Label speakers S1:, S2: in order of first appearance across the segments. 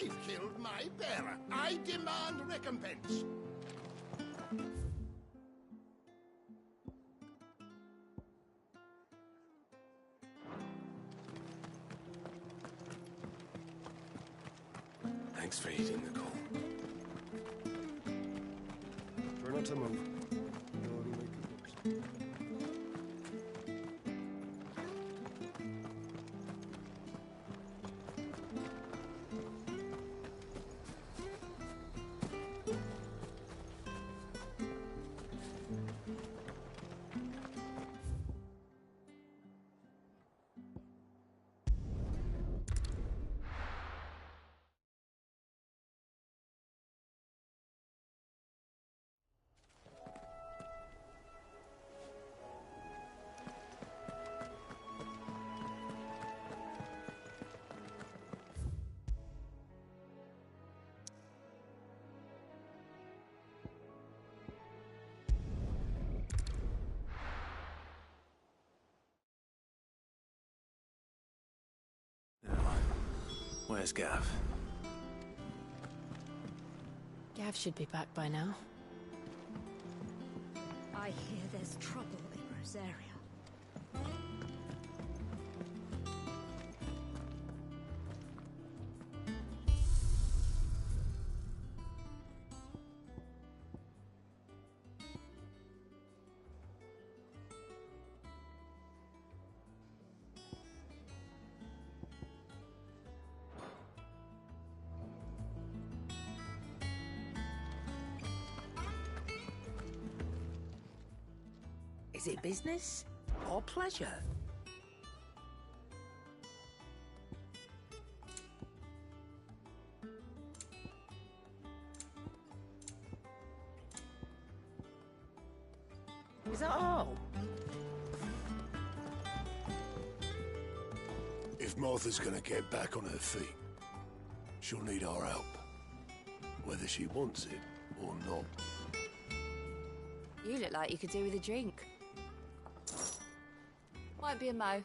S1: They've killed my bearer. I demand recompense.
S2: Thanks for heeding the call.
S3: Try not to move. No, it'll make it worse.
S2: Where's Gav?
S4: Gav should be back by now.
S5: I hear there's trouble in Rosaria.
S6: Is it business or pleasure? Is that all?
S1: If Martha's gonna get back on her feet, she'll need our help. Whether she wants it or not.
S4: You look like you could do with a drink. Might be a mo.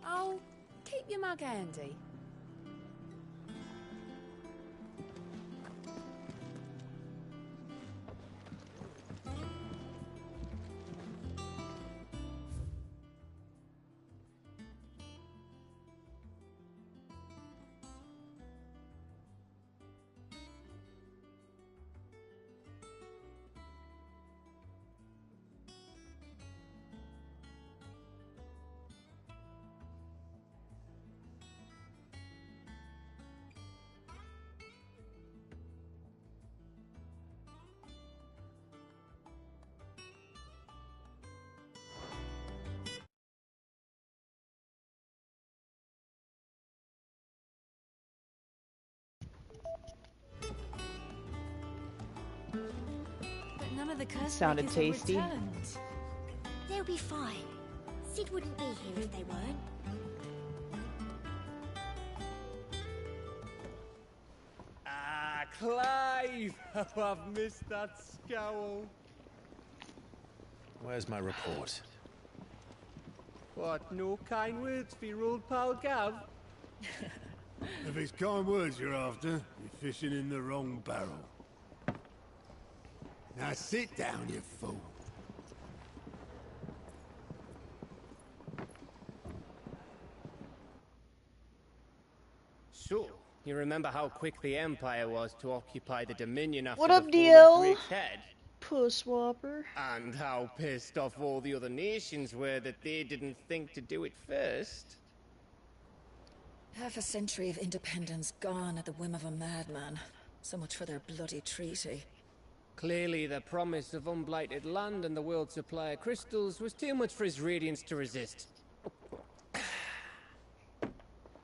S4: Oh, keep your mug handy. But none of the curse
S7: Sounded
S4: breakers have
S7: tasty.
S4: returned.
S5: They'll be fine. Sid wouldn't be here if they weren't.
S7: Ah, Clive! How I've missed that scowl.
S2: Where's my report?
S7: What, no kind words for your old pal Gav?
S1: If it's kind words you're after, you're fishing in the wrong barrel. Now sit down, you fool.
S7: So, you remember how quick the Empire was to occupy the Dominion after
S8: What
S7: the
S8: up,
S7: fall
S8: DL?
S7: of Drake's Head?
S8: Puss Whopper.
S7: And how pissed off all the other nations were that they didn't think to do it first.
S9: Half a century of independence gone at the whim of a madman. So much for their bloody treaty.
S7: Clearly, the promise of unblighted land and the world's supply of crystals was too much for his radiance to resist.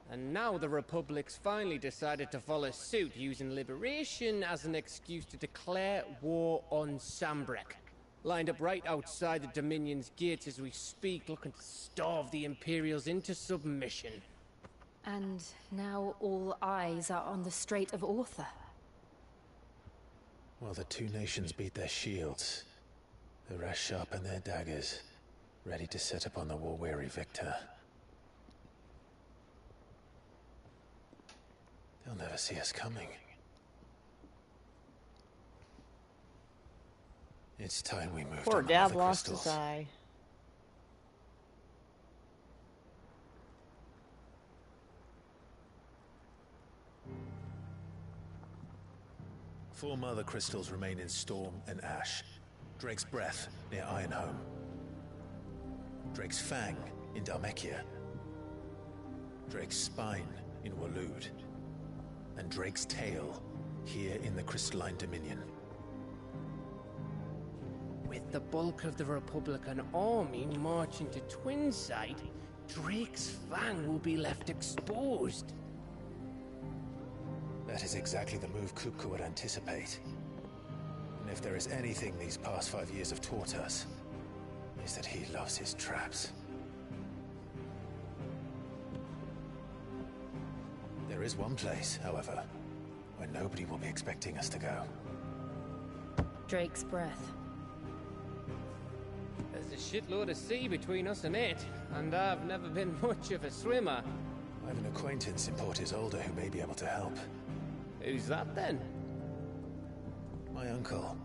S7: And now the Republic's finally decided to follow suit, using liberation as an excuse to declare war on Sambrek. Lined up right outside the Dominion's gates as we speak, looking to starve the Imperials into submission.
S4: And now all eyes are on the Strait of Author.
S2: While the two nations beat their shields, the rest sharpen their daggers, ready to set upon the war-weary victor. They'll never see us coming. It's time we moved
S8: Poor
S2: on
S8: Dad
S2: the
S8: lost
S2: crystals.
S8: his eye.
S2: Four mother crystals remain in Storm and Ash. Drake's Breath near Ironhome. Drake's Fang in Dhalmekia. Drake's Spine in Waloed. And Drake's Tail here in the Crystalline Dominion.
S7: With the bulk of the Republican army marching to Twinside, Drake's Fang will be left exposed.
S2: That is exactly the move Kupka would anticipate. And if there is anything these past 5 years have taught us, is that he loves his traps. There is one place, however, where nobody will be expecting us to go.
S4: Drake's Breath.
S7: There's a shitload of sea between us and it, and I've never been much of a swimmer.
S2: I have an acquaintance in Port Isolde who may be able to help.
S7: Who's that then?
S2: My uncle,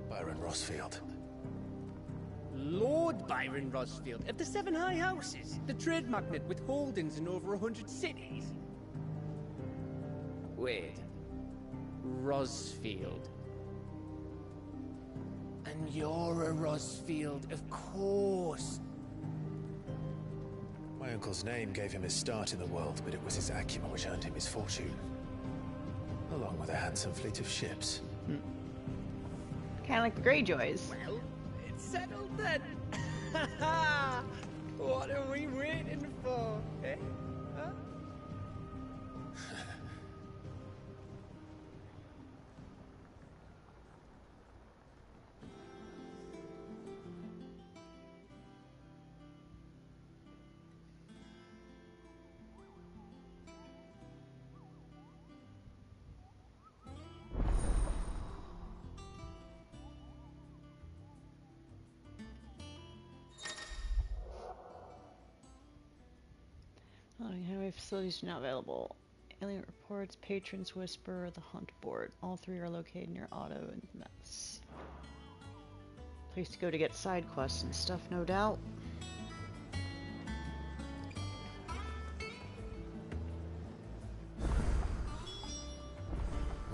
S2: Byron Rossfield.
S7: Lord Byron Rosfield of the Seven High Houses, the trade magnate with holdings in over 100 cities. Wait, Rosfield. And you're a Rosfield, of course.
S2: My uncle's name gave him his start in the world, but it was his acumen which earned him his fortune. Along with a handsome fleet of ships.
S8: Kind of like the Greyjoys.
S7: Well, it's settled then. What are we waiting for, eh? Huh?
S8: Loading highway facilities are not available. Alien reports, patrons whisper, the hunt board. All three are located near Auto and Mets. Place to go to get side quests and stuff, no doubt.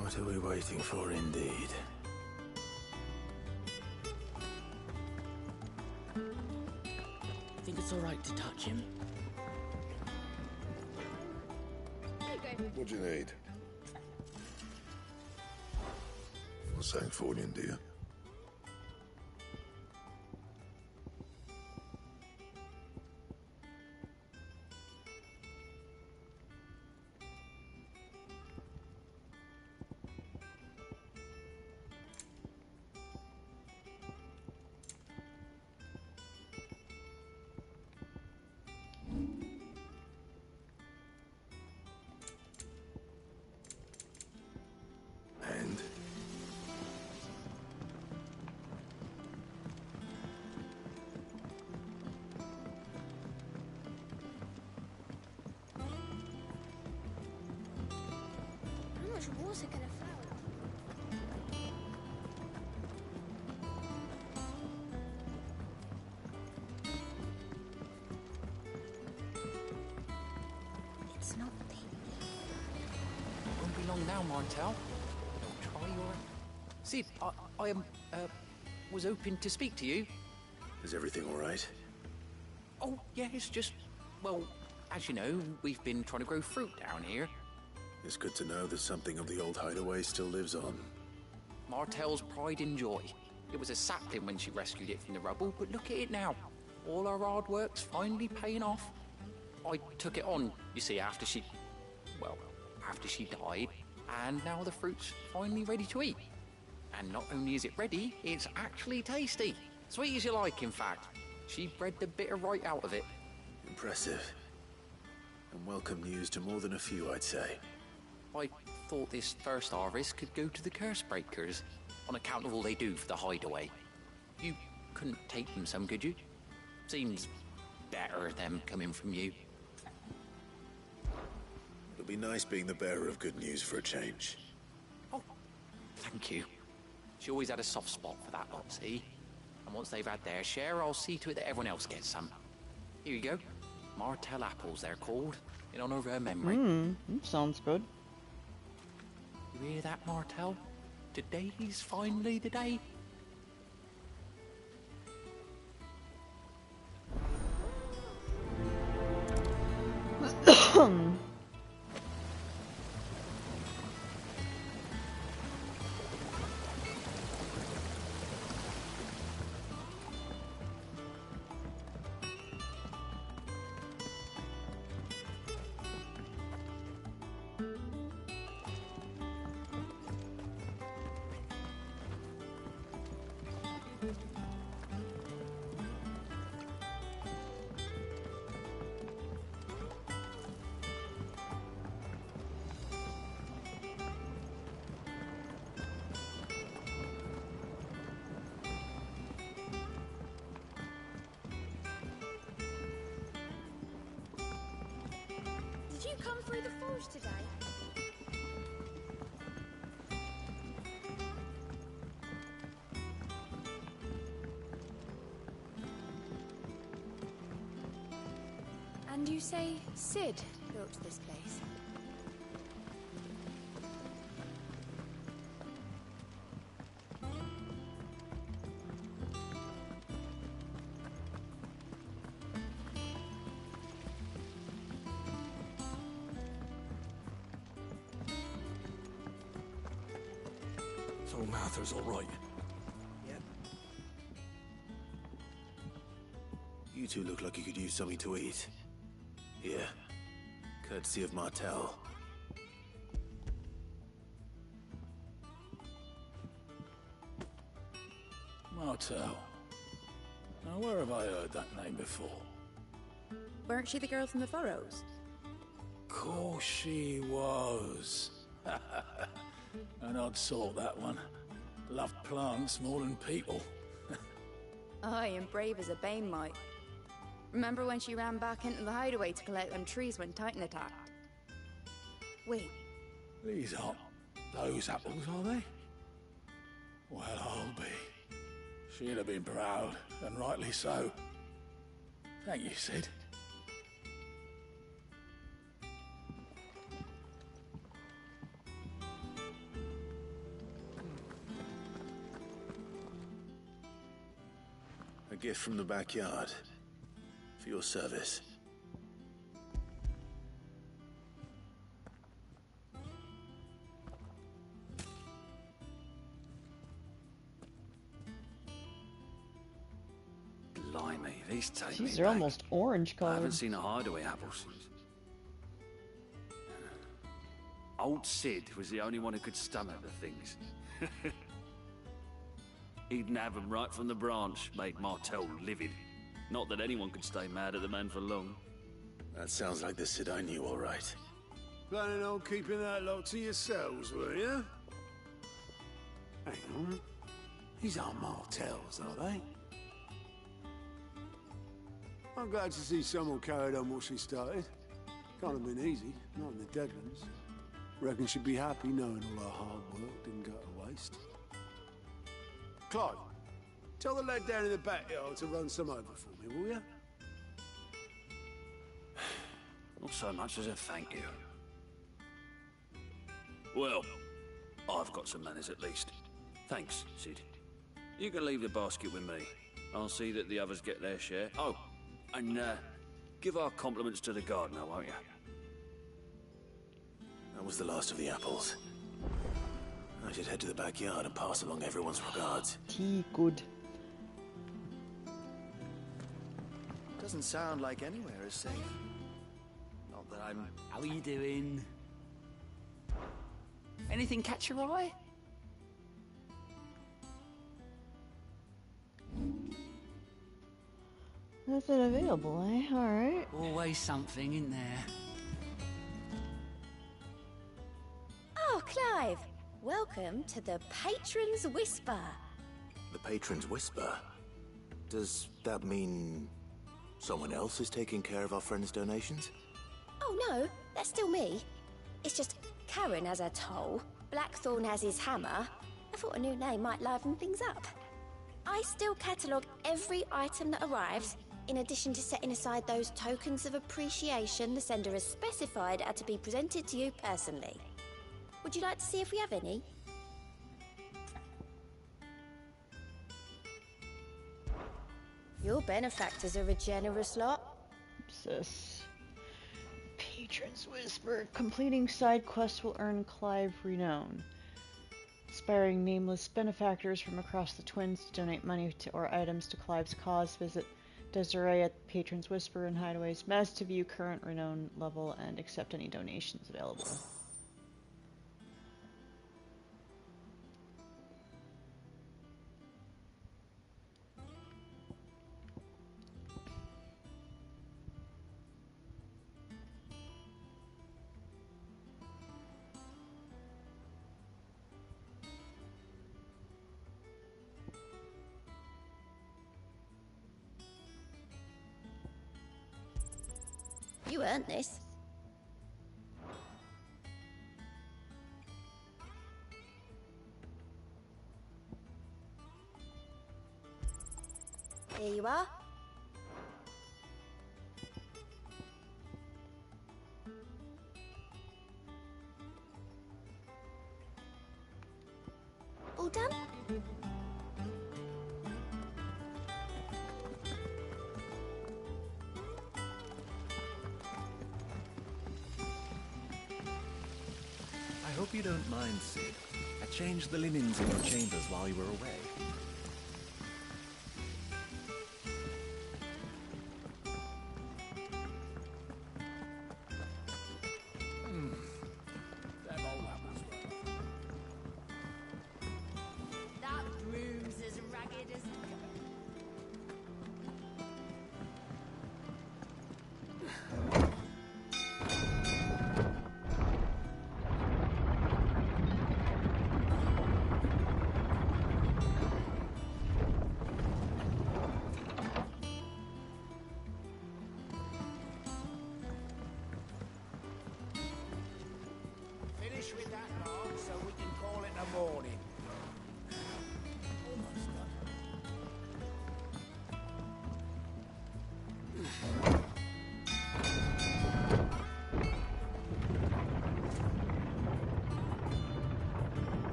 S2: What are we waiting for, indeed?
S6: Think it's alright to touch him?
S1: What do you need? For St. Fornian, do you?
S5: course they're gonna flower. It's not pink.
S10: Won't be long now, Martel. Try your... Sid, I was hoping to speak to you.
S2: Is everything all right?
S10: Oh, yeah, it's just... Well, as you know, we've been trying to grow fruit down here.
S2: It's good to know that something of the old hideaway still lives on.
S10: Martel's pride and joy. It was a sapling when she rescued it from the rubble, but look at it now. All our hard work's finally paying off. I took it on, you see, after she died, and now the fruit's finally ready to eat. And not only is it ready, it's actually tasty. Sweet as you like, in fact. She bred the bitter right out of it.
S2: Impressive. And welcome news to more than a few, I'd say.
S10: I thought this first harvest could go to the curse breakers, on account of all they do for the hideaway. You couldn't take them some, could you? Seems better them coming from you.
S2: It'll be nice being the bearer of good news for a change.
S10: Oh, thank you. She always had a soft spot for that lot, see? And once they've had their share, I'll see to it that everyone else gets some. Here you go. Martel apples, they're called, in honor of her memory.
S8: Sounds good.
S10: You hear that, Martel? Today's finally the day.
S5: Did you come through the forge today?
S4: And you say Sid built this place?
S1: So Martha's all right.
S3: Yep.
S2: You two look like you could use something to eat. Here. Courtesy of Martel.
S1: Martel. Now, where have I heard that name before?
S11: Weren't she the girl from the Furrows?
S1: Course she was. An odd sort, that one. Loved plants more than people.
S11: Aye, and brave as a bane might. Remember when she ran back into the hideaway to collect them trees when Titan attacked? Wait,
S1: These aren't those apples, are they? Well, I'll be. She'd have been proud, and rightly so. Thank you, Sid.
S2: A gift from the backyard. For your service.
S12: Blimey, these take
S8: Jeez,
S12: me
S8: they're
S12: back.
S8: almost orange
S12: I haven't
S8: colored.
S12: seen a hideaway apple since. Old Sid was the only one who could stomach the things. He'd nab 'em right from the branch, made Martel livid. Not that anyone could stay mad at the man for long.
S2: That sounds like the Sid I knew, all right.
S3: Planning on keeping that lot to yourselves, were you? Hang on. These aren't Martels, are they? I'm glad to see someone carried on what she started. Can't have been easy, not in the Deadlands. Reckon she'd be happy knowing all her hard work didn't go to waste. Clive, tell the lad down in the backyard to run some over for me, will ya?
S12: Not so much as a thank you. Well, I've got some manners at least. Thanks, Sid. You can leave the basket with me. I'll see that the others get their share. Oh, and give our compliments to the gardener, won't you?
S2: That was the last of the apples. I should head to the backyard and pass along everyone's regards.
S8: Tea, good.
S13: Doesn't sound like anywhere is safe. Not that I'm...
S10: How are you doing? Anything catch your eye?
S8: Nothing available, eh? Alright.
S10: Always something, isn't there?
S5: Oh, Clive! Welcome to the Patron's Whisper.
S2: The Patron's Whisper? Does that mean someone else is taking care of our friend's donations?
S5: Oh no, that's still me. It's just Karen has her toll, Blackthorn has his hammer. I thought a new name might liven things up. I still catalogue every item that arrives, in addition to setting aside those tokens of appreciation the sender has specified are to be presented to you personally. Would you like to see if we have any? Your benefactors are a generous lot.
S8: What's Patron's Whisper. Completing side quests will earn Clive renown. Inspiring nameless benefactors from across the Twins to donate money or items to Clive's cause. Visit Desiree at Patron's Whisper and Hideaway's Mess to view current renown level and accept any donations available.
S5: You earned this. Here you are. All done?
S2: I hope you don't mind, Sid. I changed the linens in your chambers while you were away.
S1: Them old apples were.
S5: That room's as ragged as...
S1: Finish with that log so we can call it a morning. Almost done.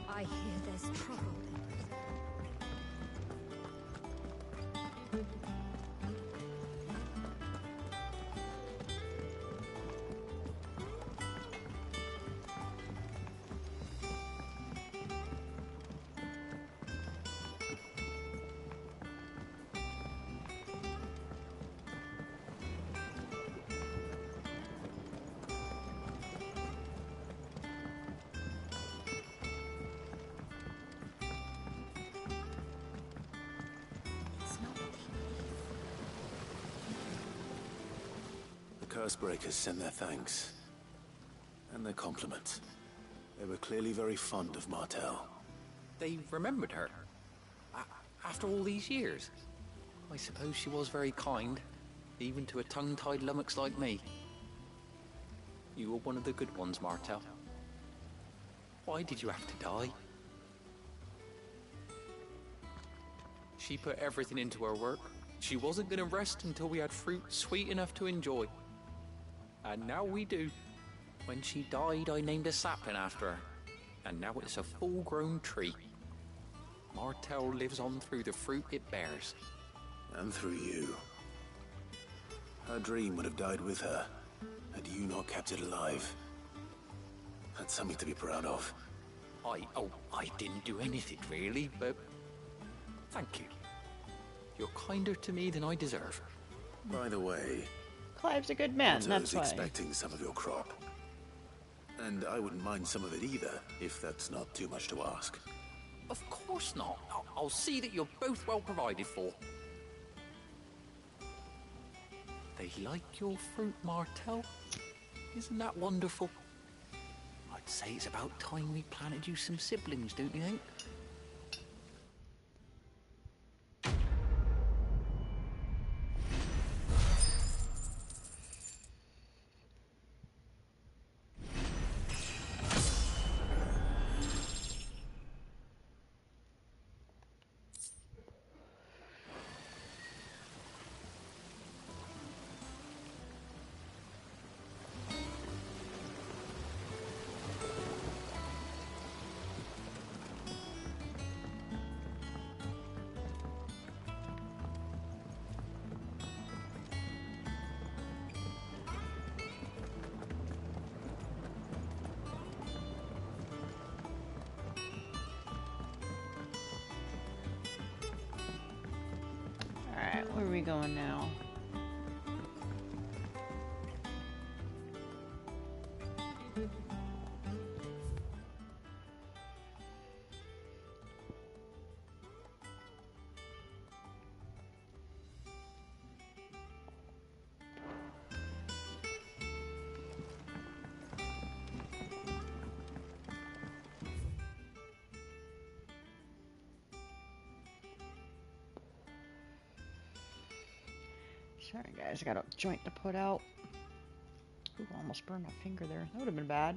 S4: I hear there's trouble.
S2: Cursebreakers sent their thanks. And their compliments. They were clearly very fond of Martel.
S10: They remembered her. After all these years. I suppose she was very kind, even to a tongue-tied lummox like me. You were one of the good ones, Martel. Why did you have to die? She put everything into her work. She wasn't going to rest until we had fruit sweet enough to enjoy. And now we do. When she died, I named a sapling after her. And now it's a full-grown tree. Martel lives on through the fruit it bears.
S3: And through you. Her dream would have died with her, had you not kept it alive. That's something to be proud of.
S10: I didn't do anything really, but thank you. You're kinder to me than I deserve.
S3: By the way,
S8: Clive's a good man, that's why.
S3: Expecting some of your crop. And I wouldn't mind some of it either, if that's not too much to ask.
S10: Of course not. I'll see that you're both well provided for. They like your fruit, Martel. Isn't that wonderful? I'd say it's about time we planted you some siblings, don't you think?
S8: Where are we going now? Sorry guys, I got a joint to put out. Ooh, almost burned my finger there. That would have been bad.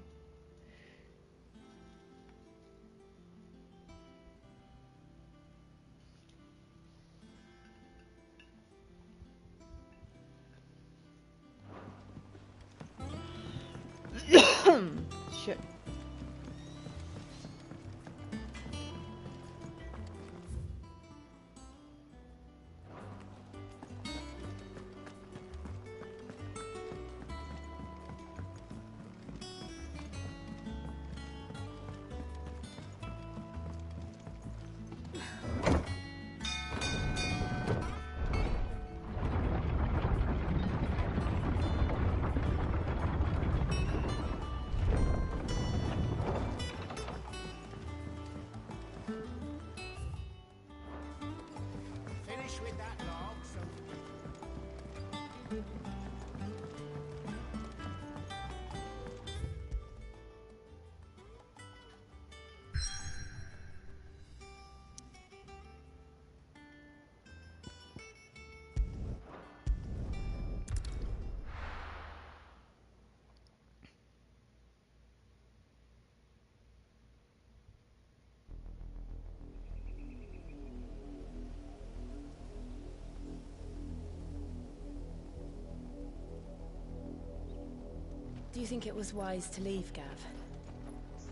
S8: Shit.
S6: With that log, so...
S4: Do you think it was wise to leave, Gav?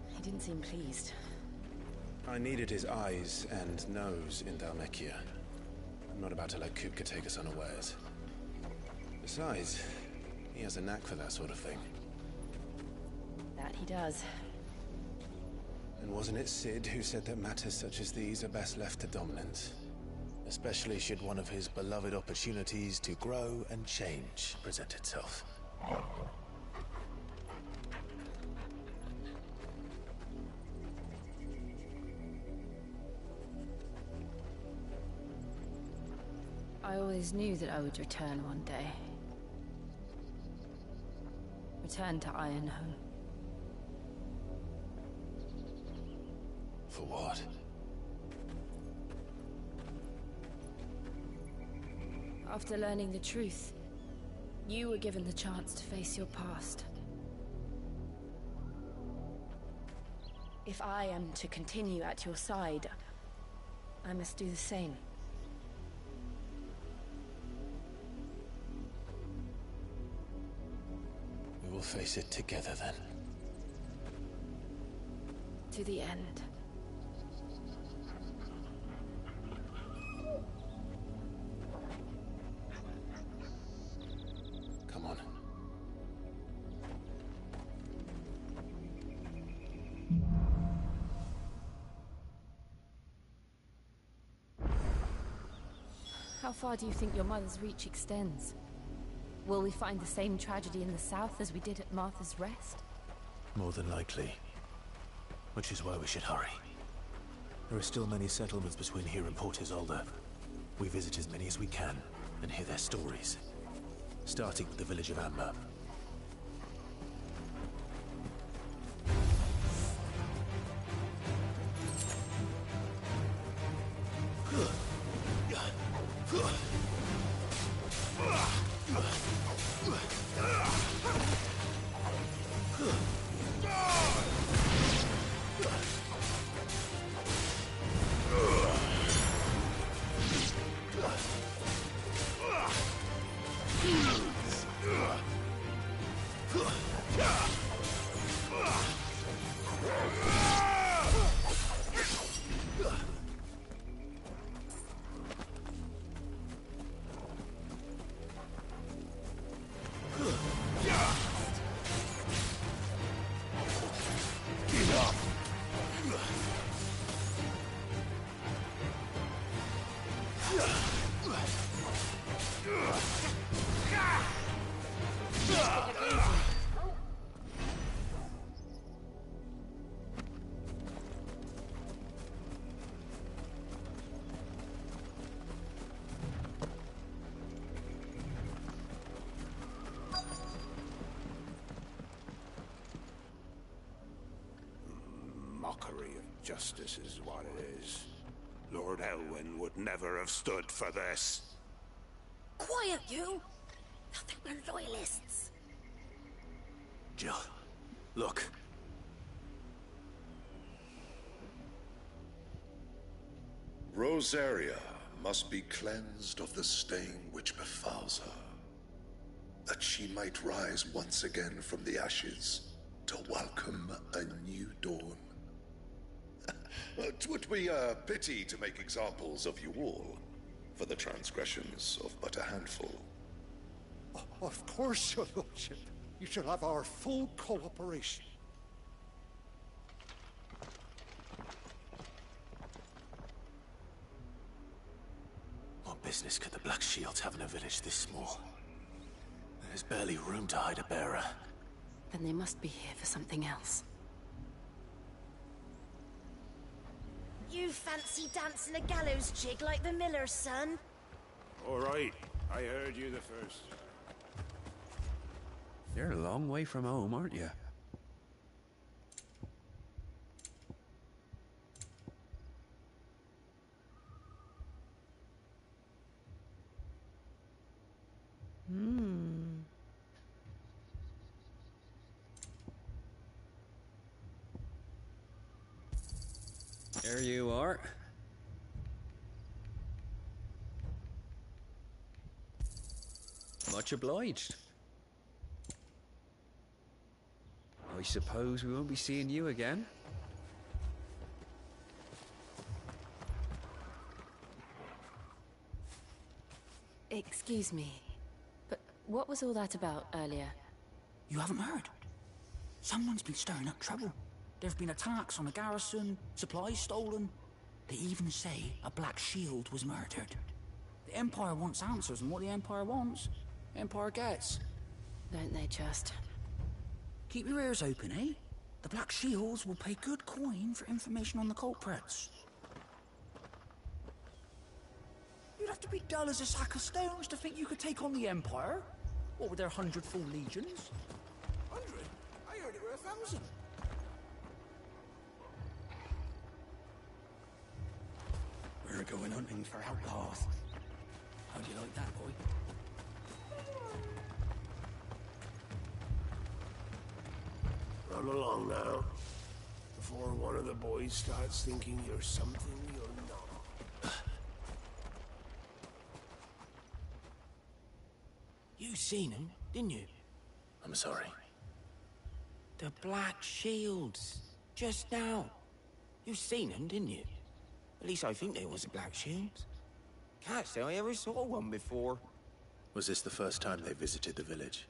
S4: He didn't seem pleased.
S2: I needed his eyes and nose in Dhalmekia. I'm not about to let Kupka take us unawares. Besides, he has a knack for that sort of thing.
S4: That he does.
S2: And wasn't it Sid who said that matters such as these are best left to dominance? Especially should one of his beloved opportunities to grow and change present itself.
S4: I always knew that I would return one day. Return to Ironhome.
S2: For what?
S4: After learning the truth, you were given the chance to face your past. If I am to continue at your side, I must do the same.
S2: We will face it together then.
S4: To the end.
S2: Come on.
S4: How far do you think your mother's reach extends? Will we find the same tragedy in the south as we did at Martha's Rest?
S2: More than likely. Which is why we should hurry. There are still many settlements between here and Port Isolde. We visit as many as we can and hear their stories. Starting with the village of Amber.
S14: Mockery of justice is what it is. Lord Elwyn would never have stood for this.
S5: Quiet, you! They'll think we're loyalists.
S3: Jill, look.
S15: Rosaria must be cleansed of the stain which befouls her, that she might rise once again from the ashes to welcome a new dawn. 'Twould be a pity to make examples of you all, for the transgressions of but a handful.
S16: Of course, your lordship. You shall have our full cooperation.
S2: What business could the Black Shields have in a village this small? There's barely room to hide a bearer.
S4: Then they must be here for something else.
S5: You fancy dancing a gallows jig like the miller's son?
S14: All right, I heard you the first.
S12: You're a long way from home, aren't you? There you are. Much obliged. I suppose we won't be seeing you again.
S4: Excuse me, but what was all that about earlier?
S10: You haven't heard? Someone's been stirring up trouble. There've been attacks on the garrison, supplies stolen. They even say a Black Shield was murdered. The Empire wants answers, and what the Empire wants, Empire gets.
S4: Don't they just?
S10: Keep your ears open, eh? The Black Shields will pay good coin for information on the culprits. You'd have to be dull as a sack of stones to think you could take on the Empire. What with their 100 full legions?
S14: 100? I heard it were 1,000.
S1: We're going hunting for outlaws. I
S12: How'd you like that, boy?
S17: Run along now, before one of the boys starts thinking you're something you're not.
S6: You seen him, didn't you?
S3: I'm sorry.
S6: The Black Shields. Just now. You seen them, didn't you? At least I think there was a Black Shields. Can't say I ever saw one before.
S3: Was this the first time they visited the village?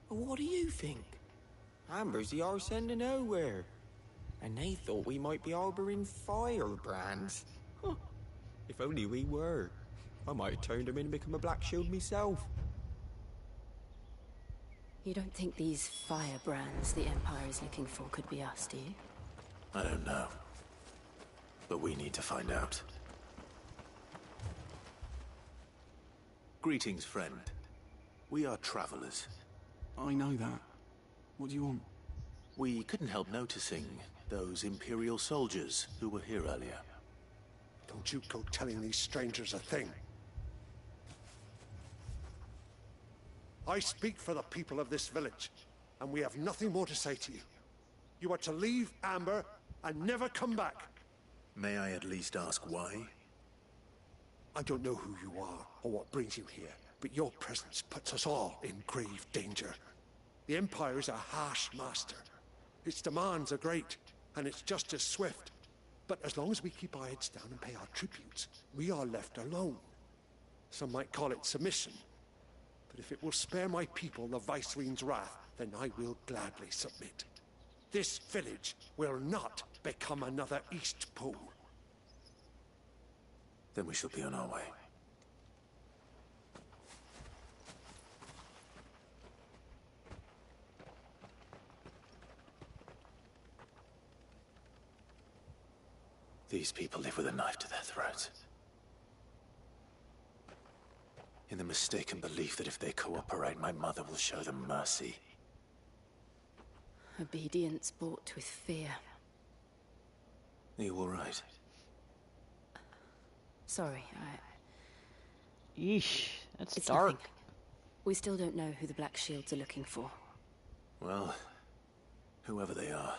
S6: Well, what do you think? Amber's the arse end of nowhere. And they thought we might be harboring firebrands. Huh. If only we were. I might have turned them in and become a Black Shield myself.
S4: You don't think these firebrands the Empire is looking for could be us, do you?
S3: I don't know. But we need to find out. Greetings, friend. We are travelers.
S18: I know that. What do you want?
S3: We couldn't help noticing those Imperial soldiers who were here earlier.
S16: Don't you go telling these strangers a thing. I speak for the people of this village, and we have nothing more to say to you. You are to leave Amber and never come back.
S3: May I at least ask why?
S16: I don't know who you are or what brings you here, but your presence puts us all in grave danger. The Empire is a harsh master. Its demands are great, and its justice swift. But as long as we keep our heads down and pay our tributes, we are left alone. Some might call it submission. But if it will spare my people the Viceroy's wrath, then I will gladly submit. This village will not become another East Pool.
S3: Then we shall be on our way. These people live with a knife to their throats. In the mistaken belief that if they cooperate, my mother will show them mercy.
S4: Obedience bought with fear.
S3: Are you all right?
S4: Sorry,
S8: Yeesh, that's
S4: it's
S8: dark.
S4: nothing. We still don't know who the Black Shields are looking for.
S3: Well, whoever they are,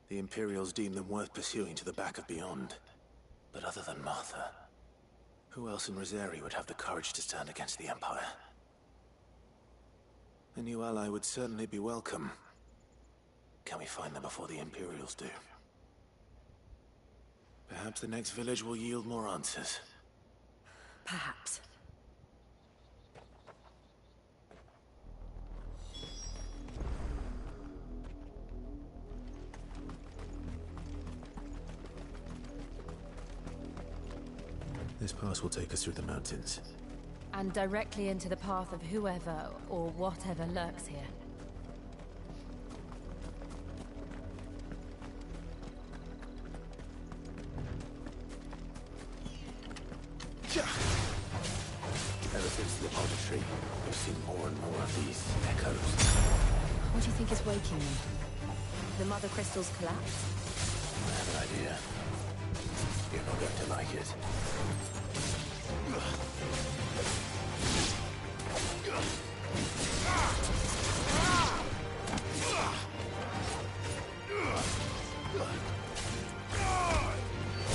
S3: the Imperials deem them worth pursuing to the back of beyond. But other than Martha, who else in Rosari would have the courage to stand against the Empire? A new ally would certainly be welcome. Can we find them before the Imperials do? Perhaps the next village will yield more answers.
S4: Perhaps.
S3: This pass will take us through the mountains.
S4: And directly into the path of whoever or whatever lurks here.
S3: Ever since the Odysee, we've seen more and more of these echoes.
S4: What do you think is waking them? The mother crystals collapsed?
S3: I have an idea. You're not going to like it.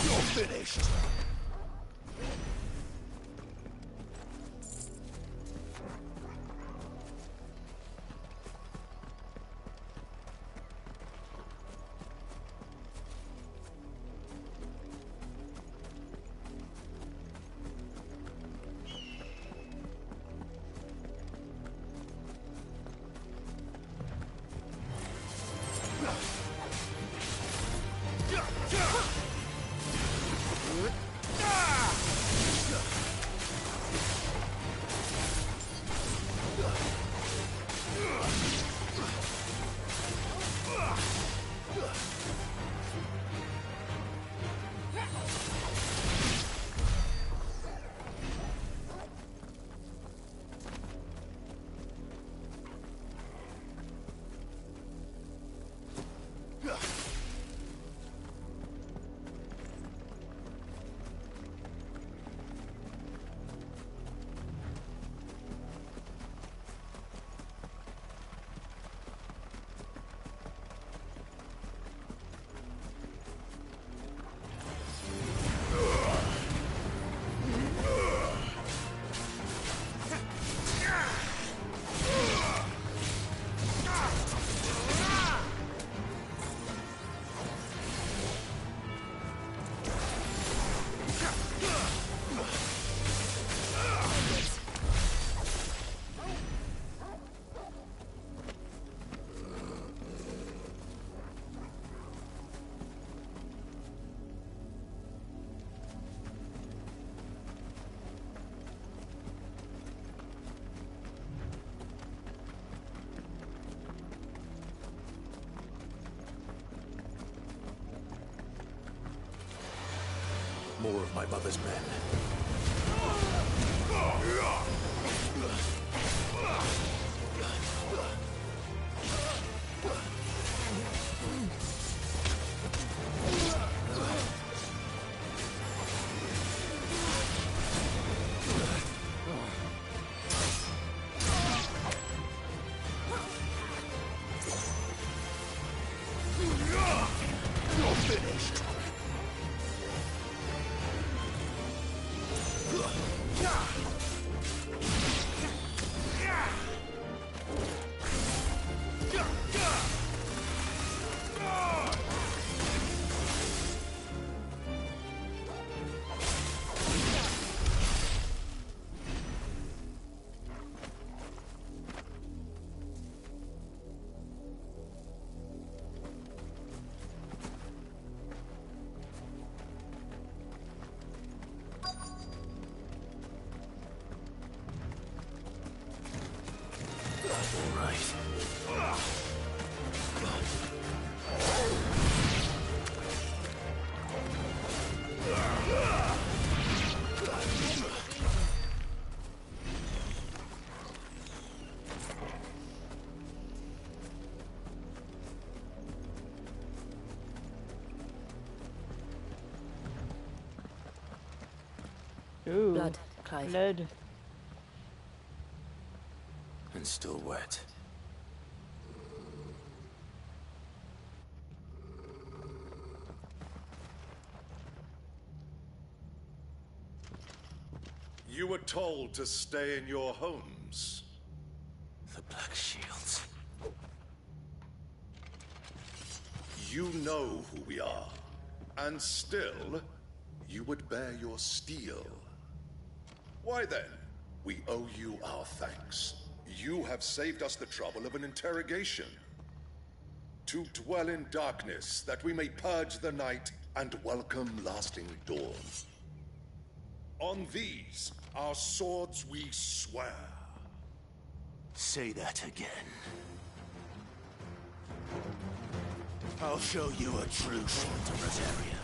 S17: You're finished!
S2: more of my mother's men.
S17: You're finished.
S8: Ooh,
S5: Blood, Clive.
S8: blood.
S3: And still wet.
S15: You were told to stay in your homes.
S3: The Black Shields.
S15: You know who we are. And still, you would bear your steel. Why then, we owe you our thanks. You have saved us the trouble of an interrogation. To dwell in darkness, that we may purge the night and welcome lasting dawn. On these, our swords we swear.
S3: Say that again. I'll show you a true shield to Rosaria.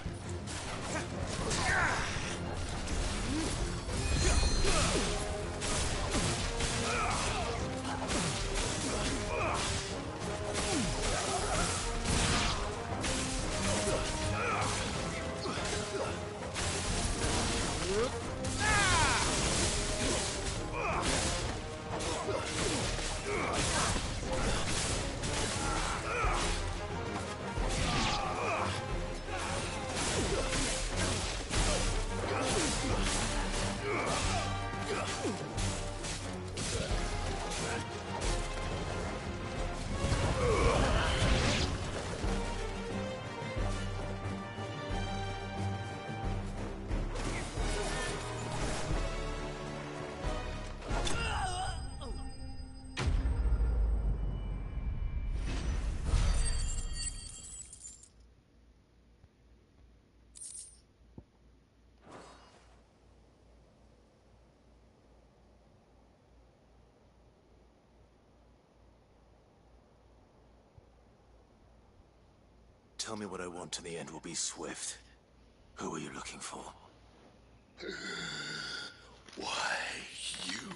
S3: Tell me what I want and the end will be swift. Who are you looking for?
S15: Why, you.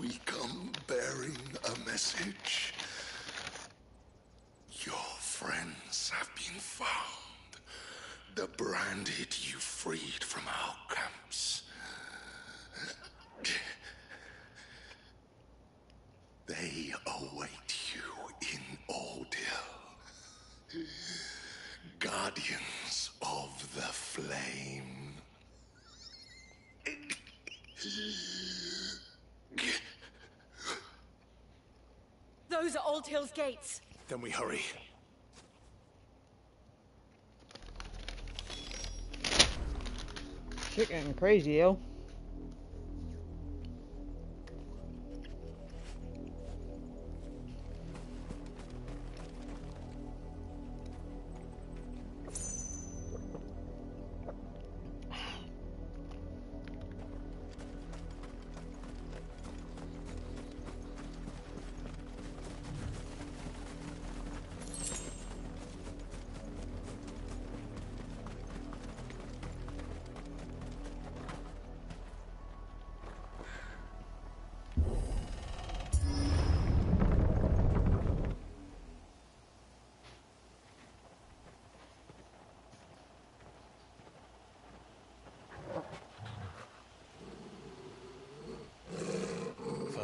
S15: We come bearing a message. Your friends have been found. The branded you freed from our camps. They await you in Ordeal. Guardians of the Flame.
S5: Those are Old Hill's gates.
S3: Then we hurry.
S8: Shit getting crazy, yo.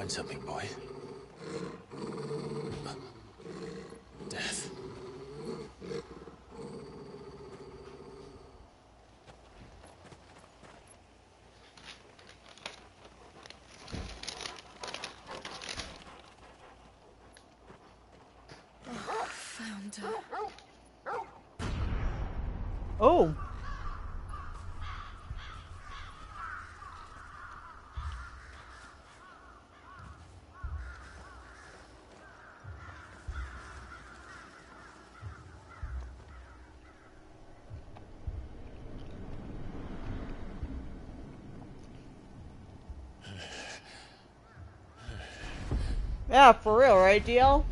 S2: Find something, boy. Death.
S4: Found her.
S8: Oh. Yeah, for real, right, DL?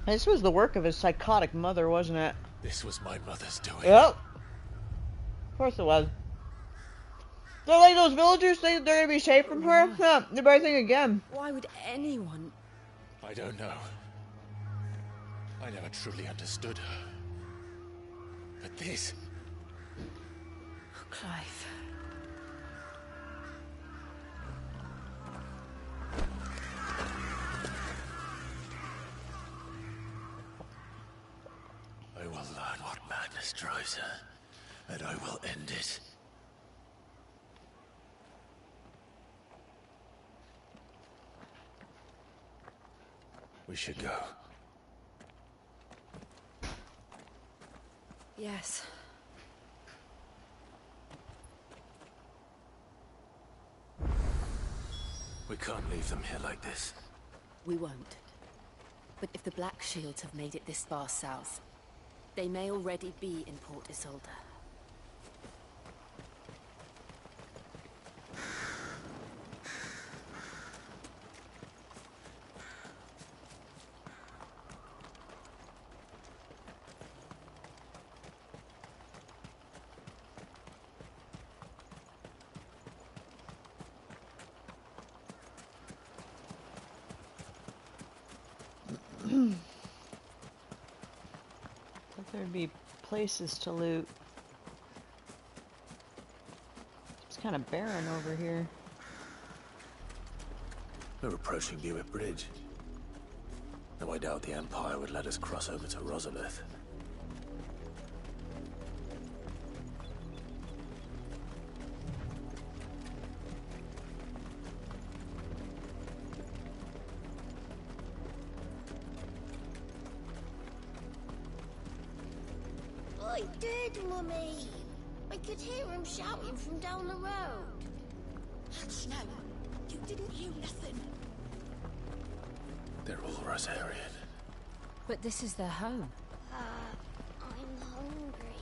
S8: This was the work of his psychotic mother, wasn't it?
S2: This was my mother's doing.
S8: Yep. Of course it was. So, like, those villagers think they're gonna be safe from her? Huh, you better think again.
S4: Why would anyone?
S2: I don't know. I never truly understood her. But this...
S4: Oh, Clive.
S2: I will learn what madness drives her, and I will end it. We should go.
S4: Yes.
S3: We can't leave them here like this.
S4: We won't. But if the Black Shields have made it this far south, they may already be in Port Isolde.
S8: Thought there'd be places to loot. It's kind of barren over here.
S3: We're approaching Bitchute Bridge. Though I doubt the Empire would let us cross over to Rosalith.
S5: I did, Mummy. I could hear him shouting from down the road.
S9: Hush now. You didn't hear nothing.
S2: They're all Rosarian.
S4: But this is their home.
S5: I'm hungry.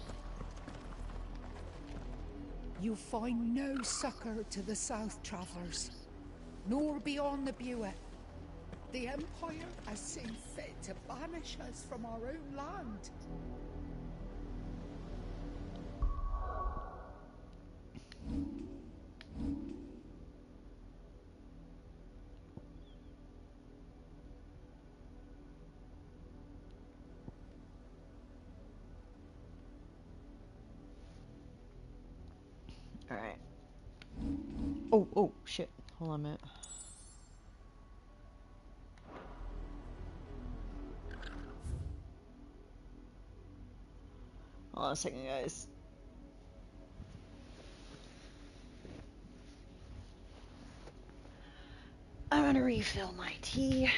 S19: You find no succor to the South Travellers, nor beyond the Bitchute. The Empire has seen fit to banish us from our own land.
S8: Alright. Oh, shit. Hold on a minute. Hold on a second, guys. I'm gonna refill my tea.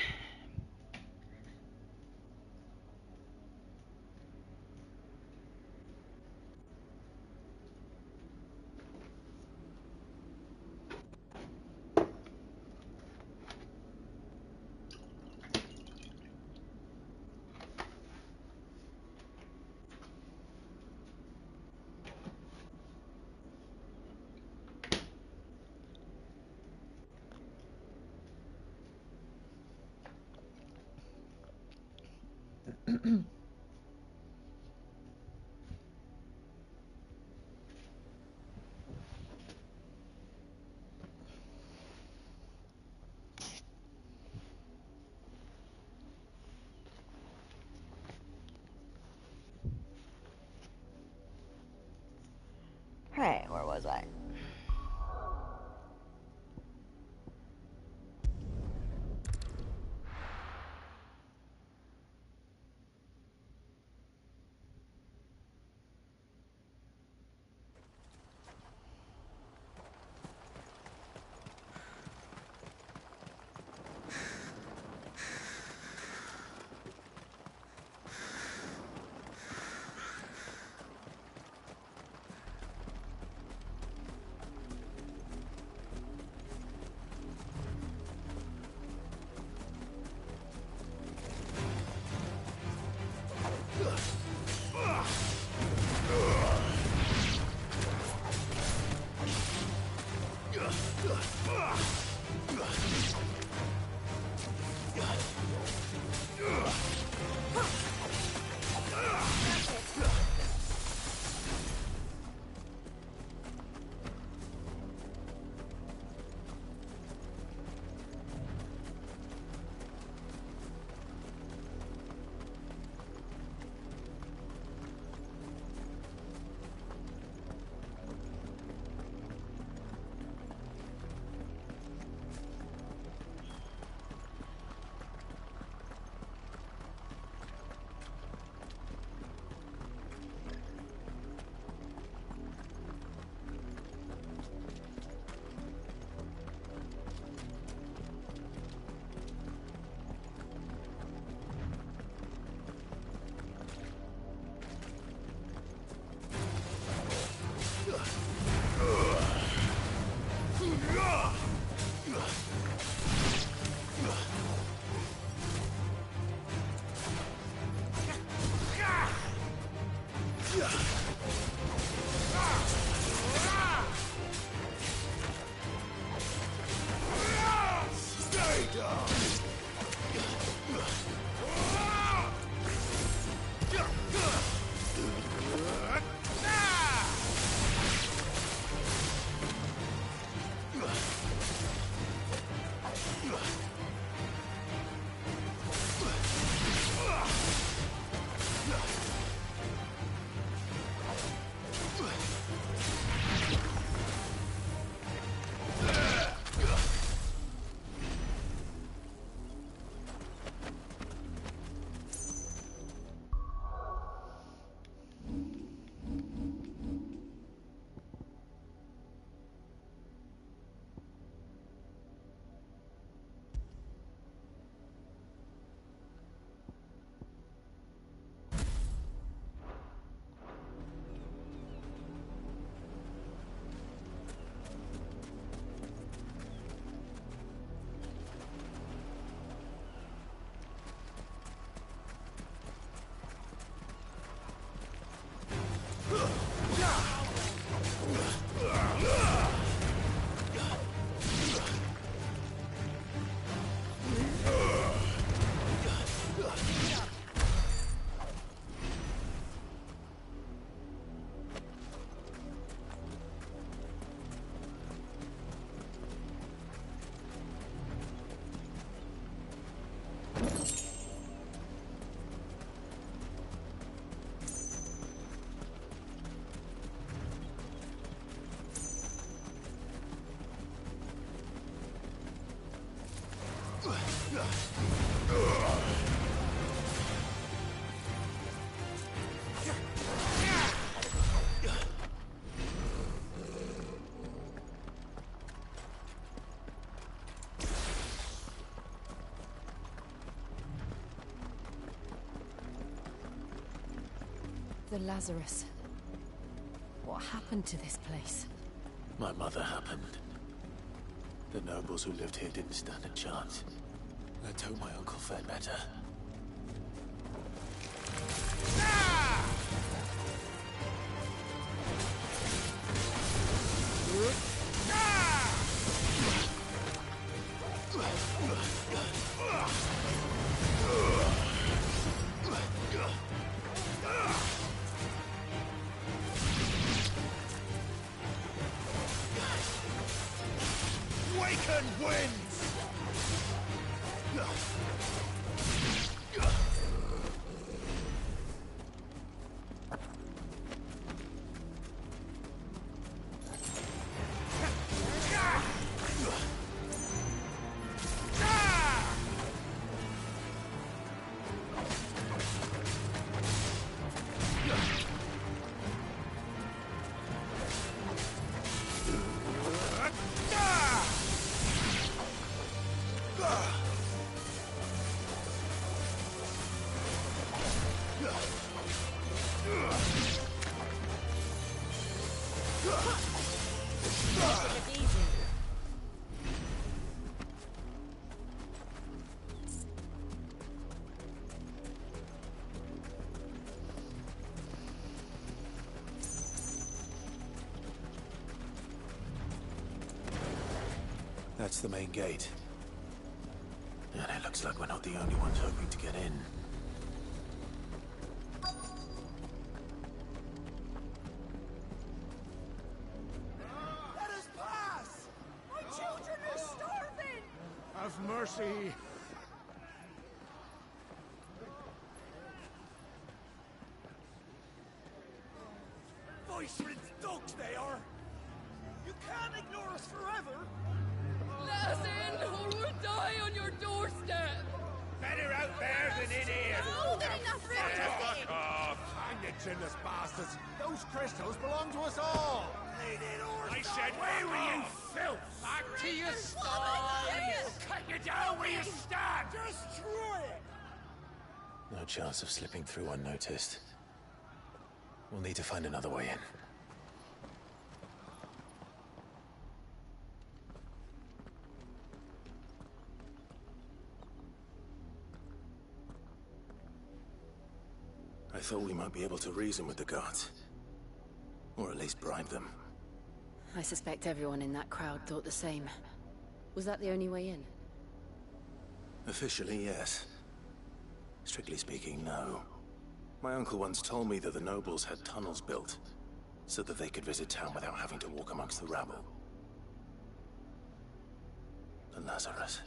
S8: Alright, where was I?
S17: Stay down!
S4: The Lazarus. What happened to this place?
S3: My mother happened. The nobles who lived here didn't stand a chance. Let's hope my uncle fared better.
S17: Waken winds!
S3: That's the main gate. And it looks like we're not the only ones hoping to get in.
S17: Let us pass! My children are starving!
S16: Have mercy!
S17: Voice-rinsed dogs they are! You can't ignore us forever!
S20: Let us in, or we'll die on your doorstep!
S17: Better out there than in here!
S20: No, they're enough
S17: Fuck off!
S16: Hang the chinless bastards! Those crystals belong to us all!
S17: I said, where were you, filth? Back to your style! Cut you down where you stand! Destroy it!
S3: No chance of slipping through unnoticed. We'll need to find another way in. I thought we might be able to reason with the guards. Or at least bribe them.
S4: I suspect everyone in that crowd thought the same. Was that the only way in?
S3: Officially, yes. Strictly speaking, no. My uncle once told me that the nobles had tunnels built, so that they could visit town without having to walk amongst the rabble. The Lazarus.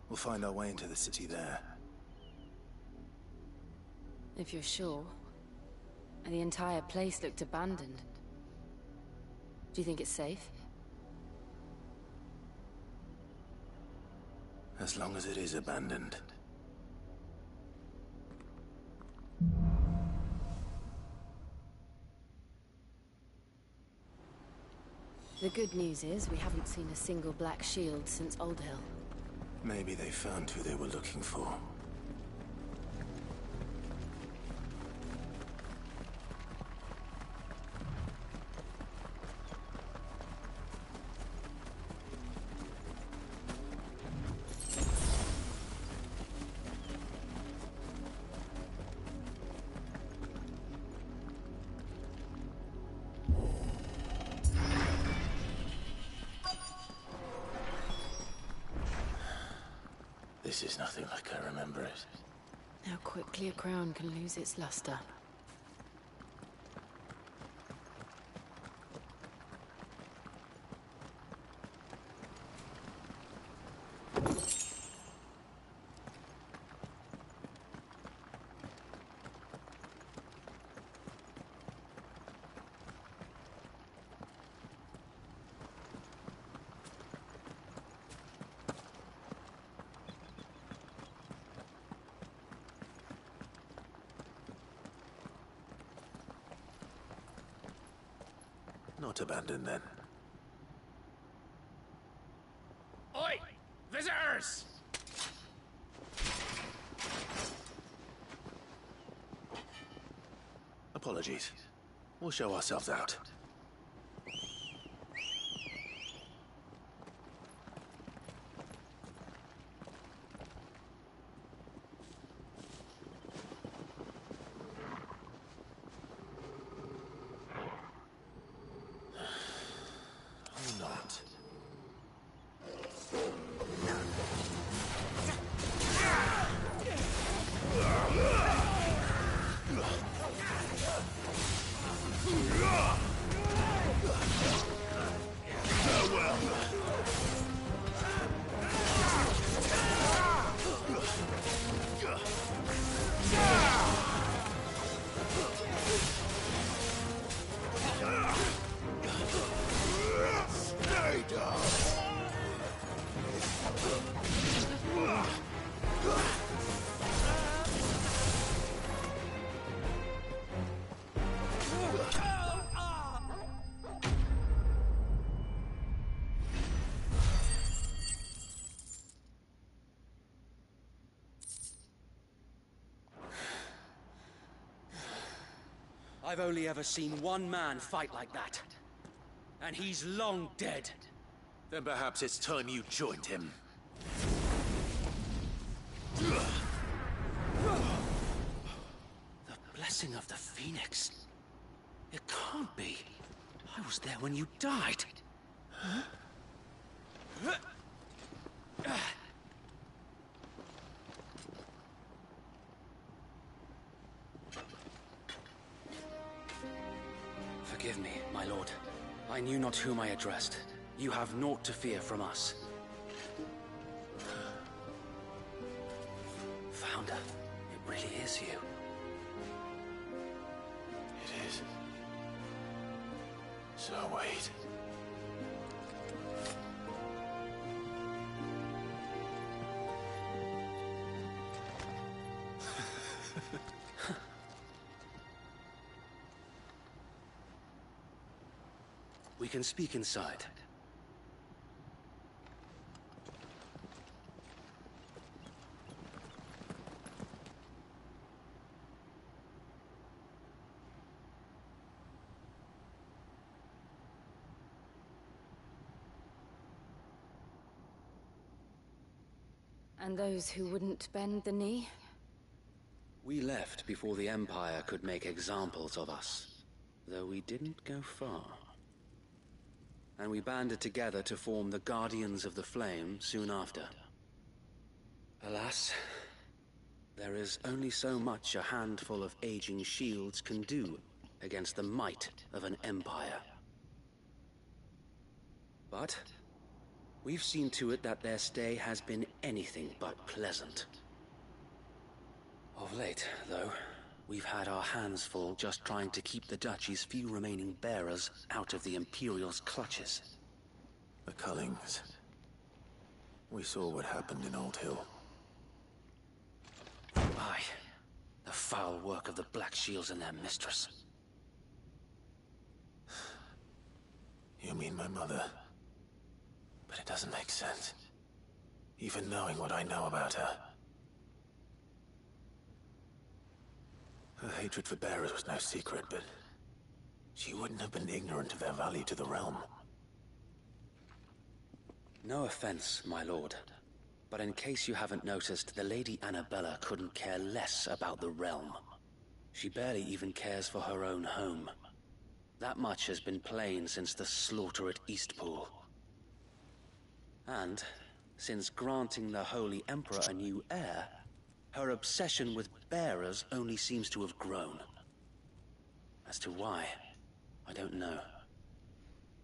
S3: We'll find our way into the city there.
S4: If you're sure. The entire place looked abandoned. Do you think it's safe?
S3: As long as it is abandoned.
S4: The good news is we haven't seen a single black shield since Old Hill.
S3: Maybe they found who they were looking for. This is nothing like I remember it.
S4: How quickly a crown can lose its luster.
S3: Not abandoned, then.
S17: Oi! Visitors!
S3: Apologies. We'll show ourselves out.
S12: I've only ever seen one man fight like that. And he's long dead.
S3: Then perhaps it's time you joined him.
S12: The blessing of the Phoenix. It can't be. I was there when you died. Huh? Forgive me, my lord. I knew not whom I addressed. You have naught to fear from us. Founder, it really is you.
S3: It is. So wait.
S12: We can speak inside.
S4: And those who wouldn't bend the knee?
S21: We left before the Empire could make examples of us, though we didn't go far. And we banded together to form the Guardians of the Flame soon after. Alas, there is only so much a handful of aging shields can do against the might of an empire. But we've seen to it that their stay has been anything but pleasant. Of late, though, we've had our hands full just trying to keep the Duchy's few remaining bearers out of the Imperial's clutches.
S3: The Cullings. We saw what happened in Old Hill.
S21: Aye. The foul work of the Black Shields and their mistress.
S3: You mean my mother? But it doesn't make sense. Even knowing what I know about her. Her hatred for bearers was no secret, but she wouldn't have been ignorant of their value to the realm.
S21: No offense, my lord, but in case you haven't noticed, the Lady Annabella couldn't care less about the realm. She barely even cares for her own home. That much has been plain since the slaughter at Eastpool. And, since granting the Holy Emperor a new heir, her obsession with bearers only seems to have grown. As to why, I don't know.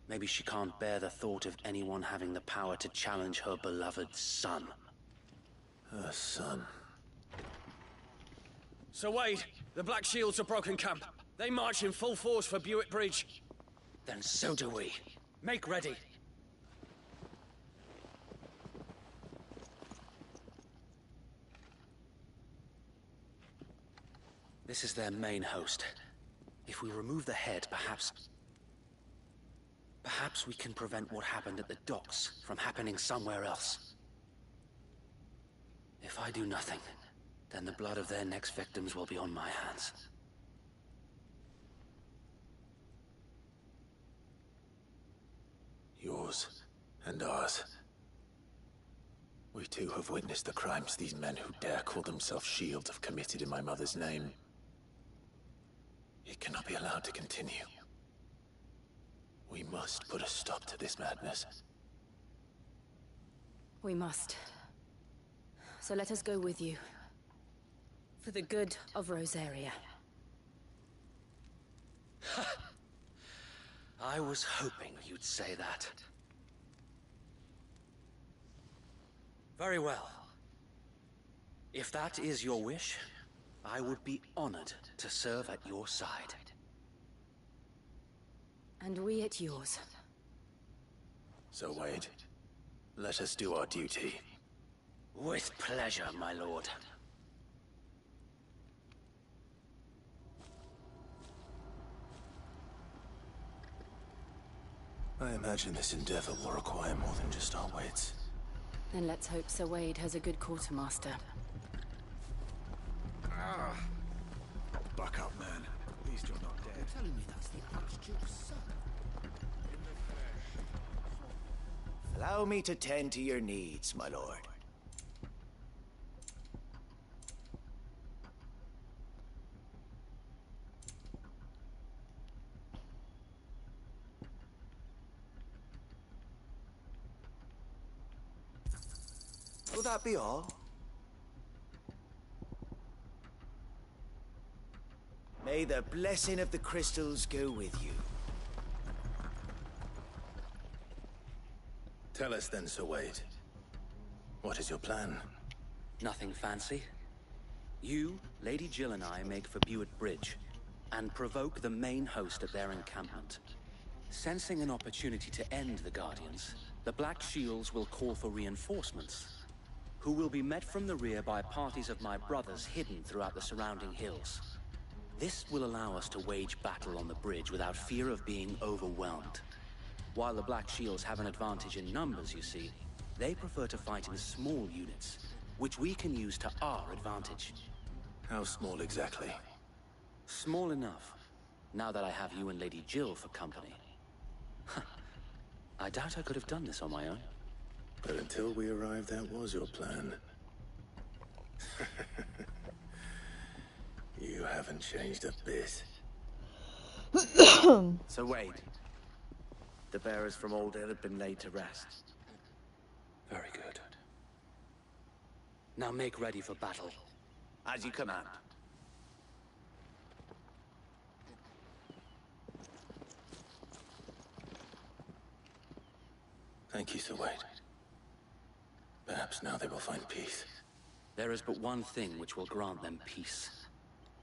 S21: Maybe she can't bear the thought of anyone having the power to challenge her beloved son.
S3: Her son.
S12: Sir Wade, the Black Shields have broken camp. They march in full force for Bitchute Bridge.
S21: Then so do we.
S12: Make ready.
S21: This is their main host. If we remove the head, perhaps we can prevent what happened at the docks from happening somewhere else. If I do nothing, then the blood of their next victims will be on my hands.
S3: Yours and ours. We too have witnessed the crimes these men who dare call themselves shields have committed in my mother's name. It cannot be allowed to continue. We must put a stop to this madness.
S4: We must. So let us go with you. For the good of Rosaria.
S21: I was hoping you'd say that. Very well. If that is your wish, I would be honored to serve at your side.
S4: And we at yours.
S3: So Wade, let us do our duty.
S21: With pleasure, my lord.
S3: I imagine this endeavor will require more than just our wits.
S4: Then let's hope Sir Wade has a good quartermaster.
S14: Buck up, man. At least you're not dead.
S17: You're telling me that's the Archduke's son?
S13: Allow me to tend to your needs, my lord. Will that be all? May the blessing of the crystals go with you.
S3: Tell us then, Sir Wade. What is your plan?
S21: Nothing fancy. You, Lady Jill and I make for Bitchute Bridge, and provoke the main host at their encampment. Sensing an opportunity to end the Guardians, the Black Shields will call for reinforcements, who will be met from the rear by parties of my brothers hidden throughout the surrounding hills. This will allow us to wage battle on the bridge without fear of being overwhelmed. While the Black Shields have an advantage in numbers, you see, they prefer to fight in small units, which we can use to our advantage.
S3: How small exactly?
S21: Small enough, now that I have you and Lady Jill for company. I doubt I could have done this on my own.
S3: But until we arrived, that was your plan. You haven't changed a bit.
S13: So wait. The bearers from Oldale have been laid to rest.
S21: Very good. Now make ready for battle.
S13: As you command.
S3: Thank you, Sir Wade. Perhaps now they will find peace.
S21: There is but one thing which will grant them peace.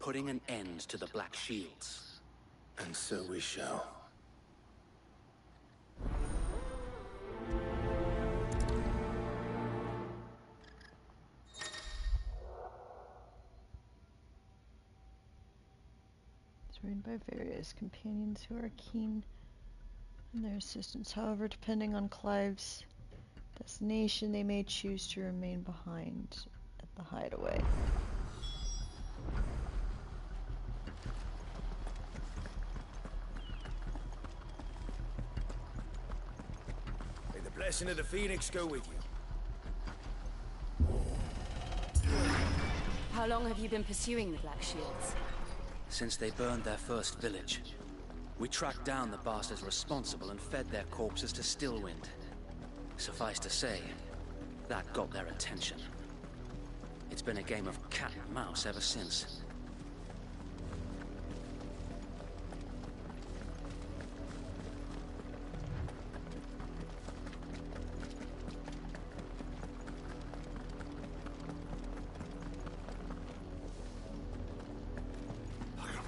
S21: Putting an end to the Black Shields.
S3: And so we shall.
S8: Joined by various companions who are keen in their assistance. However, depending on Clive's destination, they may choose to remain behind at the hideaway.
S13: May the blessing of the Phoenix go with you.
S4: How long have you been pursuing the Black Shields?
S21: Since they burned their first village, we tracked down the bastards responsible and fed their corpses to Stillwind. Suffice to say, that got their attention. It's been a game of cat and mouse ever since.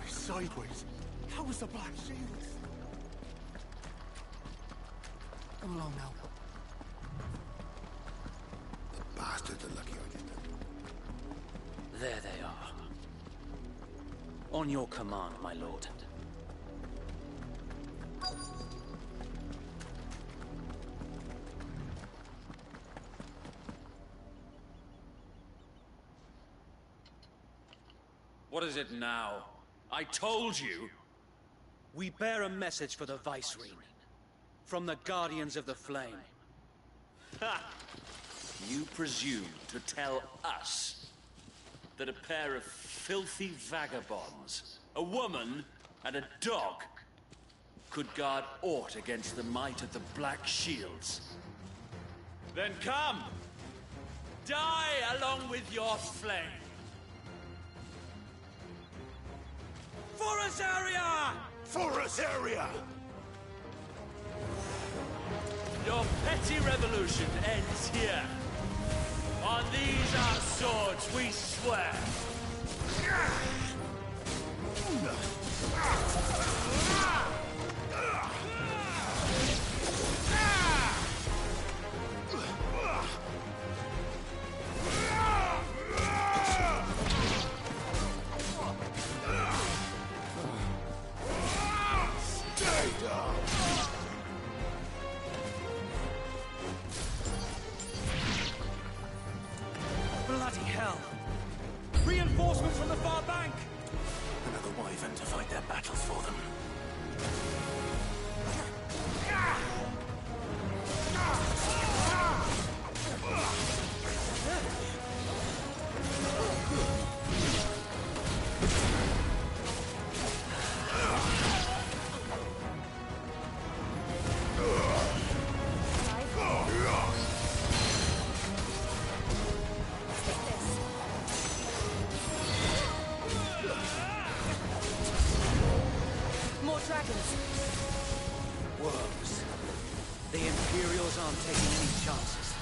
S16: Sideways. How was the Black Shields? Come along now.
S14: The bastards are lucky I did them.
S21: There they are. On your command, my lord.
S12: What is it now? I told you!
S21: We bear a message for the Vicereine. From the Guardians of the Flame.
S12: Ha! You presume to tell us that a pair of filthy vagabonds, a woman and a dog, could guard aught against the might of the Black Shields? Then come! Die along with your flame! For Azaria!
S14: For Azaria!
S12: Your petty revolution ends here. On these our swords we swear.
S21: Bloody hell! Reinforcements from the far bank!
S3: Another wyvern to fight their battles for them.
S4: More dragons.
S21: Worms. The Imperials aren't taking any chances.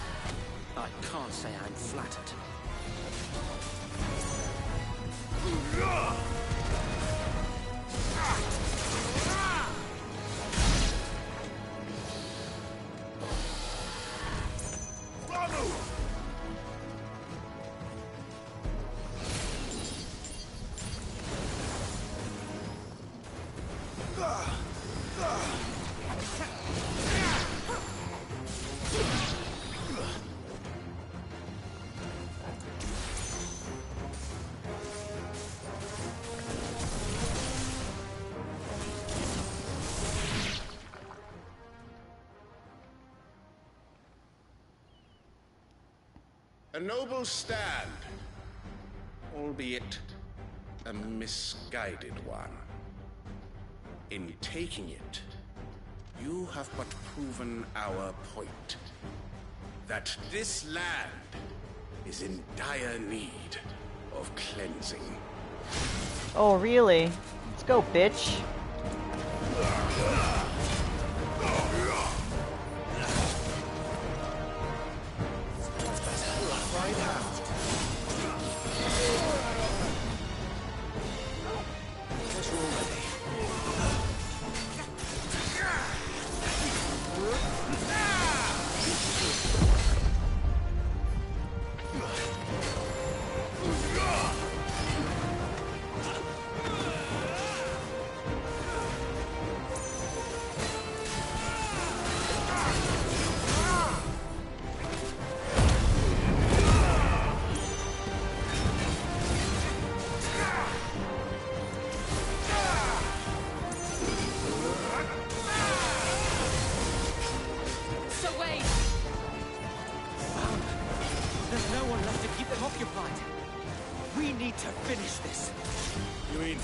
S21: I can't say I'm flattered.
S14: A noble stand.
S7: albeit a misguided one. In taking it, you have but proven our point. That this land is in dire need of cleansing.
S8: Oh, really? Let's go, bitch.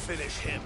S3: Finish him.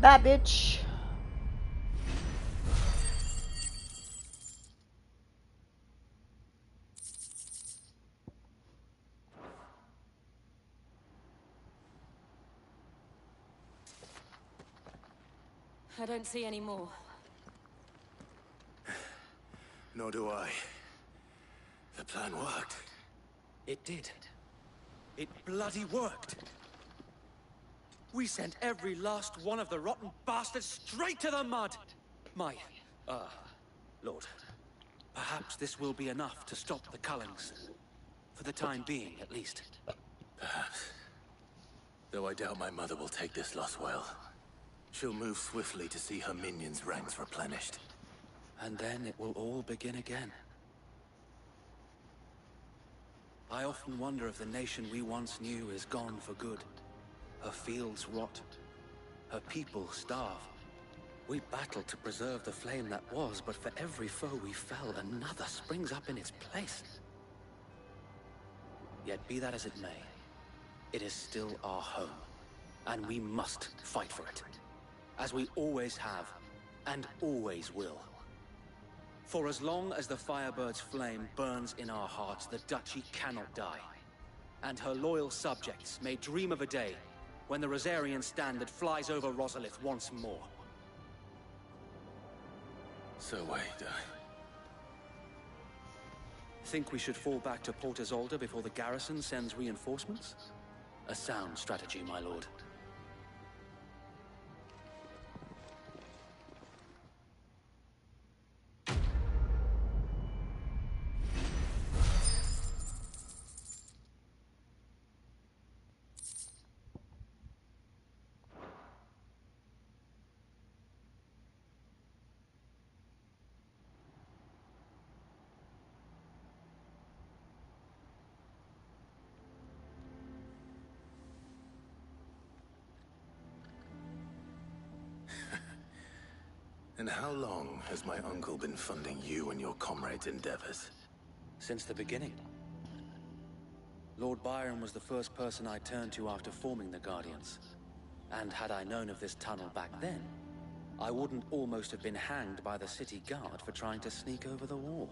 S3: Bye, bitch.
S4: I don't see any more.
S3: Nor do I. The plan worked.
S21: It did. It bloody worked. We sent every last one of the rotten bastards straight to the mud! Lord, perhaps this will be enough to stop the Cullens. For the time being, at least.
S3: Perhaps. Though I doubt my mother will take this loss well. She'll move swiftly to see her minions' ranks replenished.
S21: And then it will all begin again. I often wonder if the nation we once knew is gone for good. Her fields rot. Her people starve. We battled to preserve the flame that was, but for every foe we fell, another springs up in its place. Yet be that as it may, it is still our home, and we must fight for it. As we always have, and always will. For as long as the Firebird's flame burns in our hearts, the Duchy cannot die. And her loyal subjects may dream of a day when the Rosarian standard flies over Rosalith once more.
S3: So wait,
S21: Think we should fall back to Port Isolde before the garrison sends reinforcements? A sound strategy, my lord.
S3: And how long has my uncle been funding you and your comrades' endeavors?
S21: Since the beginning. Lord Byron was the first person I turned to after forming the Guardians. And had I known of this tunnel back then, I wouldn't almost have been hanged by the city guard for trying to sneak over the wall.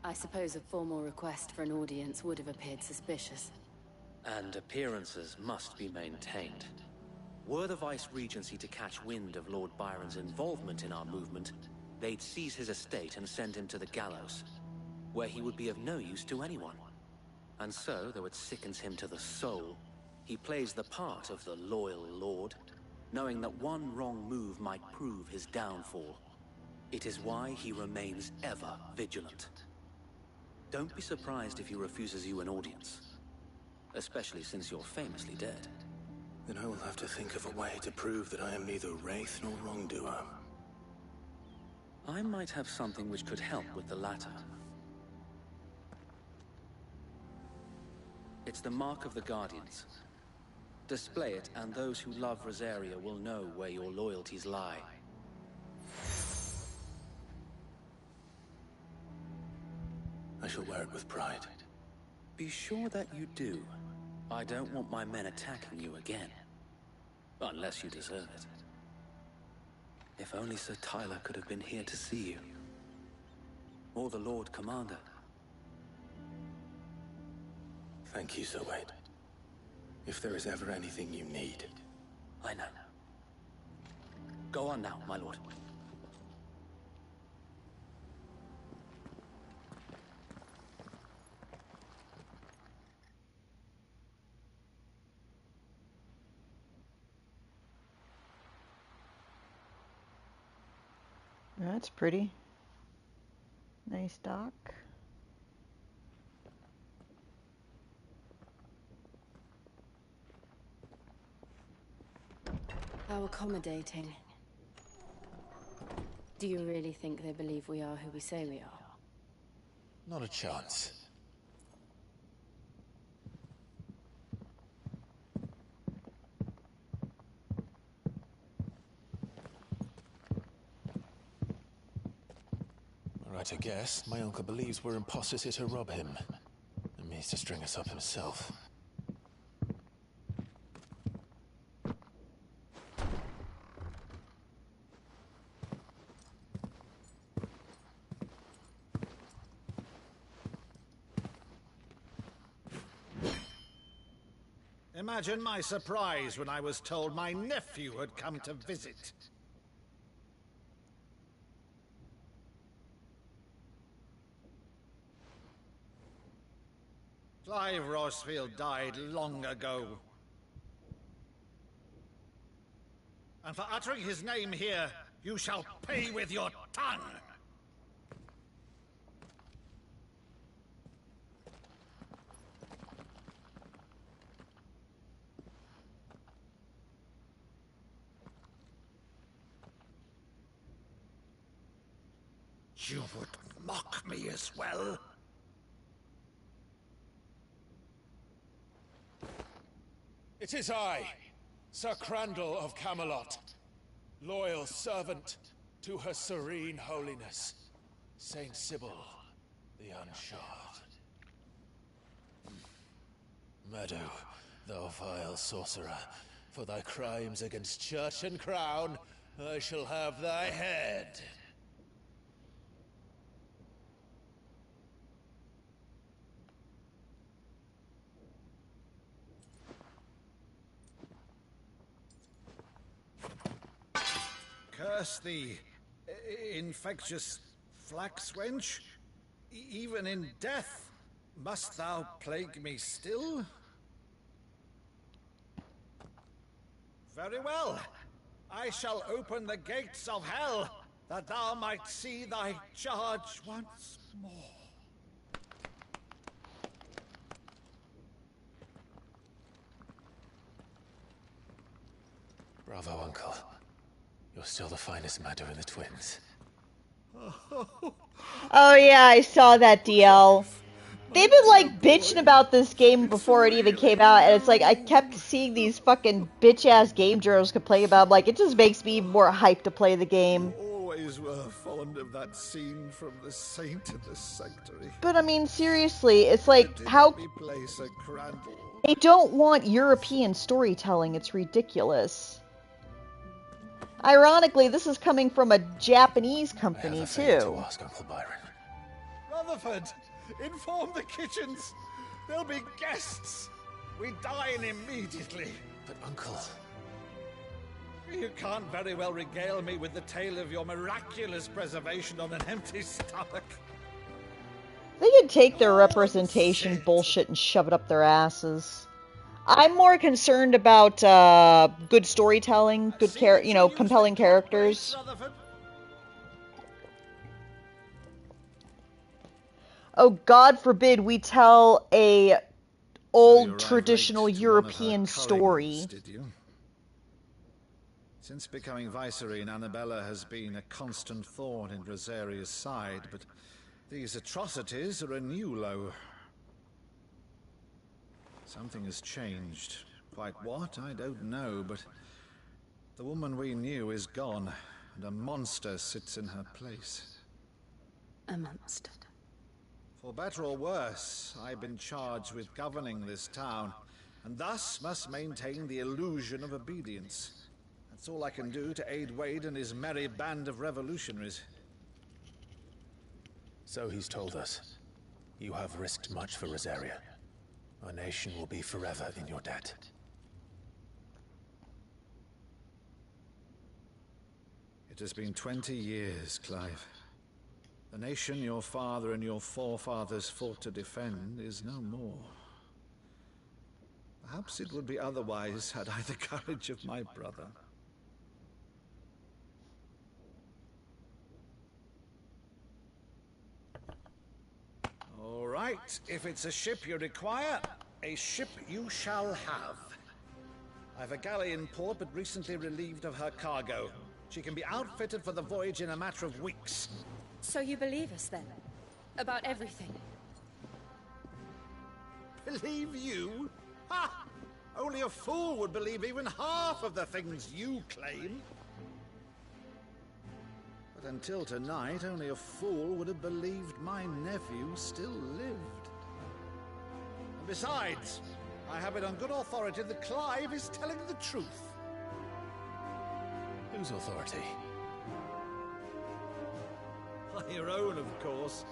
S4: I suppose a formal request for an audience would have appeared suspicious.
S21: And appearances must be maintained. Were the Vice-Regency to catch wind of Lord Byron's involvement in our movement, they'd seize his estate and send him to the gallows, where he would be of no use to anyone. And so, though it sickens him to the soul, he plays the part of the loyal lord, knowing that one wrong move might prove his downfall. It is why he remains ever vigilant. Don't be surprised if he refuses you an audience, especially since you're famously dead.
S3: Then I will have to think of a way to prove that I am neither wraith nor wrongdoer.
S21: I might have something which could help with the latter. It's the mark of the Guardians. Display it, and those who love Rosaria will know where your loyalties lie.
S3: I shall wear it with pride.
S21: Be sure that you do. I don't want my men attacking you again. Unless you deserve it. If only Sir Tyler could have been here to see you. Or the Lord Commander.
S3: Thank you, Sir Wade. If there is ever anything you need.
S21: I know. Go on now, my lord.
S8: That's pretty. Nice dock.
S4: How accommodating. Do you really think they believe we are who we say we are?
S2: Not a chance. Right, I guess. My uncle believes we're imposters here to rob him. And means to string us up himself.
S17: Imagine my surprise when I was told my nephew had come to visit. Clive Rosfield died long ago. And for uttering his name here, you shall pay with your tongue! You would mock me as well?
S1: It is I, Sir Crandall of Camelot, loyal servant to Her Serene Holiness, Saint Sybil the Unshod. Meadow, thou vile sorcerer, for thy crimes against church and crown, I shall have thy head.
S17: Curse thee, infectious flax wench. Even in death, must thou plague me still? Very well. I shall open the gates of hell, that thou might see thy charge once more.
S2: Bravo, Uncle. You're still the finest Meadow in the twins.
S8: Oh yeah, I saw that DL. They've been like bitching about this game before it even came out, and it's like I kept seeing these fucking bitch-ass game journals complain about. Like, it just makes me even more hyped to play the game.
S17: Always were fond of that scene from The Saint in the Sanctuary.
S8: But I mean, seriously, it's like how they don't want European storytelling. It's ridiculous. Ironically, this is coming from a Japanese company too.
S2: To ask Uncle Byron.
S17: Rutherford, inform the kitchens. There'll be guests.
S11: We dine immediately.
S2: But, Uncle...
S11: You can't very well regale me with the tale of your miraculous preservation on an empty stomach.
S8: They could take their representation bullshit and shove it up their asses. I'm more concerned about good storytelling, compelling characters. Oh, God forbid we tell a old traditional European story.
S11: Did you? Since becoming Vicereine, Annabella has been a constant thorn in Rosaria's side, but these atrocities are a new low. Something has changed. Quite what, I don't know, but the woman we knew is gone, and a monster sits in her place.
S4: A monster.
S11: For better or worse, I've been charged with governing this town, and thus must maintain the illusion of obedience. That's all I can do to aid Wade and his merry band of revolutionaries.
S2: So he's told us. You have risked much for Rosaria. Our nation will be forever in your debt.
S11: It has been 20 years, Clive. The nation your father and your forefathers fought to defend is no more. Perhaps it would be otherwise had I the courage of my brother. All right, if it's a ship you require, a ship you shall have. I've a galley in port, but recently relieved of her cargo. She can be outfitted for the voyage in a matter of weeks.
S4: So you believe us then? About everything?
S11: Believe you? Ha! Only a fool would believe even half of the things you claim. But until tonight, only a fool would have believed my nephew still lived. And besides, I have it on good authority that Clive is telling the truth.
S2: Whose authority?
S11: Your own, of course.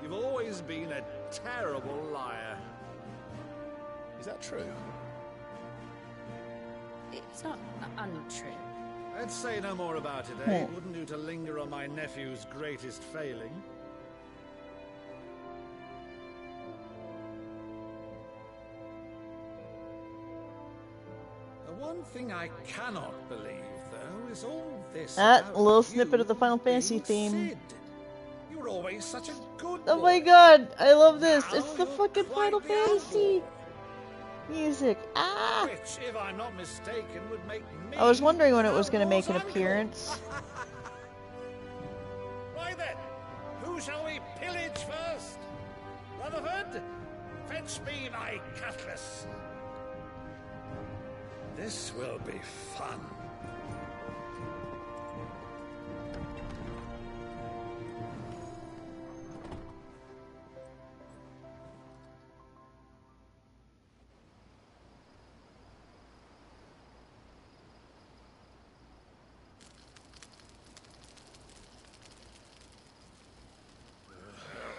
S11: You've always been a terrible liar.
S2: Is that true?
S4: It's not untrue.
S11: Let's say no more about it, eh? It wouldn't do to linger on my nephew's greatest failing. The one thing I cannot believe, though, is all this.
S8: That little snippet of the Final Fantasy theme.
S11: Sid. You were always such a good
S8: Oh
S11: boy.
S8: my god, I love this.
S11: Now
S8: It's the
S11: you're
S8: fucking
S11: quite
S8: Final
S11: the
S8: Fantasy
S11: outlaw.
S8: music. Ah!
S11: Which, if I'm not mistaken, would make me...
S8: I was wondering when it was going to make an
S11: outlaws
S8: appearance.
S11: Right then, who shall we pillage first? Rutherford, fetch me my cutlass. This will be fun.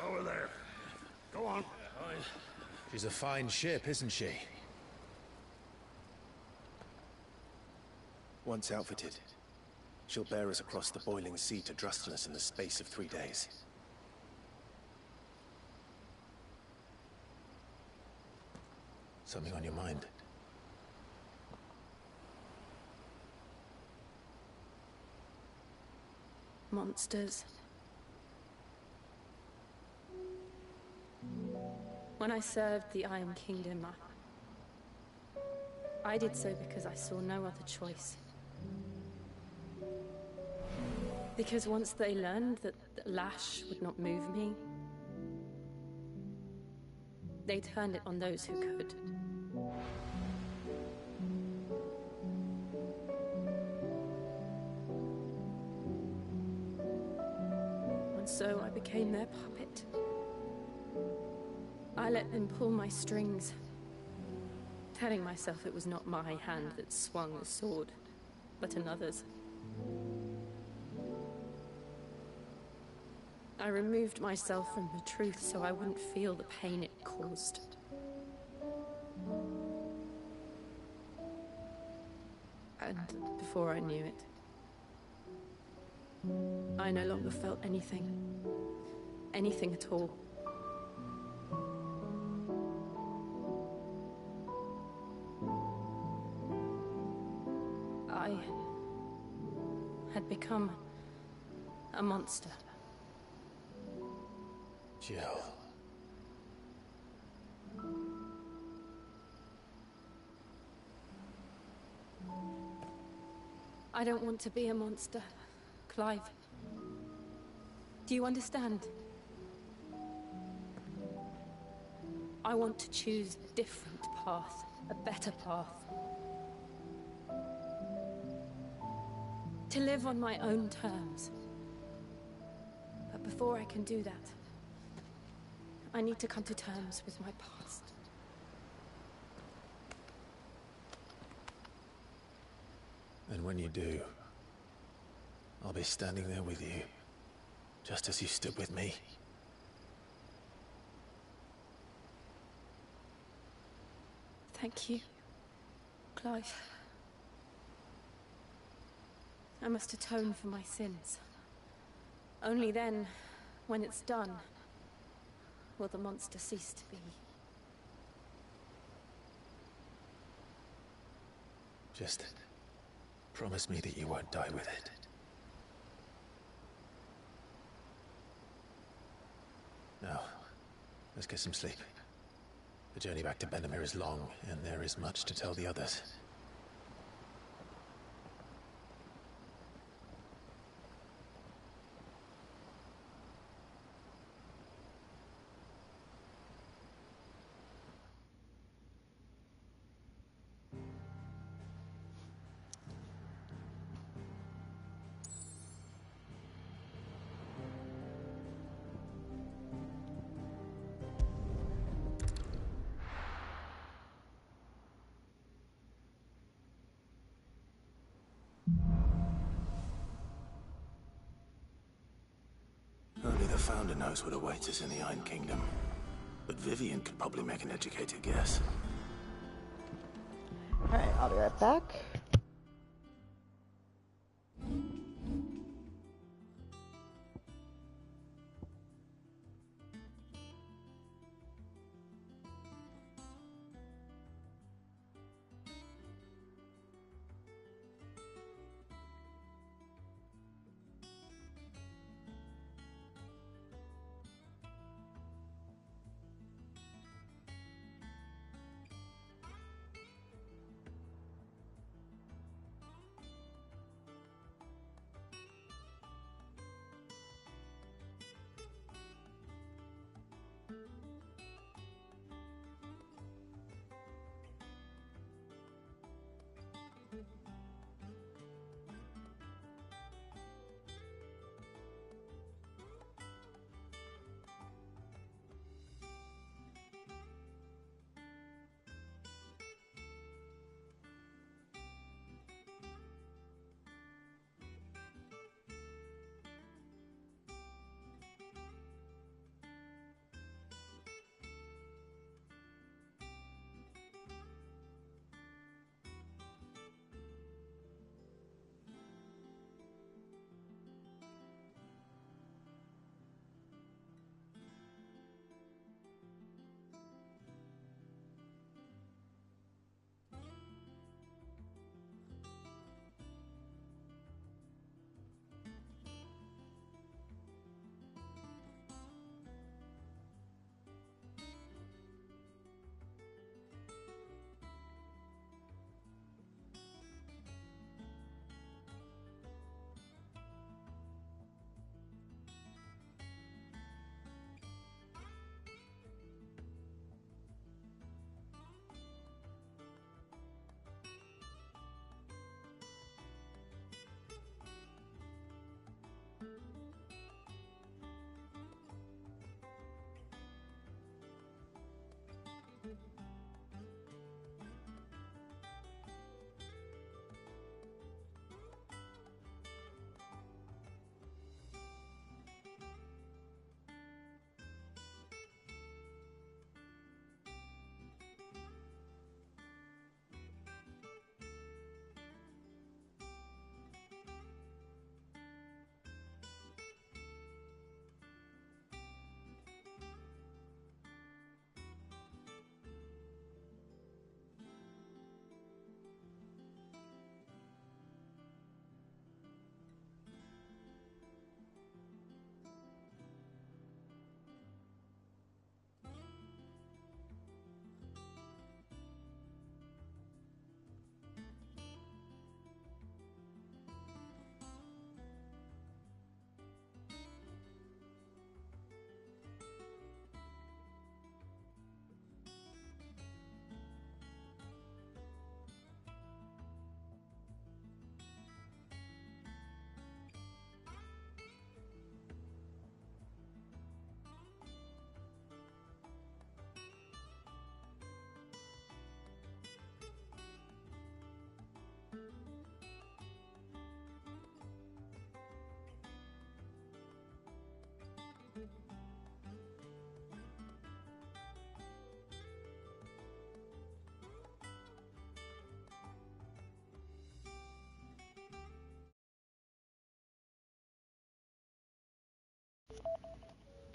S14: Over there. Go on.
S2: She's a fine ship, isn't she?
S3: Once outfitted, she'll bear us across the boiling sea to Drustinus in the space of 3 days.
S2: Something on your mind?
S4: Monsters. When I served the Iron Kingdom, I did so because I saw no other choice. Because once they learned that Lash would not move me, they turned it on those who could. And so I became their puppet. I let them pull my strings, telling myself it was not my hand that swung the sword, but another's. I removed myself from the truth so I wouldn't feel the pain it caused. And before I knew it, I no longer felt anything. Anything at all. I had become a monster.
S2: Jill.
S4: I don't want to be a monster, Clive. Do you understand? I want to choose a different path, a better path. To live on my own terms. But before I can do that, I need to come to terms with my past.
S2: And when you do, I'll be standing there with you, just as you stood with me.
S4: Thank you, Clive. I must atone for my sins. Only then, when it's done, will the monster cease to be.
S2: Just promise me that you won't die with it. Now, let's get some sleep. The journey back to Benamir is long, and there is much to tell the others.
S3: Only the Founder knows what awaits us in the Iron Kingdom. But Vivian could probably make an educated guess.
S8: Alright, I'll be right back.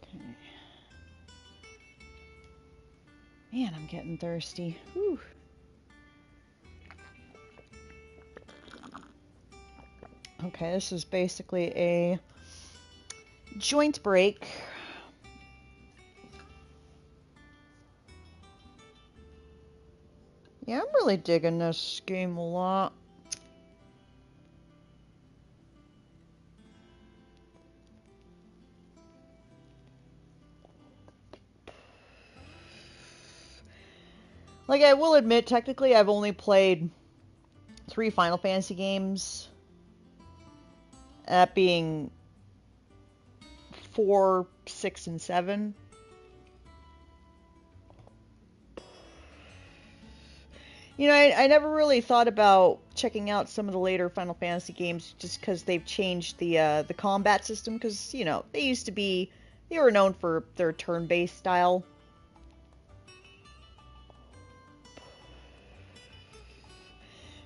S8: Okay. Man, I'm getting thirsty. Whew. Okay, this is basically a joint break. Yeah, I'm really digging this game a lot. Like, I will admit, technically, I've only played 3 Final Fantasy games. That being 4, 6, and 7. You know, I never really thought about checking out some of the later Final Fantasy games just because they've changed the combat system. Because, you know, they were known for their turn-based style.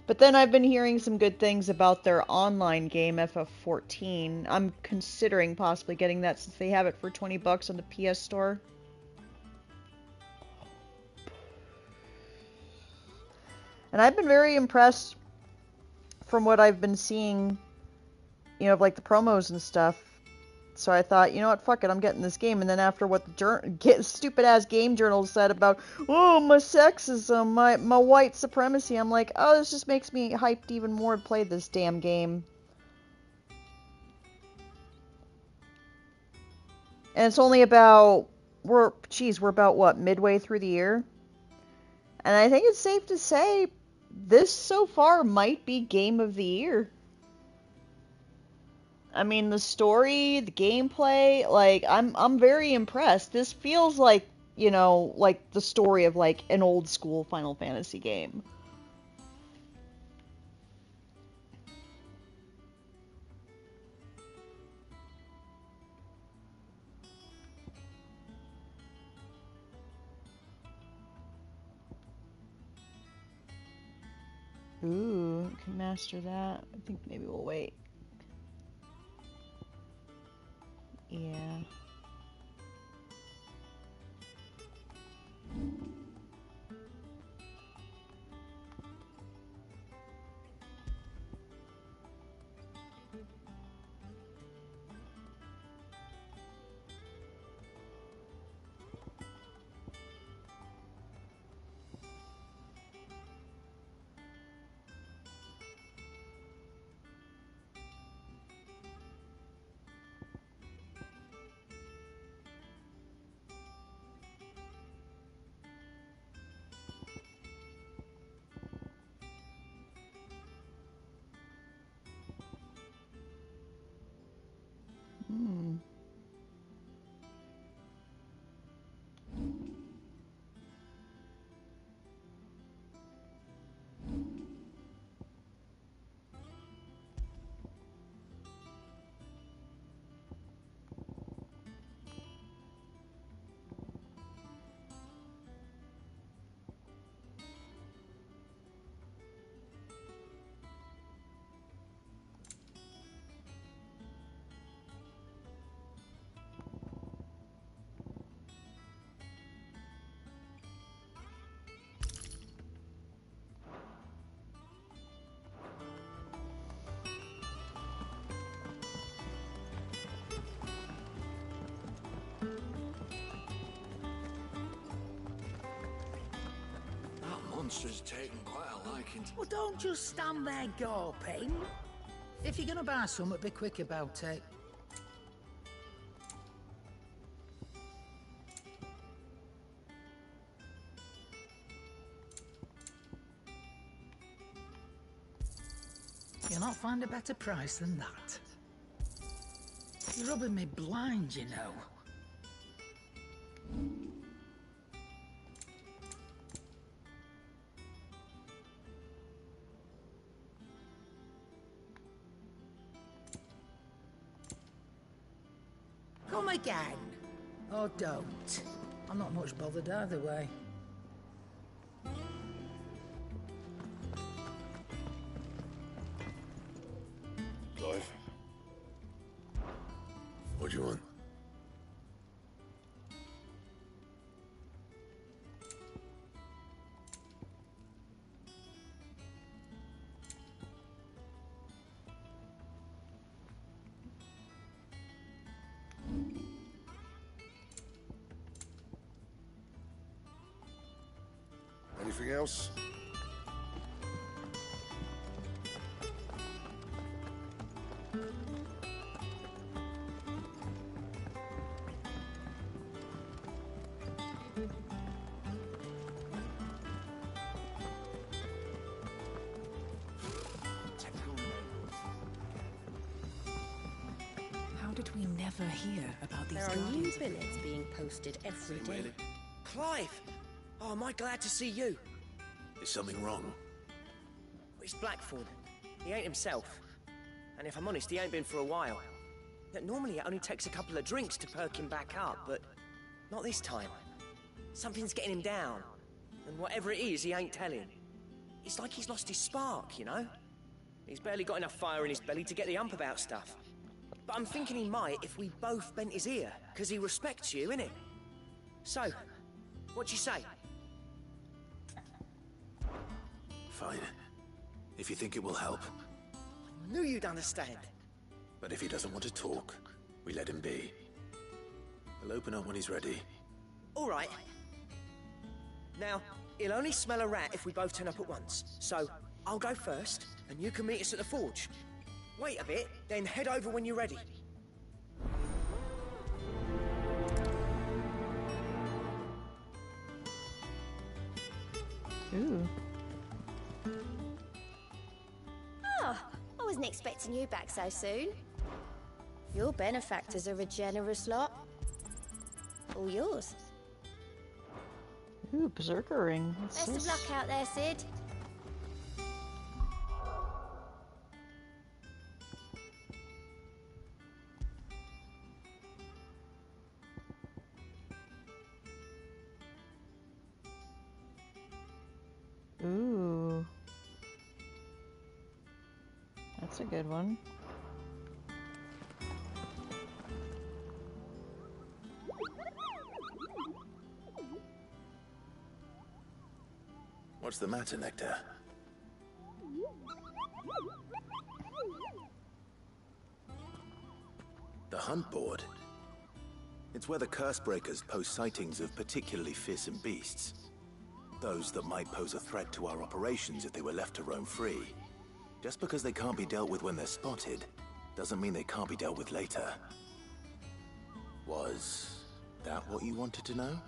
S8: But then I've been hearing some good things about their online game, FF14. I'm considering possibly getting that since they have it for $20 on the PS Store. And I've been very impressed from what I've been seeing, you know, of like the promos and stuff. So I thought, you know what, fuck it, I'm getting this game. And then after what the stupid-ass game journals said about, oh, my sexism, my white supremacy, I'm like, oh, this just makes me hyped even more to play this damn game. And it's only about, we're about, what, midway through the year? And I think it's safe to say, this so far might be Game of the Year. I mean, the story, the gameplay, like, I'm very impressed. This feels like, you know, like the story of, like, an old school Final Fantasy game. Ooh, can master that. I think maybe we'll wait. Yeah. Hmm.
S17: Monster's taken quite a liking to...
S10: Well, don't just stand there gawping. If you're gonna buy something, be quick about it. You'll not find a better price than that. You're rubbing me blind, you know. Come again. Or don't. I'm not much bothered either way.
S15: Clive? What do you want? Anything else?
S9: How did we never hear about these
S6: There are new
S9: guardians of
S6: billets being posted every day.
S13: Really? Clive! Oh, am I glad to see you?
S3: Is something wrong?
S13: It's Blackthorn. He ain't himself. And if I'm honest, he ain't been for a while. Yet normally it only takes a couple of drinks to perk him back up, but not this time. Something's getting him down. And whatever it is, he ain't telling. It's like he's lost his spark, you know? He's barely got enough fire in his belly to get the ump about stuff. But I'm thinking he might if we both bent his ear, because he respects you, innit? So, what you say?
S3: Fine. If you think it will help.
S13: I knew you'd understand.
S3: But if he doesn't want to talk, we let him be. He'll open up when he's ready.
S13: All right. Now, he'll only smell a rat if we both turn up at once. So, I'll go first, and you can meet us at the forge. Wait a bit, then head over when you're ready.
S8: Ooh.
S5: Oh, I wasn't expecting you back so soon. Your benefactors are a generous lot. All yours.
S8: Ooh, berserker ring. What's
S5: Best
S8: this?
S5: of luck out there, Sid.
S8: Ooh. That's a good one.
S3: What's the matter, Nectar? The hunt board? It's where the Cursebreakers post sightings of particularly fearsome beasts. Those that might pose a threat to our operations if they were left to roam free. Just because they can't be dealt with when they're spotted, doesn't mean they can't be dealt with later. Was that what you wanted to know?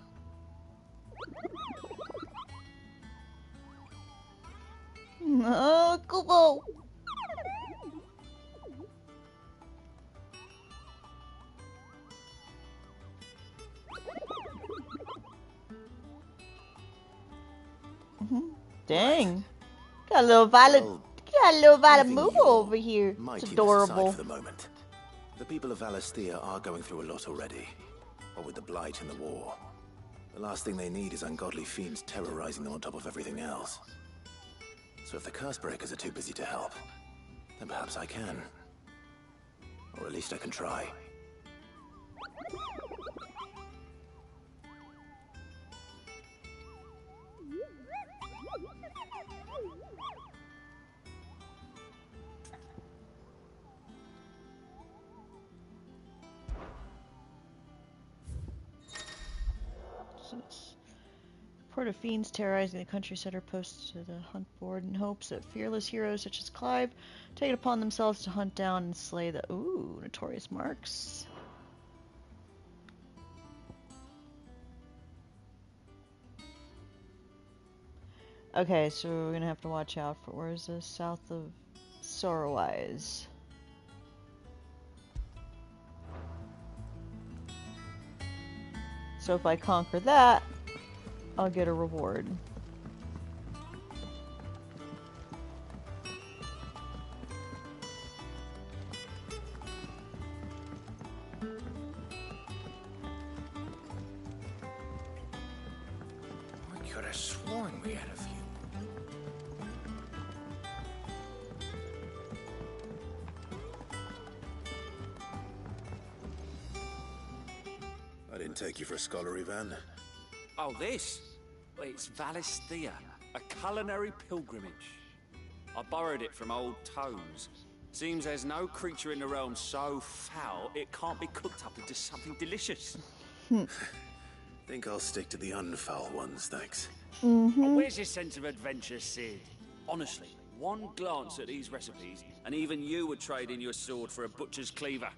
S8: No, Kubo! Dang. Got a little violent move over here. It's adorable.
S3: For the moment. The people of Valisthea are going through a lot already. What with the Blight and the war. The last thing they need is ungodly fiends terrorizing them on top of everything else. So if the Cursebreakers are too busy to help, then perhaps I can. Or at least I can try.
S8: Report of fiends terrorizing the countryside are posted to the hunt board in hopes that fearless heroes such as Clive take it upon themselves to hunt down and slay the notorious marks. Okay, so we're gonna have to watch out for where is this? South of Sorrowise. So if I conquer that, I'll get a reward.
S13: I could have sworn we had a few.
S3: I didn't take you for a scholar, Ivan.
S12: Oh, this? It's Valisthea, a culinary pilgrimage. I borrowed it from old tomes. Seems there's no creature in the realm so foul it can't be cooked up into something delicious.
S3: Think I'll stick to the unfoul ones, thanks.
S12: Oh, where's your sense of adventure, Sid? Honestly, one glance at these recipes, and even you would trade in your sword for a butcher's cleaver.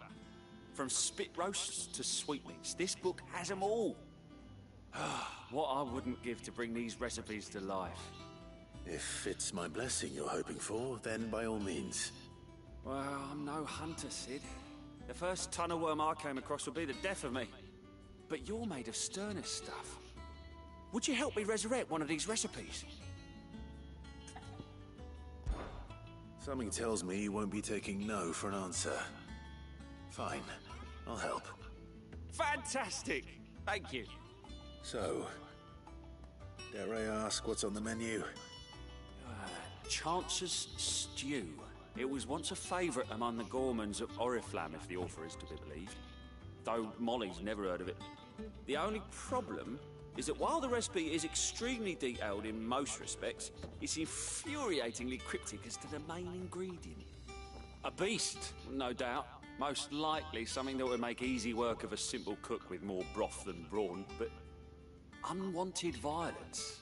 S12: From spit roasts to sweetmeats, this book has them all. What I wouldn't give to bring these recipes to life.
S3: If it's my blessing you're hoping for, then by all means.
S12: Well, I'm no hunter, Sid. The first tunnel worm I came across would be the death of me. But you're made of sterner stuff. Would you help me resurrect one of these recipes?
S3: Something tells me you won't be taking no for an answer. Fine, I'll help.
S12: Fantastic! Thank you.
S3: So, dare I ask what's on the menu?
S12: Chance's Stew. It was once a favourite among the gourmands of Oriflamme, if the author is to be believed. Though Molly's never heard of it. The only problem is that while the recipe is extremely detailed in most respects, it's infuriatingly cryptic as to the main ingredient. A beast, no doubt. Most likely something that would make easy work of a simple cook with more broth than brawn, but unwanted violets.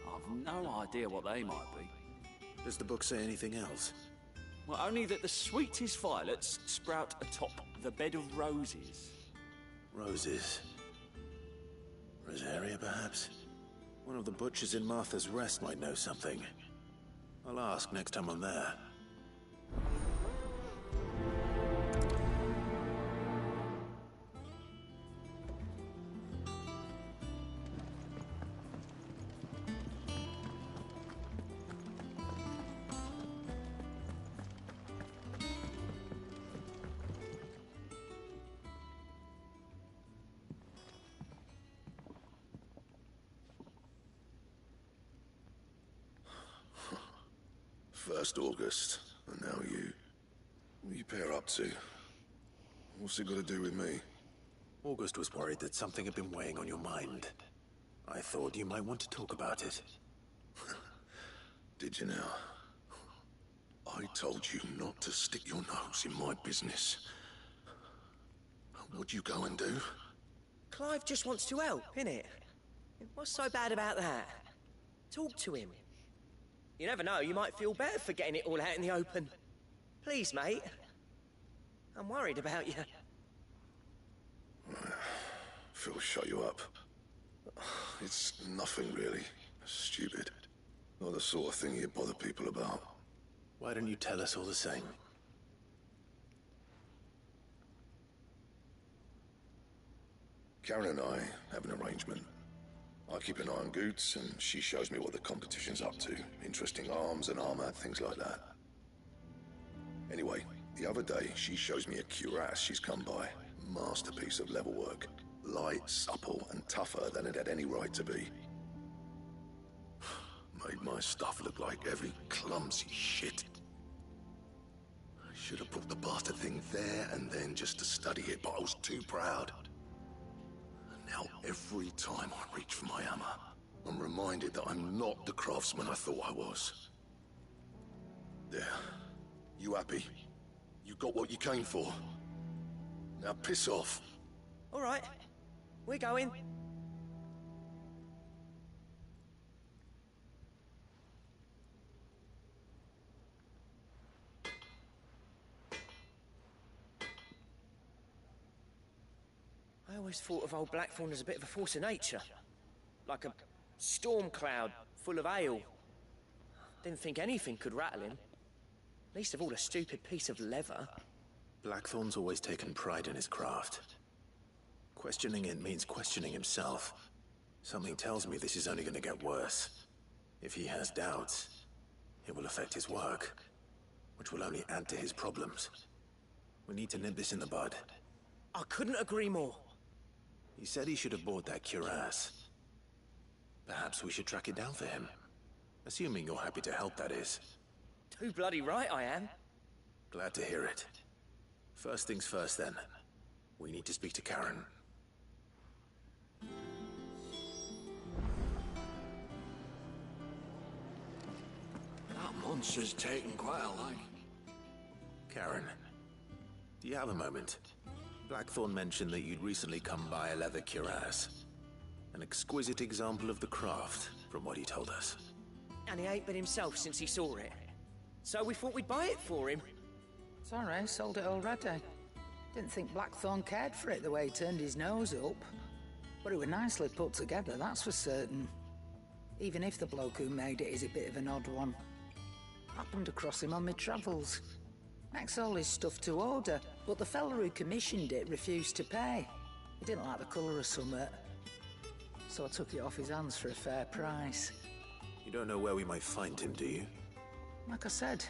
S12: I've no idea what they might be.
S3: Does the book say anything else?
S12: Well, only that the sweetest violets sprout atop the bed of roses.
S3: Roses? Rosaria, perhaps? One of the butchers in Martha's Rest might know something. I'll ask next time I'm there.
S15: First August, and now you. What you pair up to? What's it got to do with me?
S3: August was worried that something had been weighing on your mind. I thought you might want to talk about it.
S15: Did you now? I told you not to stick your nose in my business. What'd you go and do?
S13: Clive just wants to help, innit? What's so bad about that? Talk to him. You never know, you might feel better for getting it all out in the open. Please, mate. I'm worried about you.
S15: Phil shut you up. It's nothing really. Stupid. Not the sort of thing you bother people about.
S3: Why don't you tell us all the same?
S15: Karen and I have an arrangement. I keep an eye on Goots, and she shows me what the competition's up to. Interesting arms and armor, things like that. Anyway, the other day, she shows me a cuirass she's come by. Masterpiece of level work. Light, supple, and tougher than it had any right to be. Made my stuff look like every clumsy shit. I should have put the bastard thing there and then just to study it, but I was too proud. Now, every time I reach for my hammer, I'm reminded that I'm not the craftsman I thought I was. There. You happy? You got what you came for. Now piss off.
S13: All right. We're going. I always thought of old Blackthorn as a bit of a force of nature. Like a storm cloud full of ale. Didn't think anything could rattle him. Least of all a stupid piece of leather.
S3: Blackthorn's always taken pride in his craft. Questioning it means questioning himself. Something tells me this is only going to get worse. If he has doubts, it will affect his work, which will only add to his problems. We need to nip this in the bud.
S13: I couldn't agree more.
S3: He said he should have bought that cuirass. Perhaps we should track it down for him. Assuming you're happy to help, that is.
S13: Too bloody right I am.
S3: Glad to hear it. First things first, then. We need to speak to Karen.
S1: That monster's taken quite a like.
S3: Karen, do you have a moment? Blackthorn mentioned that you'd recently come by a leather cuirass. An exquisite example of the craft, from what he told us.
S13: And he ain't been himself since he saw it. So we thought we'd buy it for him.
S10: Sorry, sold it already. Didn't think Blackthorn cared for it the way he turned his nose up. But it was nicely put together, that's for certain. Even if the bloke who made it is a bit of an odd one. Happened across him on my travels. Makes all his stuff to order, but the fella who commissioned it refused to pay. He didn't like the colour of summit. So I took it off his hands for a fair price.
S3: You don't know where we might find him, do you?
S10: Like I said,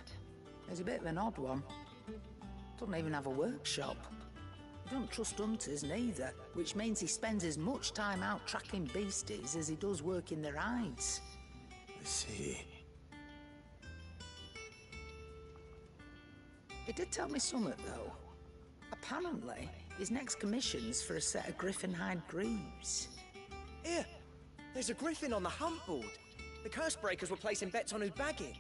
S10: he's a bit of an odd one. Doesn't even have a workshop. He don't trust hunters neither, which means he spends as much time out tracking beasties as he does working their hides.
S3: I see.
S10: He did tell me something, though. Apparently, his next commission's for a set of griffin hide greaves.
S13: Here, there's a griffin on the hunt board. The curse breakers were placing bets on who'd bag it.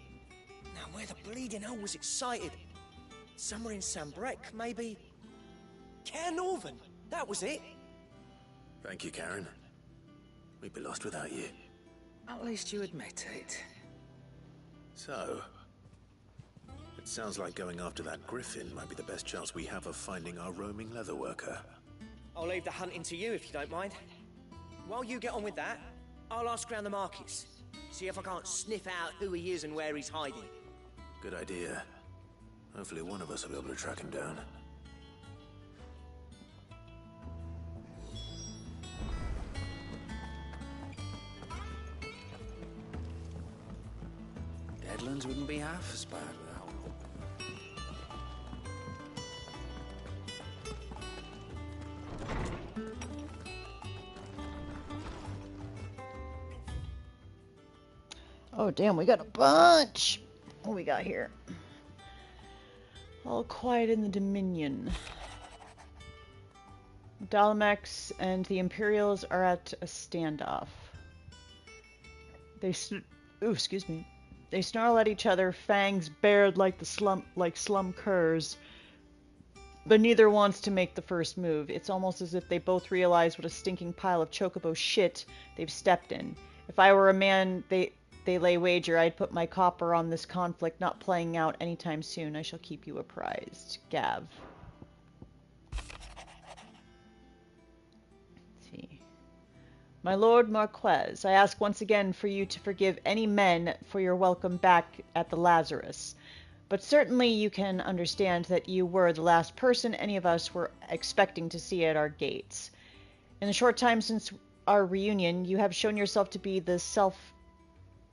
S13: Now, where the bleeding hell was excited? Somewhere in Sambrec, maybe... Cairnorthern, that was it.
S3: Thank you, Karen. We'd be lost without you.
S10: At least you admit it.
S3: So... it sounds like going after that griffin might be the best chance we have of finding our roaming leatherworker.
S13: I'll leave the hunting to you if you don't mind. While you get on with that, I'll ask around the markets. See if I can't sniff out who he is and where he's hiding.
S3: Good idea. Hopefully one of us will be able to track him down.
S12: Deadlands wouldn't be half as bad without him.
S8: Oh, damn, we got a bunch. What we got here? All quiet in the Dominion. Dalamex and the Imperials are at a standoff. They They snarl at each other, fangs bared like slum curs. But neither wants to make the first move. It's almost as if they both realize what a stinking pile of chocobo shit they've stepped in. If I were a man, they lay wager I'd put my copper on this conflict not playing out anytime soon. I shall keep you apprised. Gav. Let's see. My Lord Marquez, I ask once again for you to forgive any men for your welcome back at the Lazarus. But certainly you can understand that you were the last person any of us were expecting to see at our gates. In the short time since our reunion, you have shown yourself to be the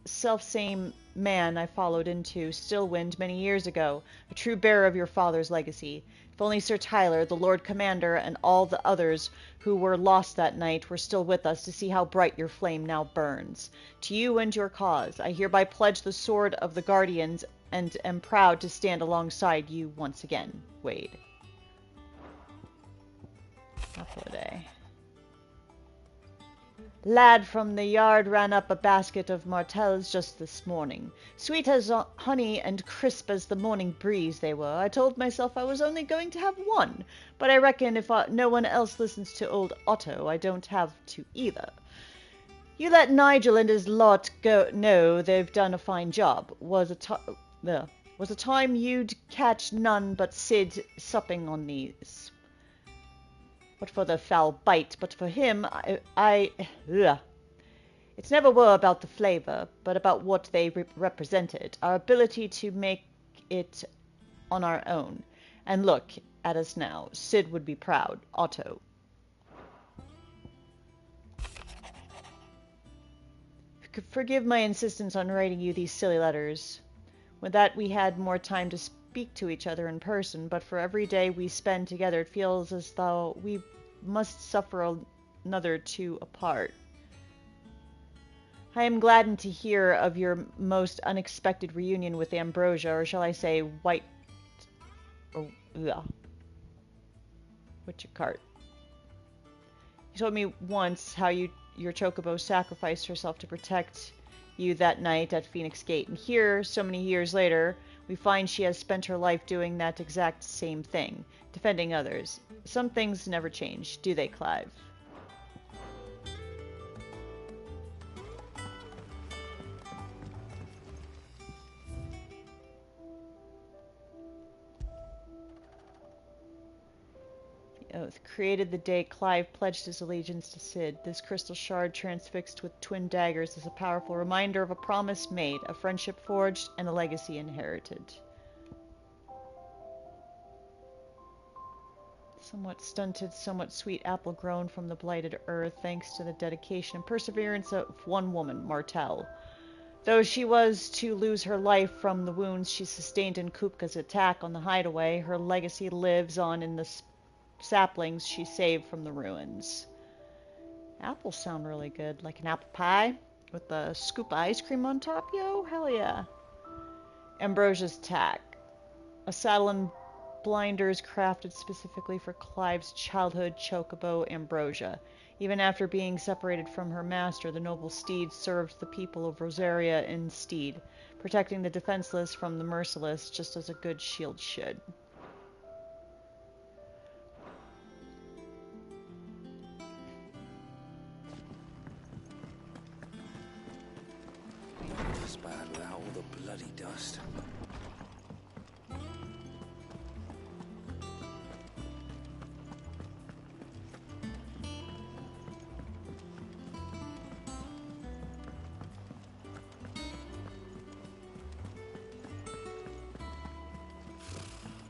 S8: self-same man I followed into Stillwind many years ago, a true bearer of your father's legacy. If only Sir Tyler, the Lord Commander, and all the others who were lost that night were still with us to see how bright your flame now burns. To you and your cause, I hereby pledge the sword of the Guardians and am proud to stand alongside you once again, Wade. Apple Lad from the yard ran up a basket of martels just this morning. Sweet as honey and crisp as the morning breeze they were. I told myself I was only going to have one, but I reckon if no one else listens to old Otto, I don't have to either. You let Nigel and his lot know they've done a fine job. Was a time you'd catch none but Sid supping on these. What for the foul bite, but for him, It's never were about the flavor, but about what they represented, our ability to make it on our own. And look at us now. Sid would be proud. Otto. Forgive my insistence on writing you these silly letters. With that, we had more time to speak to each other in person, but for every day we spend together, it feels as though we must suffer another two apart. I am gladdened to hear of your most unexpected reunion with Ambrosia, or shall I say, Witchcart. You told me once how your chocobo sacrificed herself to protect you that night at Phoenix Gate, and here, so many years later, we find she has spent her life doing that exact same thing, defending others. Some things never change, do they, Clive? oath, created the day Clive pledged his allegiance to Cid. This crystal shard transfixed with twin daggers is a powerful reminder of a promise made, a friendship forged, and a legacy inherited. Somewhat stunted, somewhat sweet apple grown from the blighted earth, thanks to the dedication and perseverance of one woman, Martel. Though she was to lose her life from the wounds she sustained in Kupka's attack on the hideaway, her legacy lives on in the saplings she saved from the ruins. Apples sound really good, like an apple pie with a scoop of ice cream on top, yo, hell yeah. Ambrosia's tack. A saddle and blinders crafted specifically for Clive's childhood chocobo Ambrosia. Even after being separated from her master, the noble steed served the people of Rosaria in stead, protecting the defenseless from the merciless, just as a good shield should.
S12: That's bad without all the bloody dust.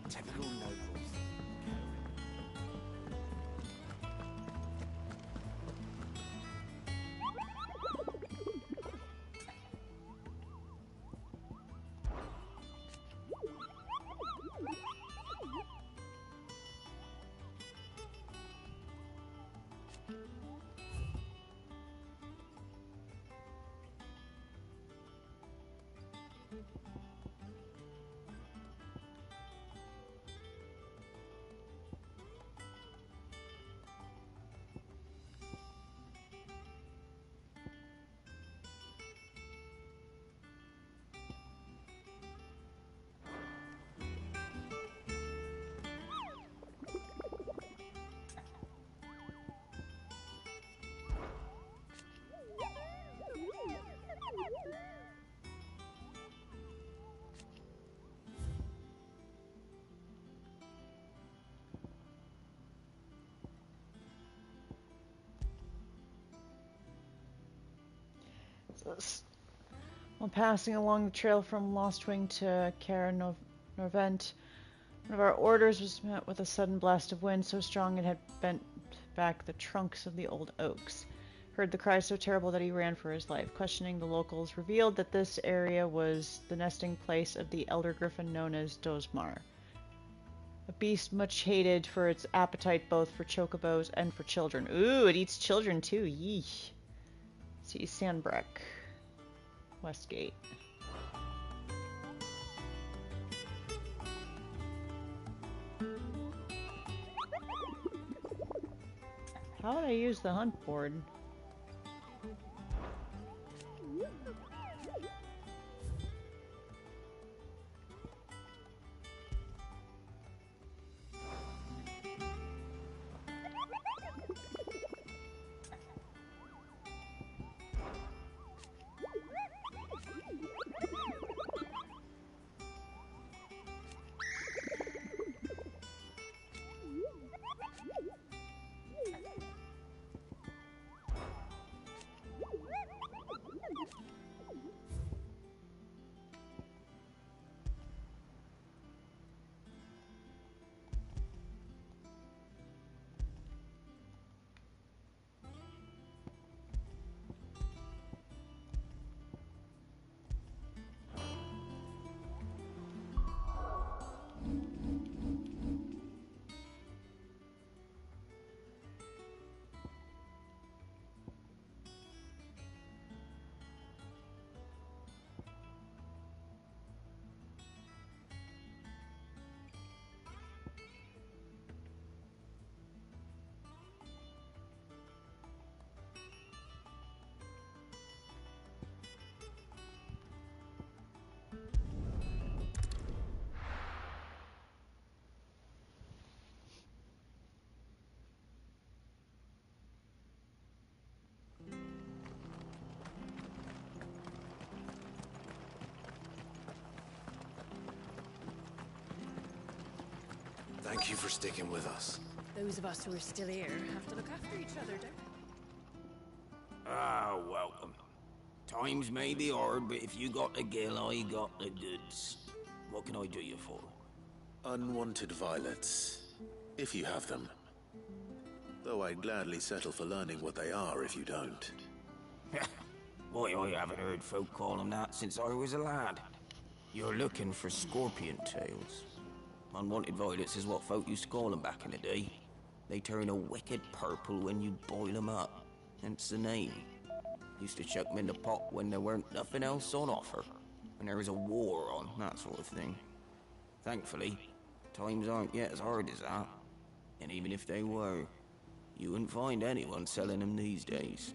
S13: Typical nobles.
S8: While passing along the trail from Lostwing to Caer Norvent, one of our orders was met with a sudden blast of wind so strong it had bent back the trunks of the old oaks. Heard the cry so terrible that he ran for his life. Questioning the locals revealed that this area was the nesting place of the elder griffin known as Dozmar, a beast much hated for its appetite both for chocobos and for children. Ooh, it eats children too. Yeesh. See Sandbreck. Westgate. How would I use the hunt board?
S3: Thank you for sticking with us.
S6: Those of us who are still here have to look after each other, don't we?
S18: Ah, welcome. Times may be hard, but if you got the gill, I got the goods. What can I do you for?
S3: Unwanted violets, if you have them. Though I'd gladly settle for learning what they are if you don't.
S18: Boy, I haven't heard folk call them that since I was a lad. You're looking for scorpion tails. Unwanted violets is what folk used to call them back in the day. They turn a wicked purple when you boil them up. Hence the name. Used to chuck them in the pot when there weren't nothing else on offer. When there was a war on, that sort of thing. Thankfully, times aren't yet as hard as that. And even if they were, you wouldn't find anyone selling them these days.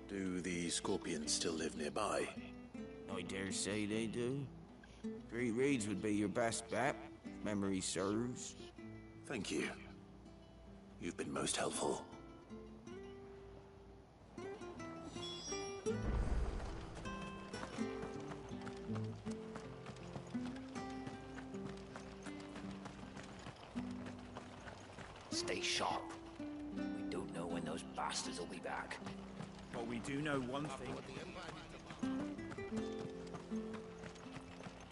S3: Do the scorpions still live nearby?
S18: I dare say they do. 3 Reeds would be your best bet, if memory serves.
S3: Thank you. You've been most helpful.
S22: Stay sharp. We don't know when those bastards will be back.
S23: But we do know one thing.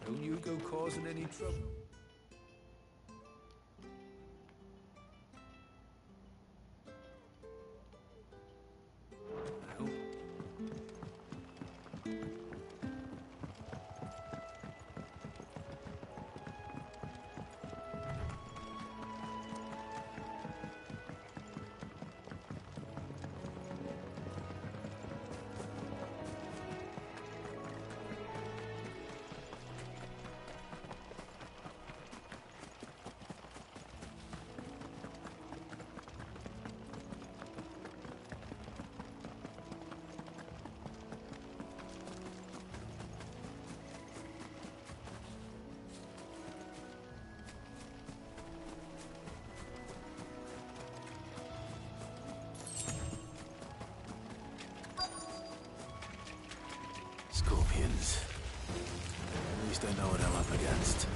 S23: Don't you go causing any trouble.
S3: Scorpions. At least I know what I'm up against.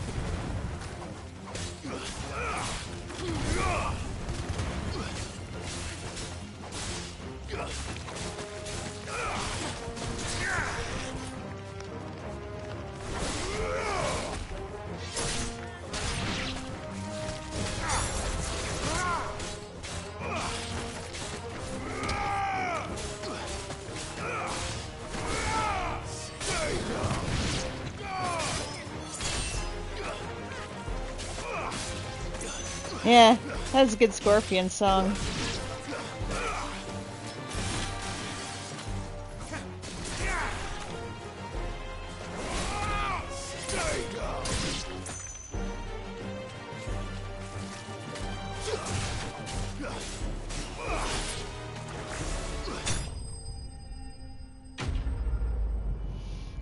S8: Yeah, that's a good Scorpion song.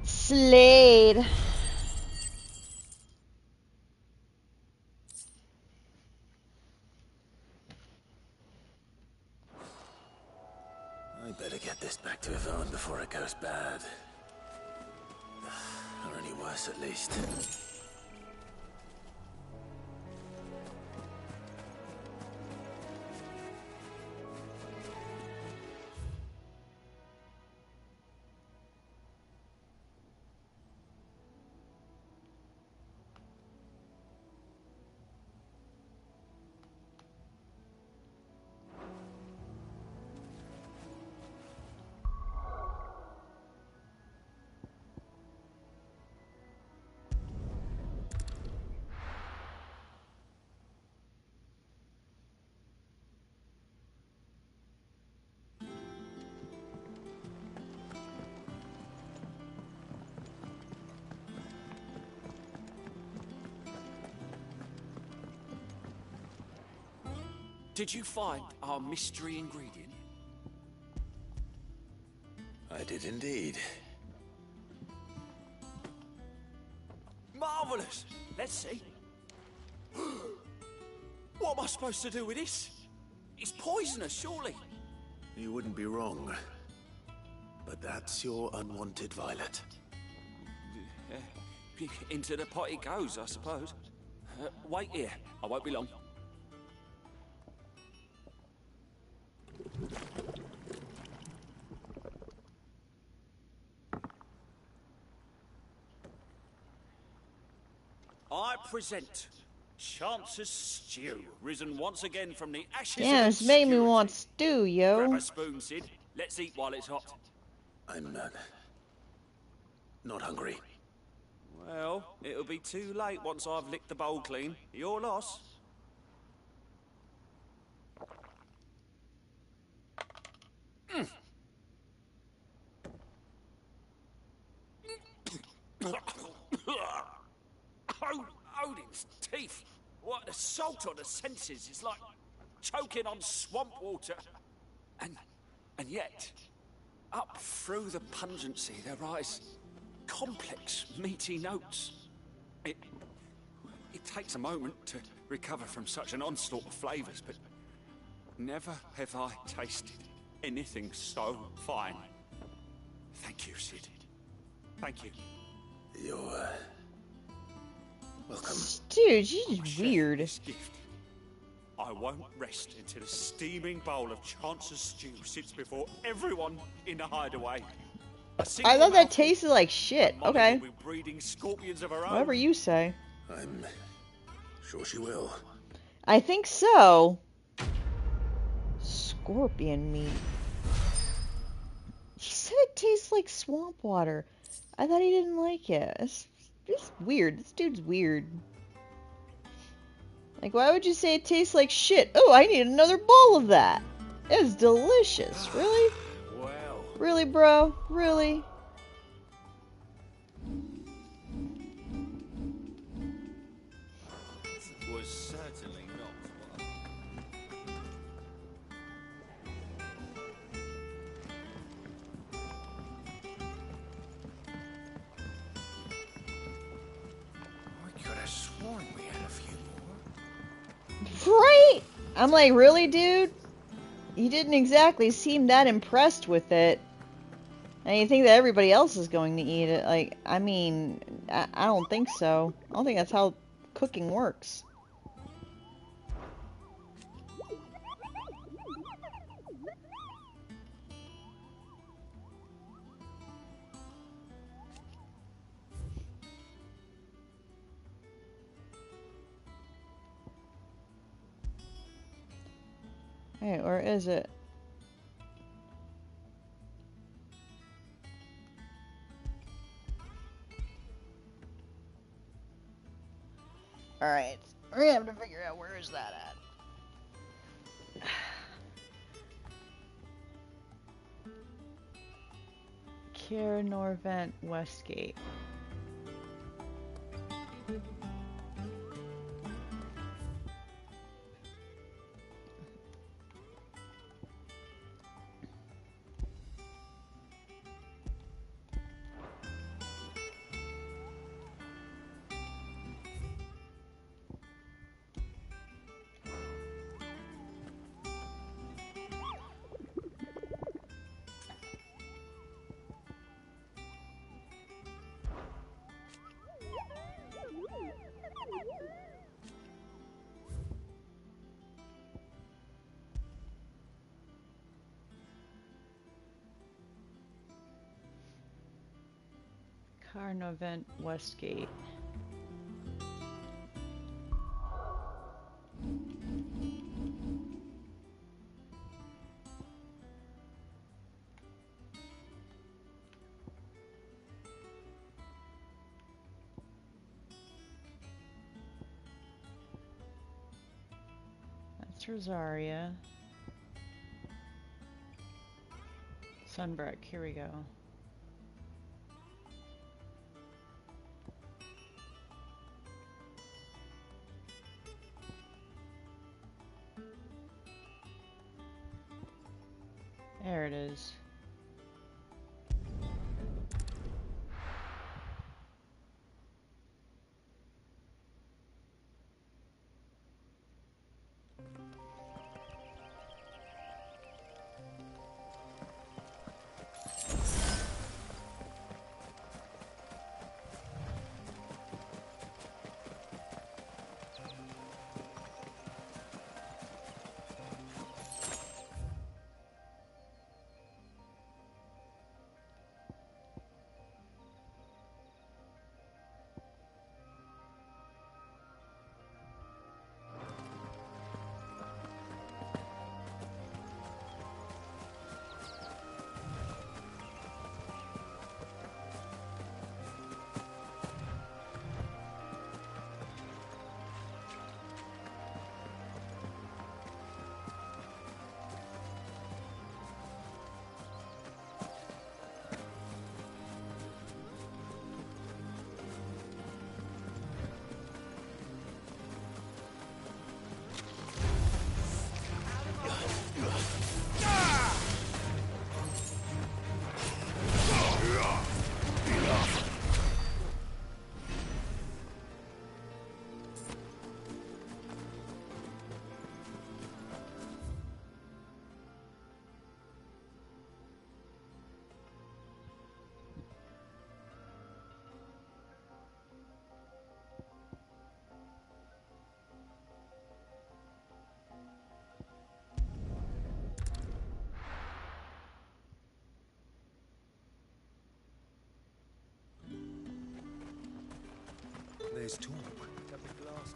S8: Slade.
S3: I better get this back to Yvonne before it goes bad. Or any worse, at least.
S12: Did you find our mystery ingredient?
S3: I did indeed.
S12: Marvelous! Let's see. What am I supposed to do with this? It's poisonous, surely.
S3: You wouldn't be wrong. But that's your unwanted violet.
S12: Into the pot it goes, I suppose. Wait here. I won't be long. I present Chance's Stew, risen once again from the ashes
S8: Damn,
S12: of
S8: it's making me
S12: obscurity.
S8: want stew, yo.
S12: Grab a spoon, Sid. Let's eat while it's hot.
S3: I'm not hungry.
S12: Well, it'll be too late once I've licked the bowl clean. Your loss. Odin's teeth. What assault on the senses. It's like choking on swamp water. And yet, up through the pungency there rise complex, meaty notes. It takes a moment to recover from such an onslaught of flavors, but never have I tasted anything so fine. Thank you, Sid. Thank you.
S3: You're welcome.
S8: Dude, she's weird.
S12: This gift. I won't rest until a steaming bowl of Chance's Stew sits before everyone in the hideaway.
S8: I thought that tasted like shit. Okay.
S12: Will be breeding scorpions of her own.
S8: Whatever you say.
S3: I'm sure she will.
S8: I think so. Scorpion meat. He said it tastes like swamp water. I thought he didn't like it. It's weird. This dude's weird. Like, why would you say it tastes like shit? Oh, I need another bowl of that. It's delicious. Really?
S12: Well.
S8: Really, bro? Really?
S12: Was certainly not.
S22: I could have sworn we had a few more.
S8: Right? I'm like, really, dude? You didn't exactly seem that impressed with it. And you think that everybody else is going to eat it. Like, I mean, I don't think so. I don't think that's how cooking works. Hey, where is it? Alright, we're gonna have to figure out where is that at. Kier Norvent Westgate. Carnovent Westgate. That's Rosaria. Sunbreak, here we go. There it is.
S23: there's talk.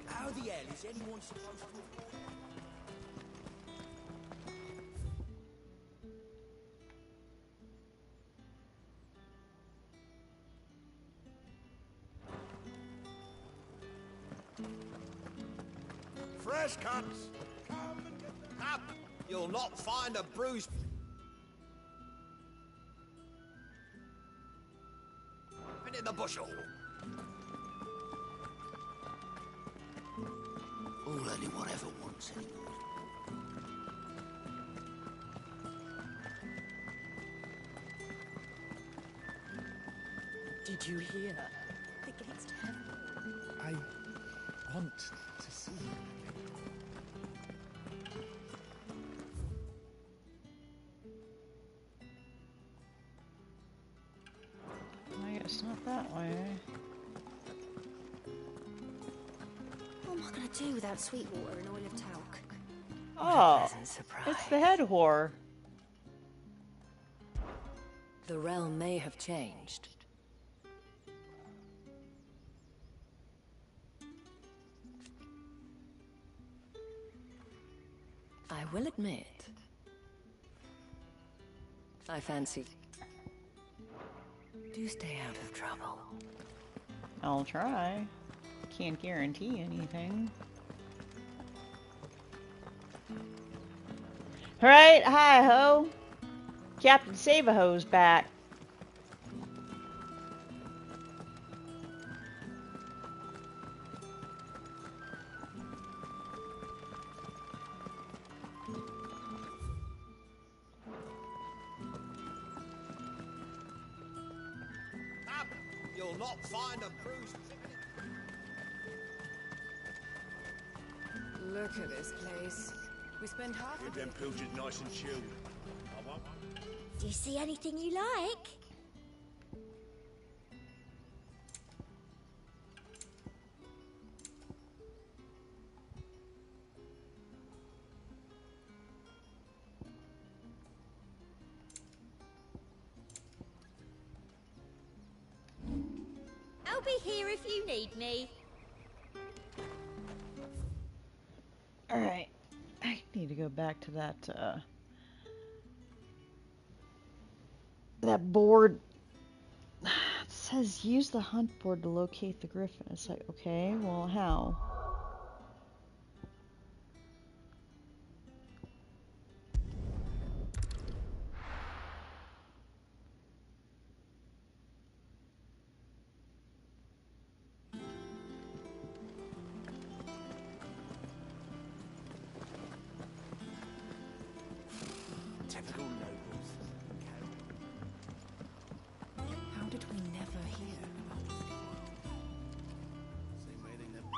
S22: How the hell is anyone supposed to...
S17: Fresh cuts!
S22: Up! You'll not find a bruise... in the bushel.
S18: All anyone ever wants anymore.
S6: Did you hear? The gates to heaven.
S23: I want to see you again.
S8: I guess not that way.
S5: What am I gonna do without sweet water and oil of talc?
S8: Oh, it's the head whore.
S6: The realm may have changed. I will admit, I fancy. Do stay out of trouble.
S8: I'll try. Can't guarantee anything. Alright, hi ho. Captain Save-A-Ho's back.
S22: Up! You'll not find a bruise...
S6: Look at this place. We spend half
S17: Keep them pilchards nice and chilled. I won't.
S5: Do you see anything you like? I'll be here if you need me.
S8: Alright. I need to go back to that, that board. It says use the hunt board to locate the griffin. It's like, okay, well, how?
S22: Typical nobles.
S6: How did we never hear about this?
S22: Same way they never...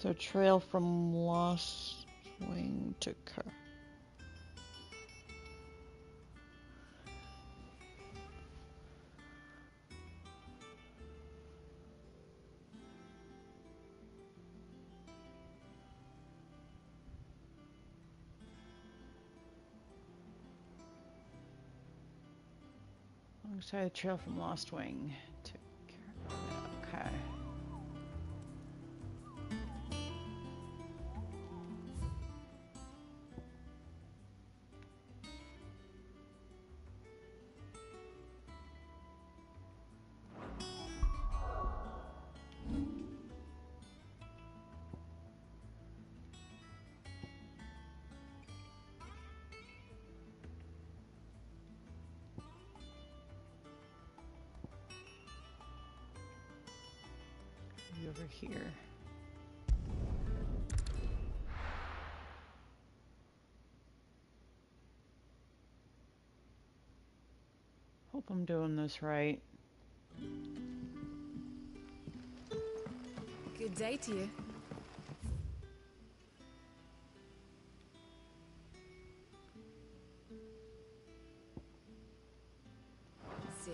S8: So trail from Lost Wing to Car. Alongside the trail from Lost Wing to Car. Okay. Over here. Hope I'm doing this right.
S6: Good day to you. Sid.